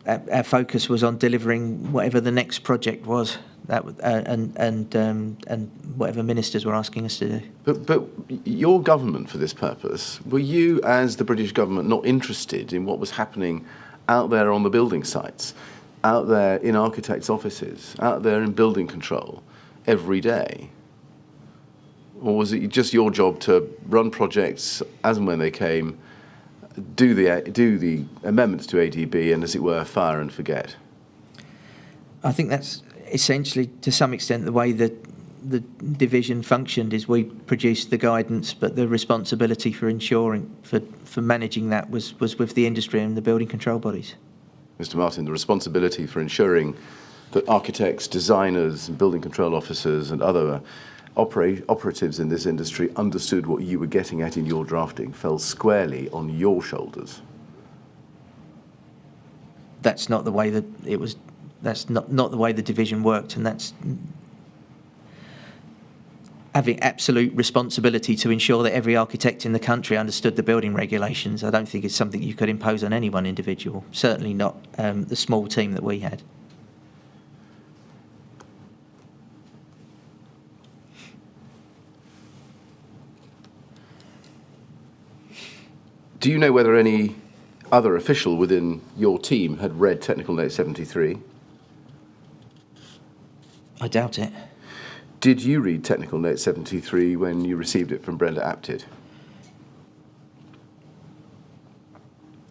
Our focus was on delivering whatever the next project was, and whatever ministers were asking us to do. But your government, for this purpose, were you, as the British government, not interested in what was happening out there on the building sites, out there in architects' offices, out there in building control every day? Or was it just your job to run projects as and when they came, do the amendments to ADB, and, as it were, fire and forget? I think that's essentially, to some extent, the way that the division functioned. Is we produced the guidance, but the responsibility for ensuring, for managing that was with the industry and the building control bodies. Mr. Martin, the responsibility for ensuring that architects, designers, building control officers and other operatives in this industry understood what you were getting at in your drafting fell squarely on your shoulders. That's not the way that it was. That's not the way the division worked, and that's having absolute responsibility to ensure that every architect in the country understood the building regulations. I don't think it's something you could impose on any one individual, certainly not the small team that we had. Do you know whether any other official within your team had read Technical Note 73? I doubt it. Did you read Technical Note 73 when you received it from Brenda Apted?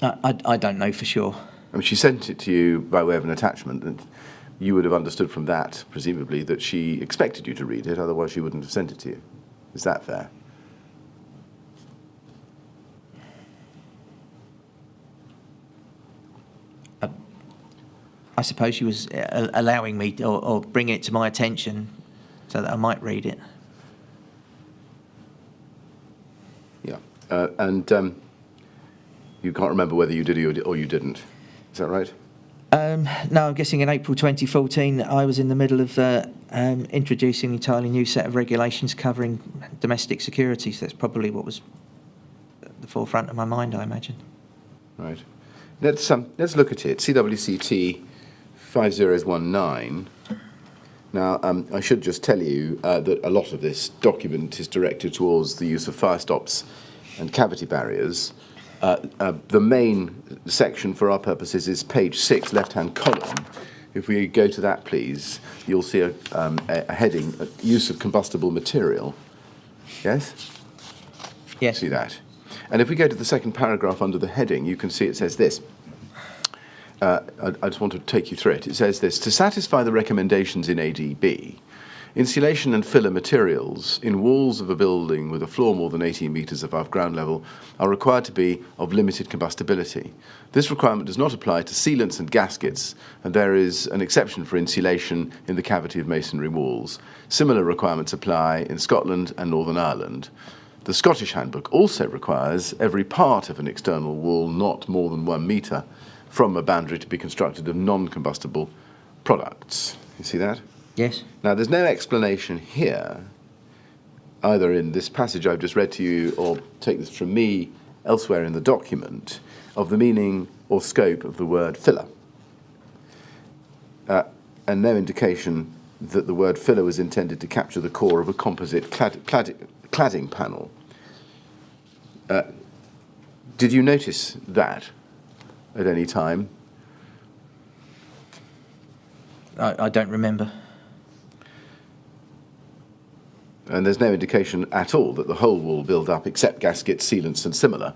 I don't know for sure. I mean, she sent it to you by way of an attachment, and you would have understood from that, presumably, that she expected you to read it, otherwise she wouldn't have sent it to you. Is that fair? I suppose she was allowing me or bringing it to my attention so that I might read it. Yeah. And you can't remember whether you did or you didn't. Is that right? No, I'm guessing in April 2014 I was in the middle of introducing an entirely new set of regulations covering domestic security, so that's probably what was at the forefront of my mind, I imagine. Right. Let's look at it. CWCT 5019. Now, I should just tell you that a lot of this document is directed towards the use of fire stops and cavity barriers. The main section for our purposes is page 6, left-hand column. If we go to that, please, you'll see a heading, use of combustible material. Yes? Yes. See that? And if we go to the second paragraph under the heading, you can see it says this. I just want to take you through it. It says this: to satisfy the recommendations in ADB, insulation and filler materials in walls of a building with a floor more than 18 metres above ground level are required to be of limited combustibility. This requirement does not apply to sealants and gaskets, and there is an exception for insulation in the cavity of masonry walls. Similar requirements apply in Scotland and Northern Ireland. The Scottish Handbook also requires every part of an external wall not more than 1 metre from a boundary to be constructed of non-combustible products. You see that? Yes. Now, there's no explanation here, either in this passage I've just read to you, or take this from me elsewhere in the document, of the meaning or scope of the word filler. And no indication that the word filler was intended to capture the core of a composite cladding panel. Did you notice that at any time? I don't remember. And there's no indication at all that the whole wall build-up, except gaskets, sealants and similar,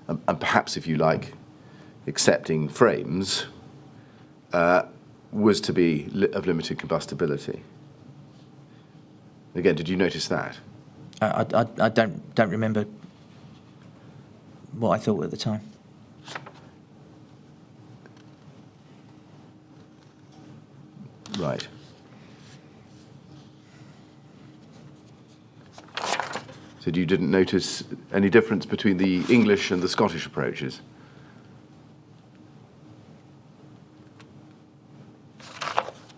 and perhaps, if you like, accepting frames, was to be of limited combustibility. Again, did you notice that? I don't remember what I thought at the time. Right. So you didn't notice any difference between the English and the Scottish approaches?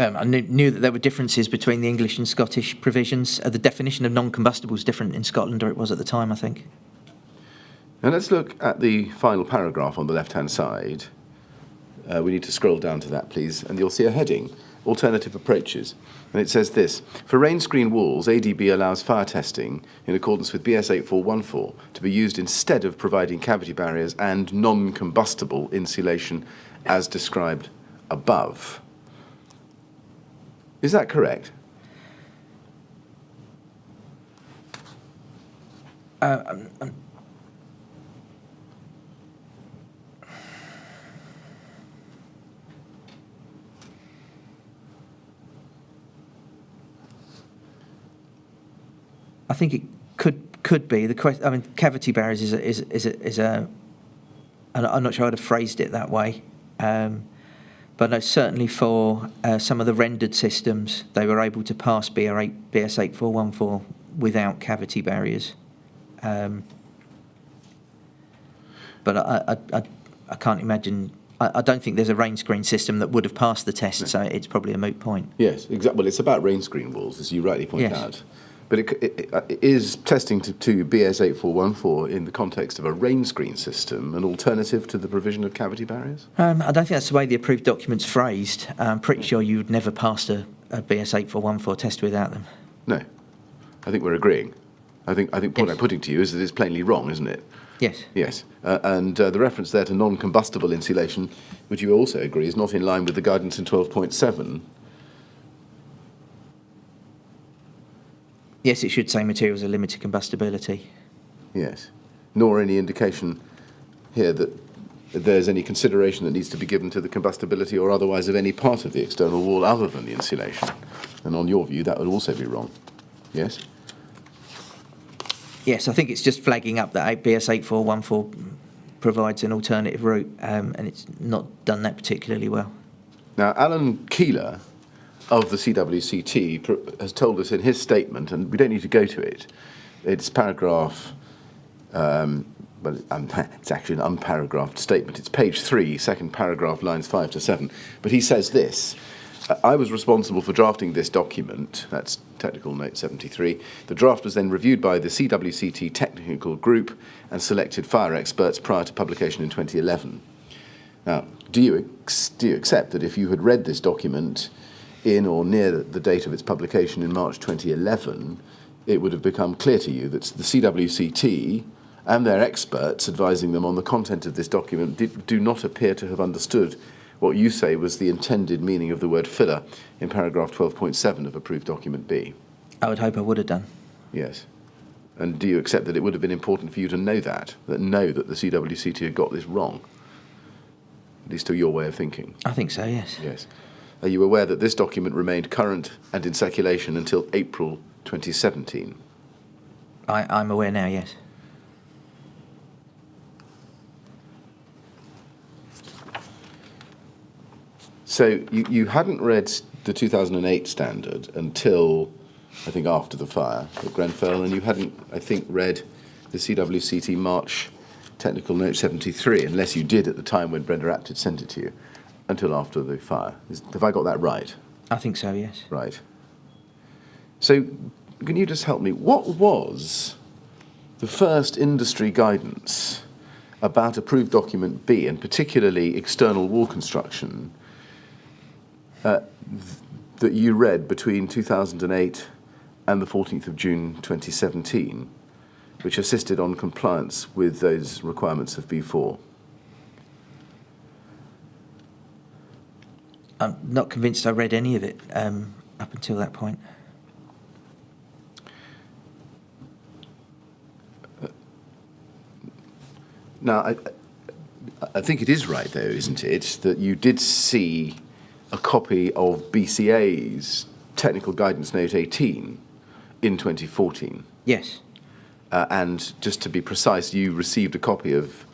I knew that there were differences between the English and Scottish provisions. The definition of non-combustible is different in Scotland, or it was at the time, I think. Now let's look at the final paragraph on the left-hand side. We need to scroll down to that, please, and you'll see a heading, Alternative Approaches. And it says this: for rain screen walls, ADB allows fire testing in accordance with BS 8414 to be used instead of providing cavity barriers and non-combustible insulation as described above. Is that correct? I think it could be the question. I mean, cavity barriers is a. I'm not sure I'd have phrased it that way, but no, certainly for some of the rendered systems, they were able to pass BS 8414 without cavity barriers. But I can't imagine. I don't think there's a rain screen system that would have passed the test, so it's probably a moot point. Yes, exactly. Well, it's about rain screen walls, as you rightly point out. But it is testing to BS 8414 in the context of a rain screen system an alternative to the provision of cavity barriers? I don't think that's the way the approved document's phrased. I'm pretty sure you would never pass a BS 8414 test without them. No, I think we're agreeing. I think the point I'm putting to you is that it's plainly wrong, isn't it? Yes. Yes, and the reference there to non-combustible insulation, which you also agree is not in line with the guidance in 12.7. Yes, it should say materials of limited combustibility. Yes, nor any indication here that there's any consideration that needs to be given to the combustibility or otherwise of any part of the external wall other than the insulation. And on your view, that would also be wrong. Yes? Yes, I think it's just flagging up that BS 8414 provides an alternative route, and it's not done that particularly well. Now, Alan Keeler of the CWCT has told us in his statement, and we don't need to go to it, it's paragraph, it's actually an unparagraphed statement. It's page 3, second paragraph, lines 5 to 7. But he says this: I was responsible for drafting this document, that's technical note 73. The draft was then reviewed by the CWCT technical group and selected fire experts prior to publication in 2011. Now, do you accept that if you had read this document in or near the date of its publication in March 2011, it would have become clear to you that the CWCT and their experts advising them on the content of this document do not appear to have understood what you say was the intended meaning of the word filler in paragraph 12.7 of approved document B? I would hope I would have done. Yes. And do you accept that it would have been important for you to know that the CWCT had got this wrong? At least to your way of thinking. I think so, yes. Yes. Are you aware that this document remained current and in circulation until April 2017? I'm aware now, yes. So you hadn't read the 2008 standard until, I think, after the fire at Grenfell, and you hadn't, I think, read the CWCT March Technical Note 73, unless you did at the time when Brenda Apt had sent it to you, until after the fire. Have I got that right? I think so, yes. Right. So can you just help me? What was the first industry guidance about approved document B, and particularly external wall construction, that you read between 2008 and the 14th of June 2017, which assisted on compliance with those requirements of B4? I'm not convinced I read any of it up until that point. Now, I think it is right, though, isn't it, that you did see a copy of BCA's Technical Guidance Note 18 in 2014. Yes. And just to be precise, you received a copy of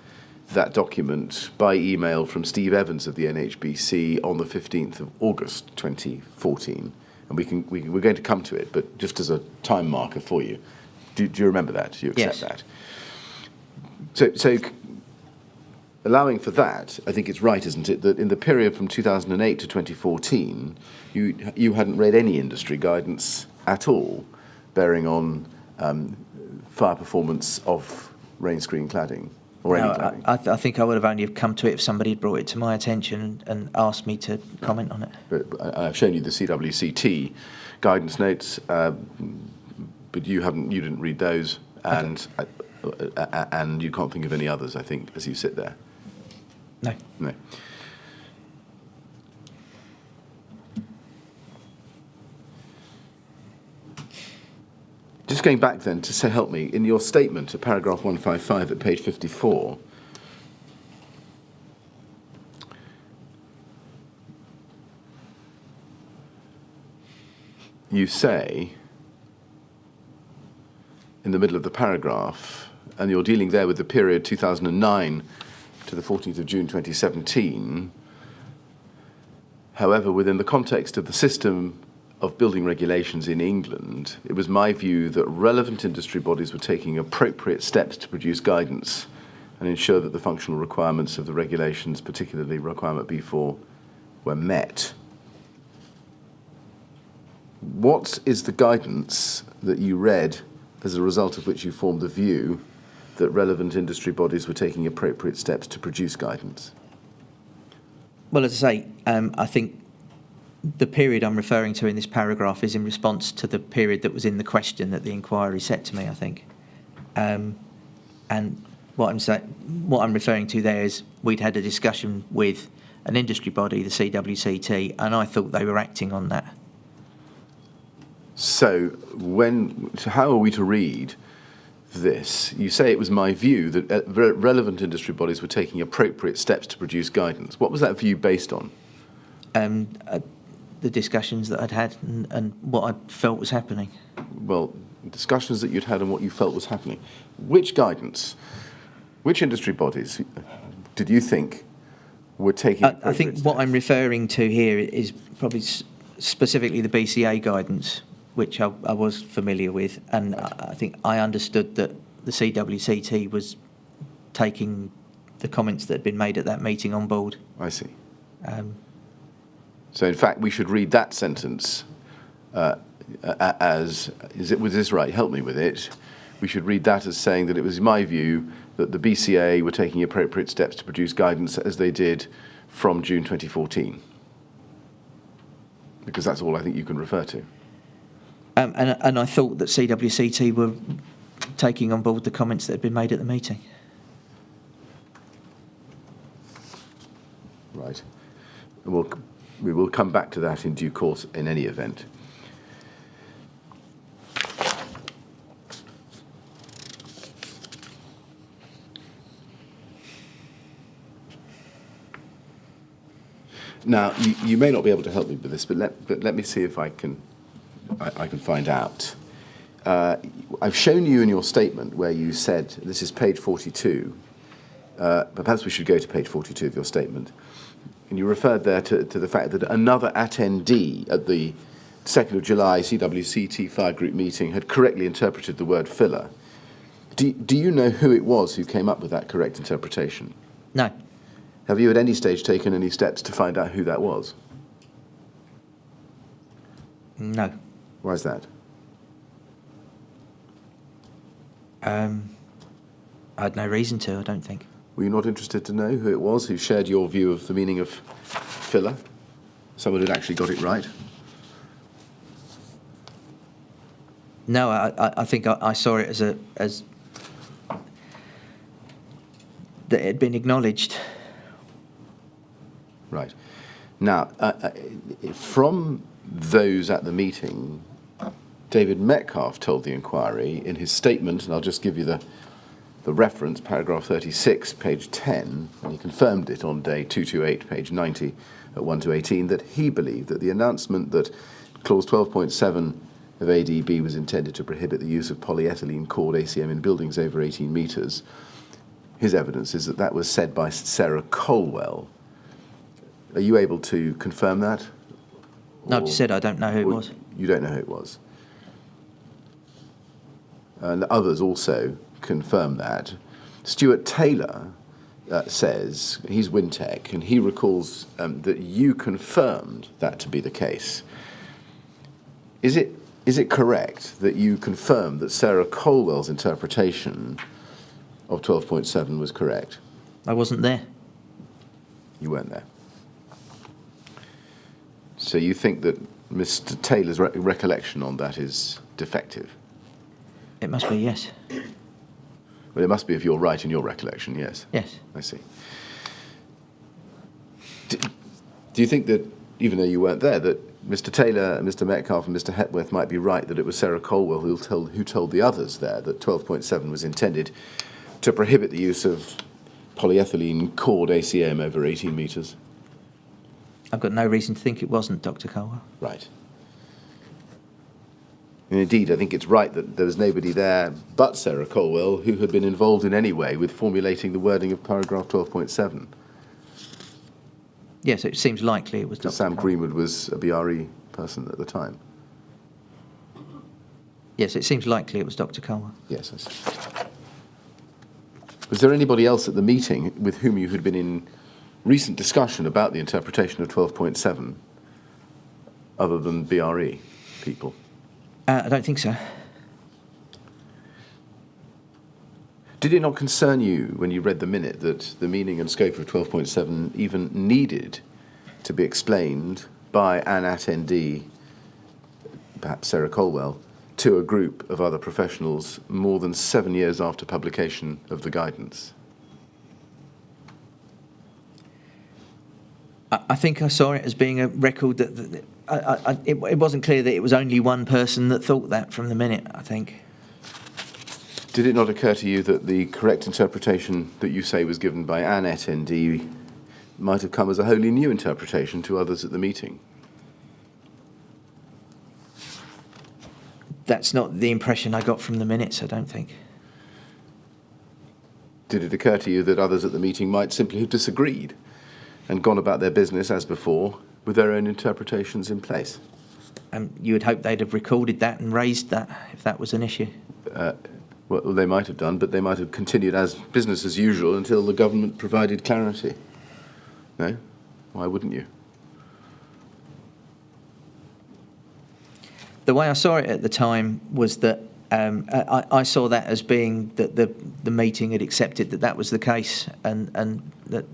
that document by email from Steve Evans of the NHBC on the 15th of August 2014. And we're going to come to it, but just as a time marker for you. Do you remember that? Do you accept yes. that? So allowing for that, I think it's right, isn't it, that in the period from 2008 to 2014, you hadn't read any industry guidance at all bearing on fire performance of rain screen cladding or any cladding? I think I would have only come to it if somebody had brought it to my attention and asked me to comment on it. But I've shown you the CWCT guidance notes, but you didn't read those, and you can't think of any others, I think, as you sit there. No. Just going back then to say, help me, in your statement at paragraph 155 at page 54, you say, in the middle of the paragraph, and you're dealing there with the period 2009 to the 14th of June 2017, however, within the context of the system of building regulations in England, it was my view that relevant industry bodies were taking appropriate steps to produce guidance and ensure that the functional requirements of the regulations, particularly requirement B4, were met. What is the guidance that you read as a result of which you formed the view that relevant industry bodies were taking appropriate steps to produce guidance? Well, as I say, I think the period I'm referring to in this paragraph is in response to the period that was in the question that the inquiry set to me, I think. And what I'm referring to there is we'd had a discussion with an industry body, the CWCT, and I thought they were acting on that. So how are we to read this? You say it was my view that relevant industry bodies were taking appropriate steps to produce guidance. What was that view based on? The discussions that I'd had and what I felt was happening. Well, discussions that you'd had and what you felt was happening. Which guidance, which industry bodies did you think were taking appropriate I think steps? what I'm referring to here is probably specifically the BCA guidance, which I was familiar with, and I think I understood that the CWCT was taking the comments that had been made at that meeting on board. I see. So in fact, we should read that sentence was this right? Help me with it. We should read that as saying that it was my view that the BCA were taking appropriate steps to produce guidance as they did from June 2014. Because that's all I think you can refer to. And I thought that CWCT were taking on board the comments that had been made at the meeting. Right. We will come back to that in due course in any event. Now, you may not be able to help me with this, but let me see if I can find out. I've shown you in your statement where you said, this is page 42, but perhaps we should go to page 42 of your statement. And you referred there to the fact that another attendee at the 2nd of July CWCT fire group meeting had correctly interpreted the word filler. Do you know who it was who came up with that correct interpretation? No. Have you at any stage taken any steps to find out who that was? No. Why is that? I had no reason to, I don't think. Were you not interested to know who it was who shared your view of the meaning of filler? Someone who'd actually got it right? No, I think I saw it as that it had been acknowledged. Right. Now, from those at the meeting, David Metcalf told the inquiry in his statement, and I'll just give you the reference, paragraph 36, page 10, and he confirmed it on day 228, page 90, at 1 to 18, that he believed that the announcement that clause 12.7 of ADB was intended to prohibit the use of polyethylene cord ACM in buildings over 18 metres, his evidence is that that was said by Sarah Colwell. Are you able to confirm that? No, I've just said I don't know who it was. You don't know who it was. And others also confirm that. Stuart Taylor, says, he's WinTech, and he recalls that you confirmed that to be the case. Is it correct that you confirmed that Sarah Colwell's interpretation of 12.7 was correct? I wasn't there. You weren't there. So you think that Mr. Taylor's recollection on that is defective? It must be, yes. Well, it must be if you're right in your recollection, yes. Yes. I see. Do you think that, even though you weren't there, that Mr. Taylor, Mr. Metcalfe and Mr. Hepworth might be right that it was Sarah Colwell who told the others there that 12.7 was intended to prohibit the use of polyethylene cord ACM over 18 metres? I've got no reason to think it wasn't, Dr. Colwell. Right. And indeed, I think it's right that there was nobody there but Sarah Colwell who had been involved in any way with formulating the wording of paragraph 12.7. Yes, it seems likely it was Dr. Sam Colwell. Greenwood was a BRE person at the time. Yes, it seems likely it was Dr. Colwell. Yes, I see. Was there anybody else at the meeting with whom you had been in recent discussion about the interpretation of 12.7 other than BRE people? I don't think so. Did it not concern you when you read the minute that the meaning and scope of 12.7 even needed to be explained by an attendee, perhaps Sarah Colwell, to a group of other professionals more than 7 years after publication of the guidance? I think I saw it as being a record that it wasn't clear that it was only one person that thought that from the minute, I think. Did it not occur to you that the correct interpretation that you say was given by an attendee might have come as a wholly new interpretation to others at the meeting? That's not the impression I got from the minutes, I don't think. Did it occur to you that others at the meeting might simply have disagreed and gone about their business as before with their own interpretations in place? You would hope they'd have recorded that and raised that if that was an issue. Well, they might have done, but they might have continued as business as usual until the government provided clarity. No? Why wouldn't you? The way I saw it at the time was that I saw that as being that the meeting had accepted that was the case and that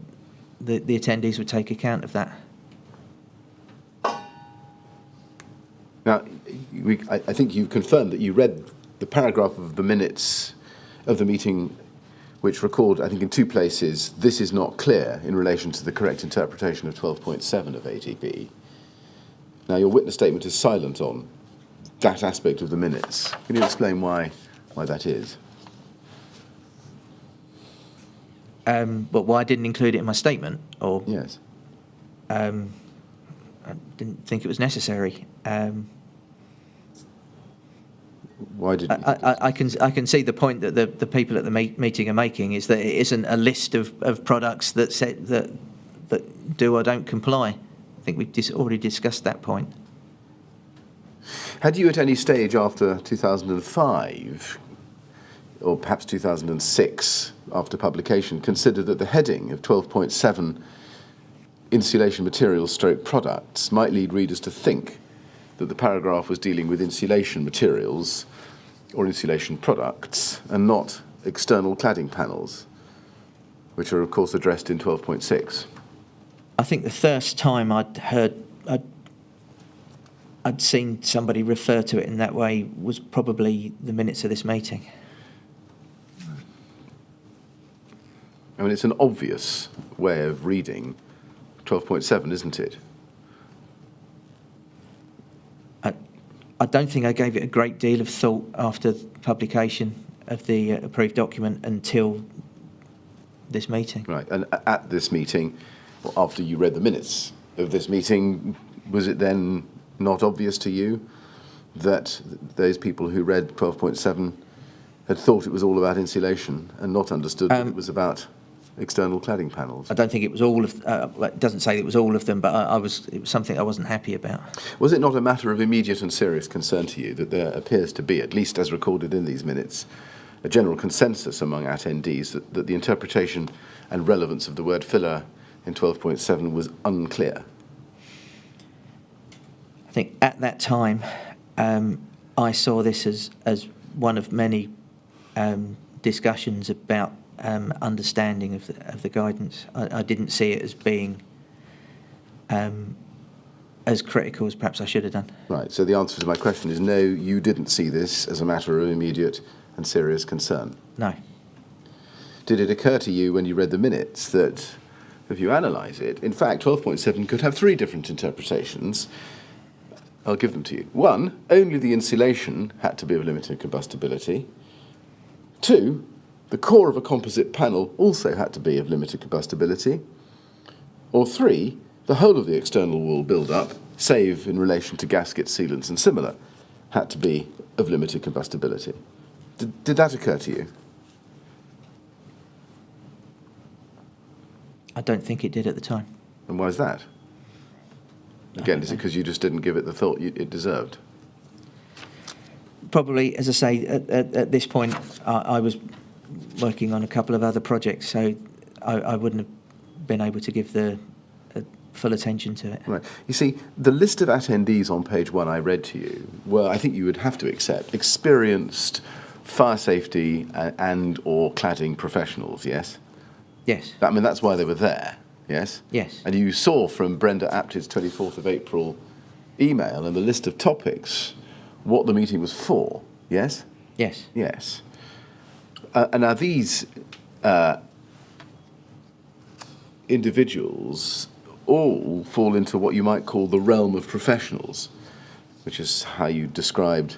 the attendees would take account of that. Now, I think you confirmed that you read the paragraph of the minutes of the meeting which record, I think in two places, this is not clear in relation to the correct interpretation of 12.7 of ATP. Now, your witness statement is silent on that aspect of the minutes. Can you explain why that is? But why I didn't include it in my statement? Or Yes. I didn't think it was necessary. Why didn't you? I can see the point that the people at the meeting are making is that it isn't a list of products that do or don't comply. I think we've already discussed that point. Had you at any stage after 2005, or perhaps 2006, after publication, considered that the heading of 12.7 insulation materials / products might lead readers to think that the paragraph was dealing with insulation materials or insulation products and not external cladding panels, which are of course addressed in 12.6? I think the first time I'd seen somebody refer to it in that way was probably the minutes of this meeting. I mean, it's an obvious way of reading 12.7, isn't it? I don't think I gave it a great deal of thought after publication of the approved document until this meeting. Right, and at this meeting, or after you read the minutes of this meeting, was it then not obvious to you that those people who read 12.7 had thought it was all about insulation and not understood that it was about external cladding panels? I don't think it was all of. It doesn't say it was all of them, but it was something I wasn't happy about. Was it not a matter of immediate and serious concern to you that there appears to be, at least as recorded in these minutes, a general consensus among attendees that the interpretation and relevance of the word filler in 12.7 was unclear? I think at that time, I saw this as one of many discussions about understanding of the guidance. I didn't see it as being as critical as perhaps I should have done. Right, so the answer to my question is no, you didn't see this as a matter of immediate and serious concern. No. Did it occur to you when you read the minutes that, if you analyse it, in fact, 12.7 could have three different interpretations? I'll give them to you. One, only the insulation had to be of limited combustibility. Two, the core of a composite panel also had to be of limited combustibility. Or three, the whole of the external wall build-up, save in relation to gaskets, sealants and similar, had to be of limited combustibility. Did that occur to you? I don't think it did at the time. And why is that? Again, is it because you just didn't give it the thought it deserved? Probably, as I say, at this point, I was working on a couple of other projects, so I wouldn't have been able to give the full attention to it. Right. You see, the list of attendees on page 1 I read to you were, I think you would have to accept, experienced fire safety and or cladding professionals, yes? Yes. I mean, that's why they were there, yes? Yes. And you saw from Brenda Apt's 24th of April email and the list of topics what the meeting was for, yes? Yes. Yes. And now these individuals all fall into what you might call the realm of professionals, which is how you described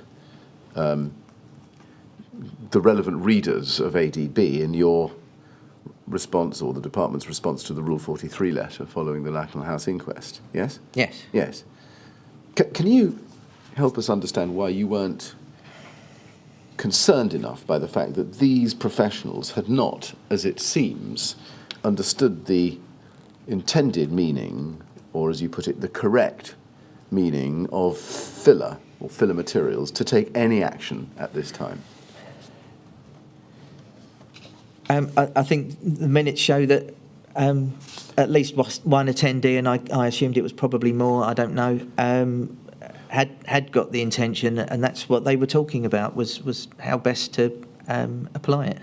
the relevant readers of ADB in your response, or the department's response to the Rule 43 letter following the Lackland House inquest, yes? Yes. Yes. Can you help us understand why you weren't concerned enough by the fact that these professionals had not, as it seems, understood the intended meaning, or as you put it, the correct meaning of filler or filler materials to take any action at this time? I think the minutes show that at least one attendee, and I assumed it was probably more, I don't know, had got the intention, and that's what they were talking about, was how best to apply it.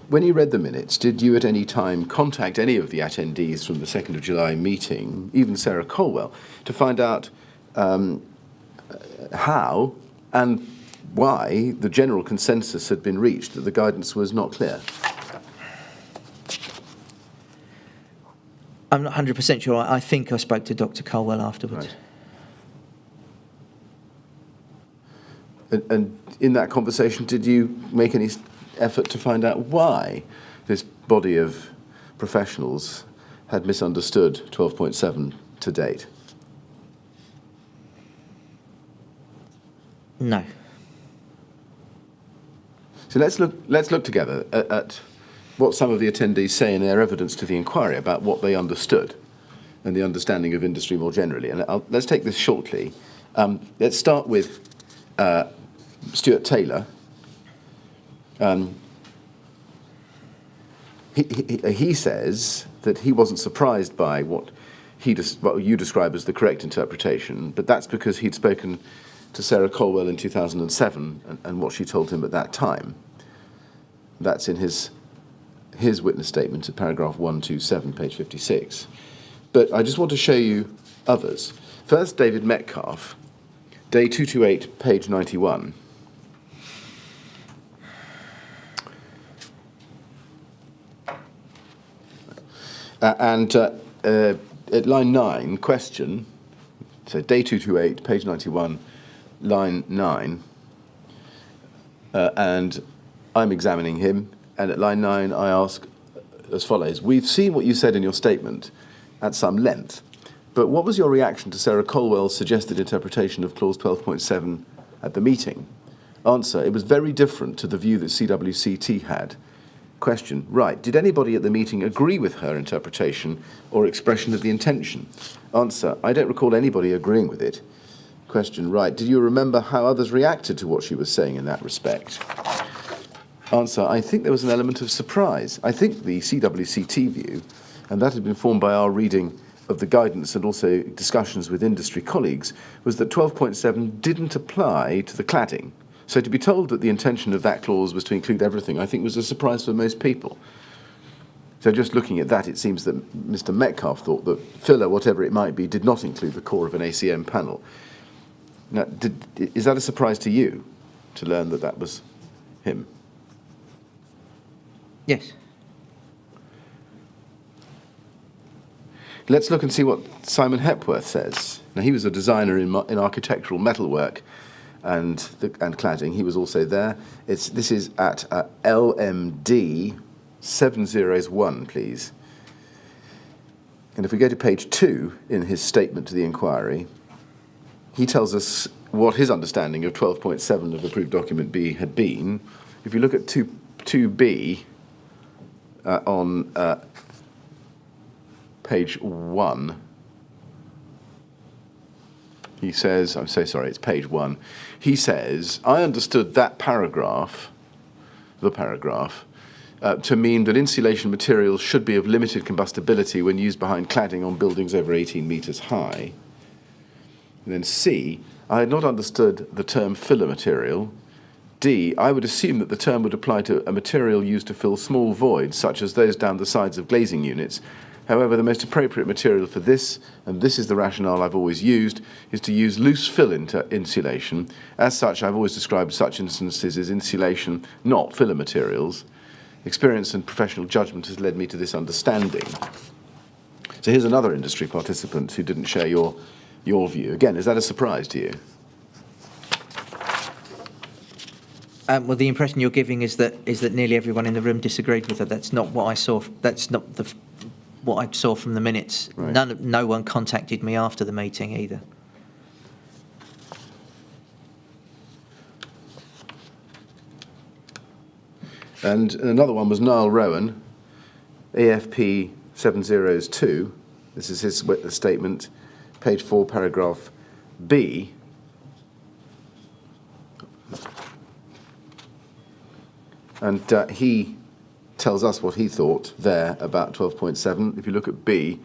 When you read the minutes, did you at any time contact any of the attendees from the 2nd of July meeting, even Sarah Colwell, to find out how and why the general consensus had been reached that the guidance was not clear? I'm not 100% sure. I think I spoke to Dr. Colwell afterwards. Right. And in that conversation, did you make any effort to find out why this body of professionals had misunderstood 12.7 to date? No. So let's look together at what some of the attendees say in their evidence to the inquiry about what they understood and the understanding of industry more generally. And let's take this shortly. Let's start with Stuart Taylor. He says that he wasn't surprised by what you describe as the correct interpretation, but that's because he'd spoken to Sarah Colwell in 2007 and what she told him at that time. That's in his witness statement at paragraph 127, page 56. But I just want to show you others. First, David Metcalf, day 228, page 91. And at line 9, question, so day 228, page 91, line 9, and I'm examining him, and at line 9 I ask as follows: we've seen what you said in your statement at some length, but what was your reaction to Sarah Colwell's suggested interpretation of clause 12.7 at the meeting? Answer: it was very different to the view that CWCT had. Question: right, did anybody at the meeting agree with her interpretation or expression of the intention? Answer: I don't recall anybody agreeing with it. Question: right, do you remember how others reacted to what she was saying in that respect? Answer, I think there was an element of surprise. I think the CWCT view, and that had been formed by our reading of the guidance and also discussions with industry colleagues, was that 12.7 didn't apply to the cladding. So to be told that the intention of that clause was to include everything, I think was a surprise for most people. So just looking at that, it seems that Mr. Metcalfe thought that filler, whatever it might be, did not include the core of an ACM panel. Now, is that a surprise to you, to learn that that was him? Yes. Let's look and see what Simon Hepworth says. Now, he was a designer in architectural metalwork and cladding. He was also there. This is at LMD 701, please. And if we go to page 2 in his statement to the inquiry, he tells us what his understanding of 12.7 of approved document B had been. If you look at 2B on page 1, he says, I'm so sorry, it's page 1. He says, I understood that paragraph, to mean that insulation materials should be of limited combustibility when used behind cladding on buildings over 18 metres high. And then C, I had not understood the term filler material. D, I would assume that the term would apply to a material used to fill small voids, such as those down the sides of glazing units. However, the most appropriate material for this, and this is the rationale I've always used, is to use loose fill insulation. As such, I've always described such instances as insulation, not filler materials. Experience and professional judgment has led me to this understanding. So here's another industry participant who didn't share your view. Again, is that a surprise to you? Well, the impression you're giving is that nearly everyone in the room disagreed with her. That's not what I saw. That's not what I saw from the minutes. Right. No one contacted me after the meeting either. And another one was Niall Rowan, AFP 702. This is his witness statement, page 4, paragraph B. And he tells us what he thought there about 12.7. If you look at B,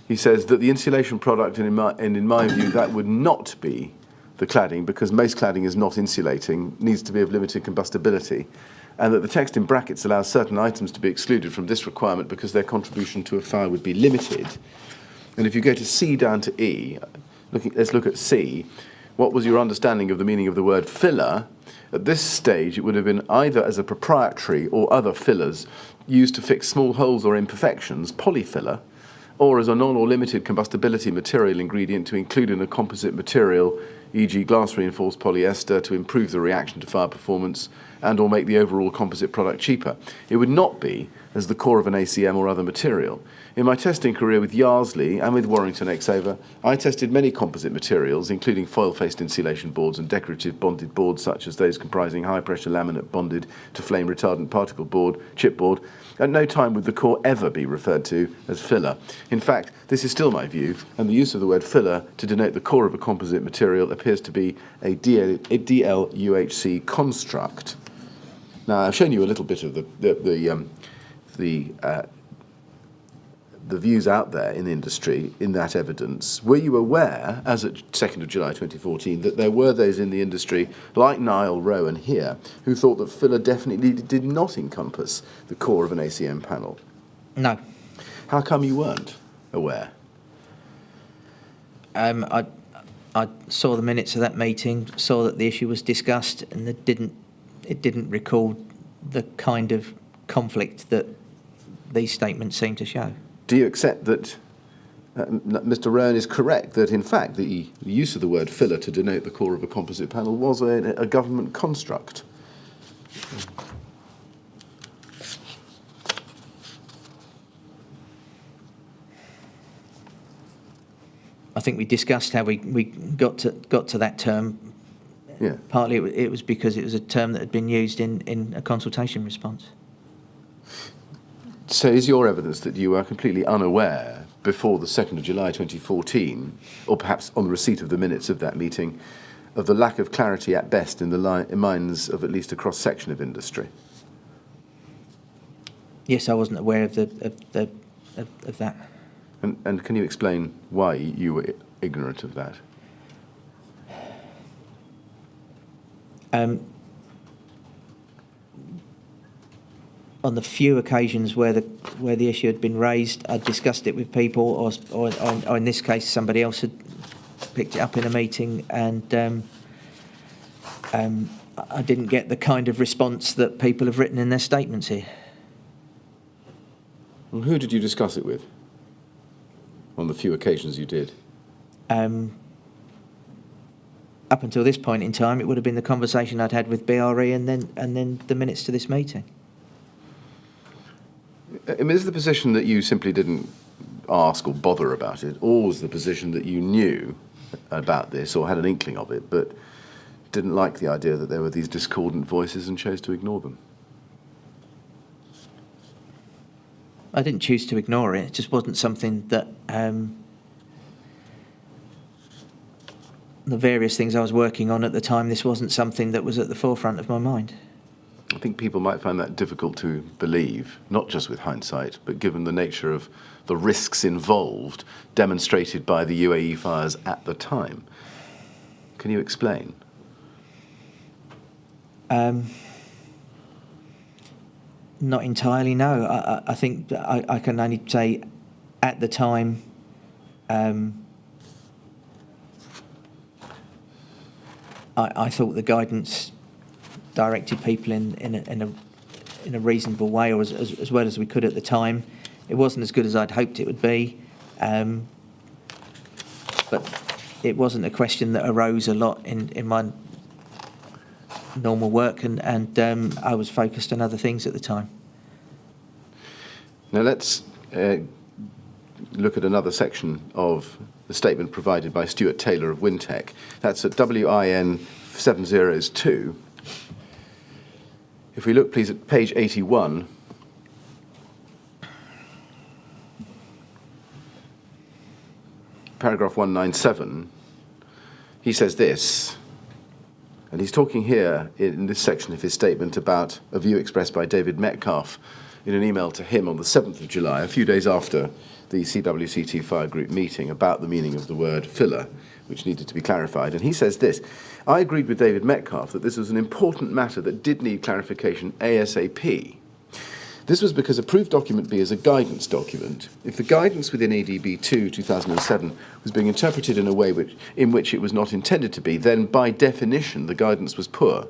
he says that the insulation product, and in my view, that would not be the cladding, because most cladding is not insulating, needs to be of limited combustibility, and that the text in brackets allows certain items to be excluded from this requirement because their contribution to a fire would be limited. And if you go to C down to E, let's look at C. What was your understanding of the meaning of the word filler? At this stage, it would have been either as a proprietary or other fillers used to fix small holes or imperfections, polyfiller, or as a non or limited combustibility material ingredient to include in a composite material, e.g. glass-reinforced polyester, to improve the reaction to fire performance and or make the overall composite product cheaper. It would not be as the core of an ACM or other material. In my testing career with Yarsley and with Warrington Exover, I tested many composite materials, including foil-faced insulation boards and decorative bonded boards such as those comprising high-pressure laminate bonded to flame-retardant particle board, chipboard. At no time would the core ever be referred to as filler. In fact, this is still my view, and the use of the word filler to denote the core of a composite material appears to be a DLUHC construct. Now, I've shown you a little bit of the views out there in the industry in that evidence. Were you aware, as at 2nd of July 2014, that there were those in the industry, like Niall Rowan here, who thought that filler definitely did not encompass the core of an ACM panel? No. How come you weren't aware? I saw the minutes of that meeting, saw that the issue was discussed, and it didn't record the kind of conflict that these statements seem to show. Do you accept that Mr. Rowan is correct, that in fact the use of the word filler to denote the core of a composite panel was a government construct? I think we discussed how we got to that term. Yeah. Partly it was because it was a term that had been used in a consultation response. So is your evidence that you were completely unaware before the 2nd of July 2014, or perhaps on the receipt of the minutes of that meeting, of the lack of clarity at best in the minds of at least a cross-section of industry? Yes, I wasn't aware of of that. And can you explain why you were ignorant of that? On the few occasions where the issue had been raised, I discussed it with people, or in this case, somebody else had picked it up in a meeting, and I didn't get the kind of response that people have written in their statements here. Well, who did you discuss it with? On the few occasions you did? Up until this point in time, it would have been the conversation I'd had with BRE, and then the minutes to this meeting. I mean, is the position that you simply didn't ask or bother about it, or was the position that you knew about this or had an inkling of it, but didn't like the idea that there were these discordant voices and chose to ignore them? I didn't choose to ignore it. It just wasn't something that the various things I was working on at the time, this wasn't something that was at the forefront of my mind. I think people might find that difficult to believe, not just with hindsight, but given the nature of the risks involved demonstrated by the UAE fires at the time. Can you explain? Not entirely, no. I think that I can only say at the time I thought the guidance directed people in a reasonable way, or as well as we could at the time. It wasn't as good as I'd hoped it would be, but it wasn't a question that arose a lot in my normal work, and I was focused on other things at the time. Now let's look at another section of the statement provided by Stuart Taylor of WinTech. That's at WIN 702. If we look, please, at page 81, paragraph 197, he says this, and he's talking here in this section of his statement about a view expressed by David Metcalf in an email to him on the 7th of July, a few days after the CWCT fire group meeting, about the meaning of the word filler, which needed to be clarified. And he says this: I agreed with David Metcalf that this was an important matter that did need clarification ASAP. This was because approved document B is a guidance document. If the guidance within ADB 2 2007 was being interpreted in a way in which it was not intended to be, then by definition the guidance was poor.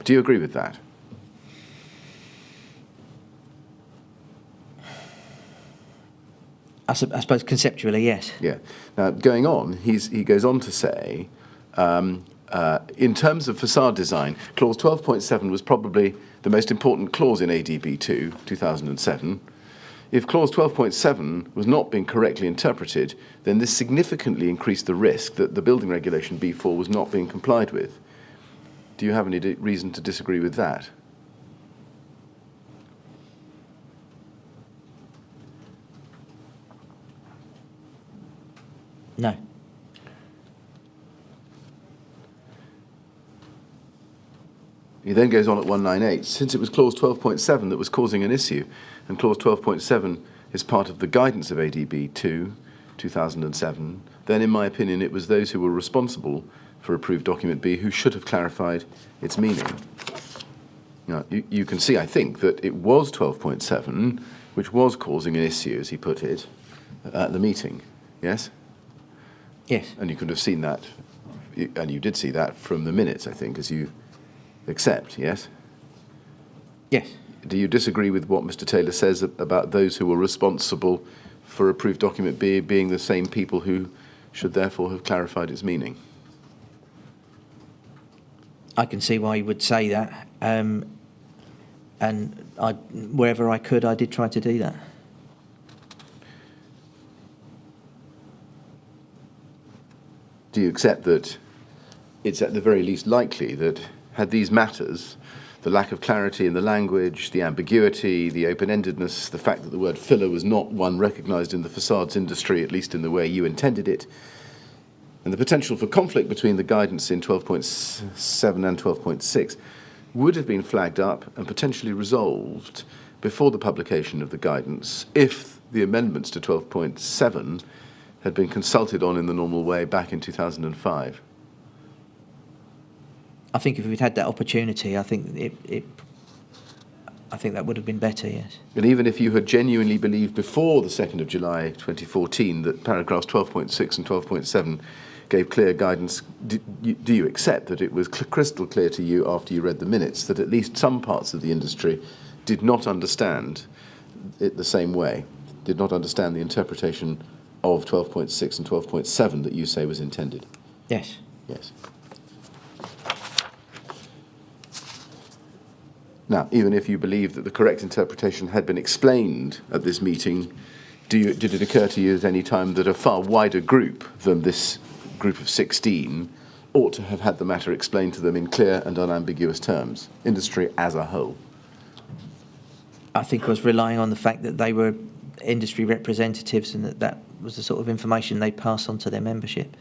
Do you agree with that? I suppose conceptually, yes. Yeah. Now, going on, he goes on to say, in terms of facade design, clause 12.7 was probably the most important clause in ADB 2 2007. If clause 12.7 was not being correctly interpreted, then this significantly increased the risk that the building regulation B4 was not being complied with. Do you have any reason to disagree with that? No. He then goes on at 198. Since it was clause 12.7 that was causing an issue, and clause 12.7 is part of the guidance of ADB 2 2007, then in my opinion it was those who were responsible for approved document B who should have clarified its meaning. Now, you can see, I think, that it was 12.7 which was causing an issue, as he put it, at the meeting. Yes? Yes. And you could have seen that, and you did see that from the minutes, I think, as you accept, yes? Yes. Do you disagree with what Mr. Taylor says about those who were responsible for approved document B being the same people who should therefore have clarified its meaning? I can see why you would say that, and wherever I could, I did try to do that. Do you accept that it's at the very least likely that had these matters, the lack of clarity in the language, the ambiguity, the open-endedness, the fact that the word filler was not one recognised in the facades industry, at least in the way you intended it, and the potential for conflict between the guidance in 12.7 and 12.6 would have been flagged up and potentially resolved before the publication of the guidance if the amendments to 12.7 had been consulted on in the normal way back in 2005? I think if we'd had that opportunity, I think I think that would have been better, yes. And even if you had genuinely believed before the 2nd of July 2014 that paragraphs 12.6 and 12.7 gave clear guidance, do you accept that it was crystal clear to you after you read the minutes that at least some parts of the industry did not understand it the same way, did not understand the interpretation of 12.6 and 12.7 that you say was intended? Yes. Yes. Now, even if you believe that the correct interpretation had been explained at this meeting, did it occur to you at any time that a far wider group than this group of 16 ought to have had the matter explained to them in clear and unambiguous terms, industry as a whole? I think I was relying on the fact that they were industry representatives and that was the sort of information they pass on to their membership.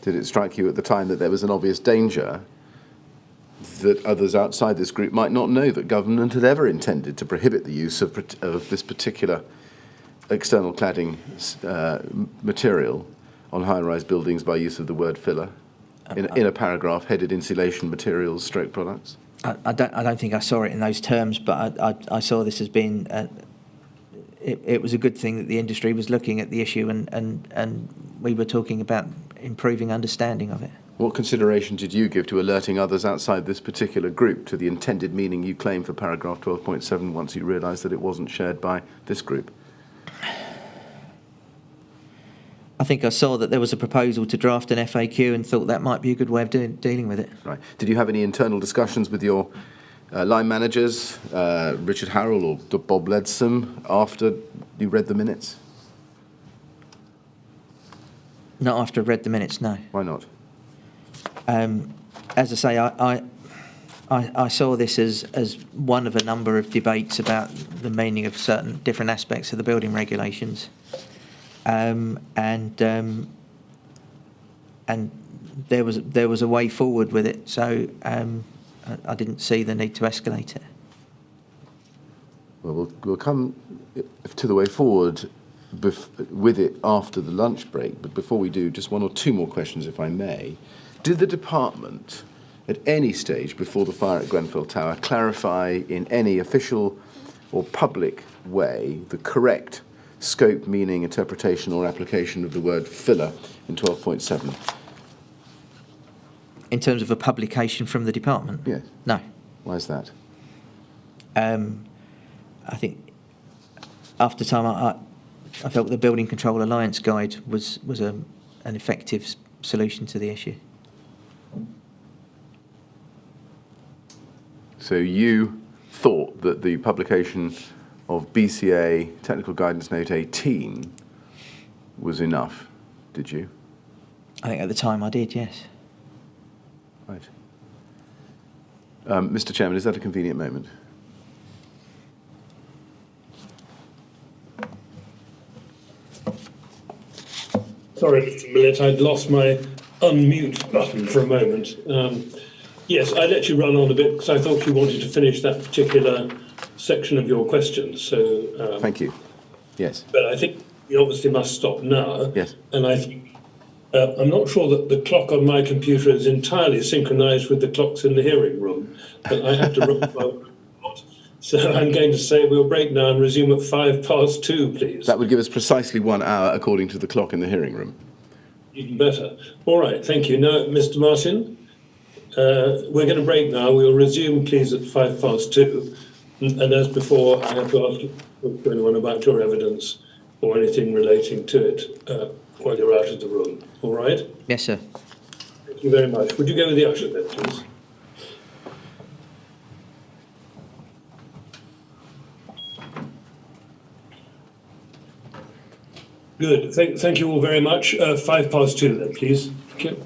Did it strike you at the time that there was an obvious danger that others outside this group might not know that government had ever intended to prohibit the use of this particular external cladding material on high-rise buildings by use of the word filler in a paragraph headed insulation materials / products? I don't think I saw it in those terms, but I saw this as being it was a good thing that the industry was looking at the issue and we were talking about improving understanding of it. What consideration did you give to alerting others outside this particular group to the intended meaning you claim for paragraph 12.7 once you realised that it wasn't shared by this group? I think I saw that there was a proposal to draft an FAQ and thought that might be a good way of dealing with it. Right. Did you have any internal discussions with your line managers, Richard Harrell or Bob Leadsom, after you read the minutes? Not after I read the minutes, no. Why not? As I say, I saw this as one of a number of debates about the meaning of certain different aspects of the building regulations, and there was a way forward with it. So I didn't see the need to escalate it. Well, we'll come to the way forward with it after the lunch break. But before we do, just one or two more questions, if I may. Did the department, at any stage before the fire at Grenfell Tower, clarify in any official or public way the correct scope, meaning, interpretation or application of the word filler in 12.7? In terms of a publication from the department? Yes. No. Why is that? I think after time I felt the Building Control Alliance Guide was an effective solution to the issue. So you thought that the publication of BCA Technical Guidance Note 18 was enough, did you? I think at the time I did, yes. Right. Mr. Chairman, is that a convenient moment? Sorry, Mr. Millett, I'd lost my unmute button for a moment. Yes, I let you run on a bit because I thought you wanted to finish that particular section of your questions. So Thank you. Yes. But I think we obviously must stop now. Yes. And I think I'm not sure that the clock on my computer is entirely synchronised with the clocks in the hearing room, but I have to run. So I'm going to say we'll break now and resume at 2:05, please. That would give us precisely 1 hour according to the clock in the hearing room. Even better. All right, thank you. Now, Mr. Martin, we're going to break now. We'll resume, please, at 2:05. And as before, I have to ask anyone about your evidence or anything relating to it while you're out of the room. All right? Yes, sir. Thank you very much. Would you go with the usher then, please? Good. Thank you all very much. 2:05 then, please. Thank you.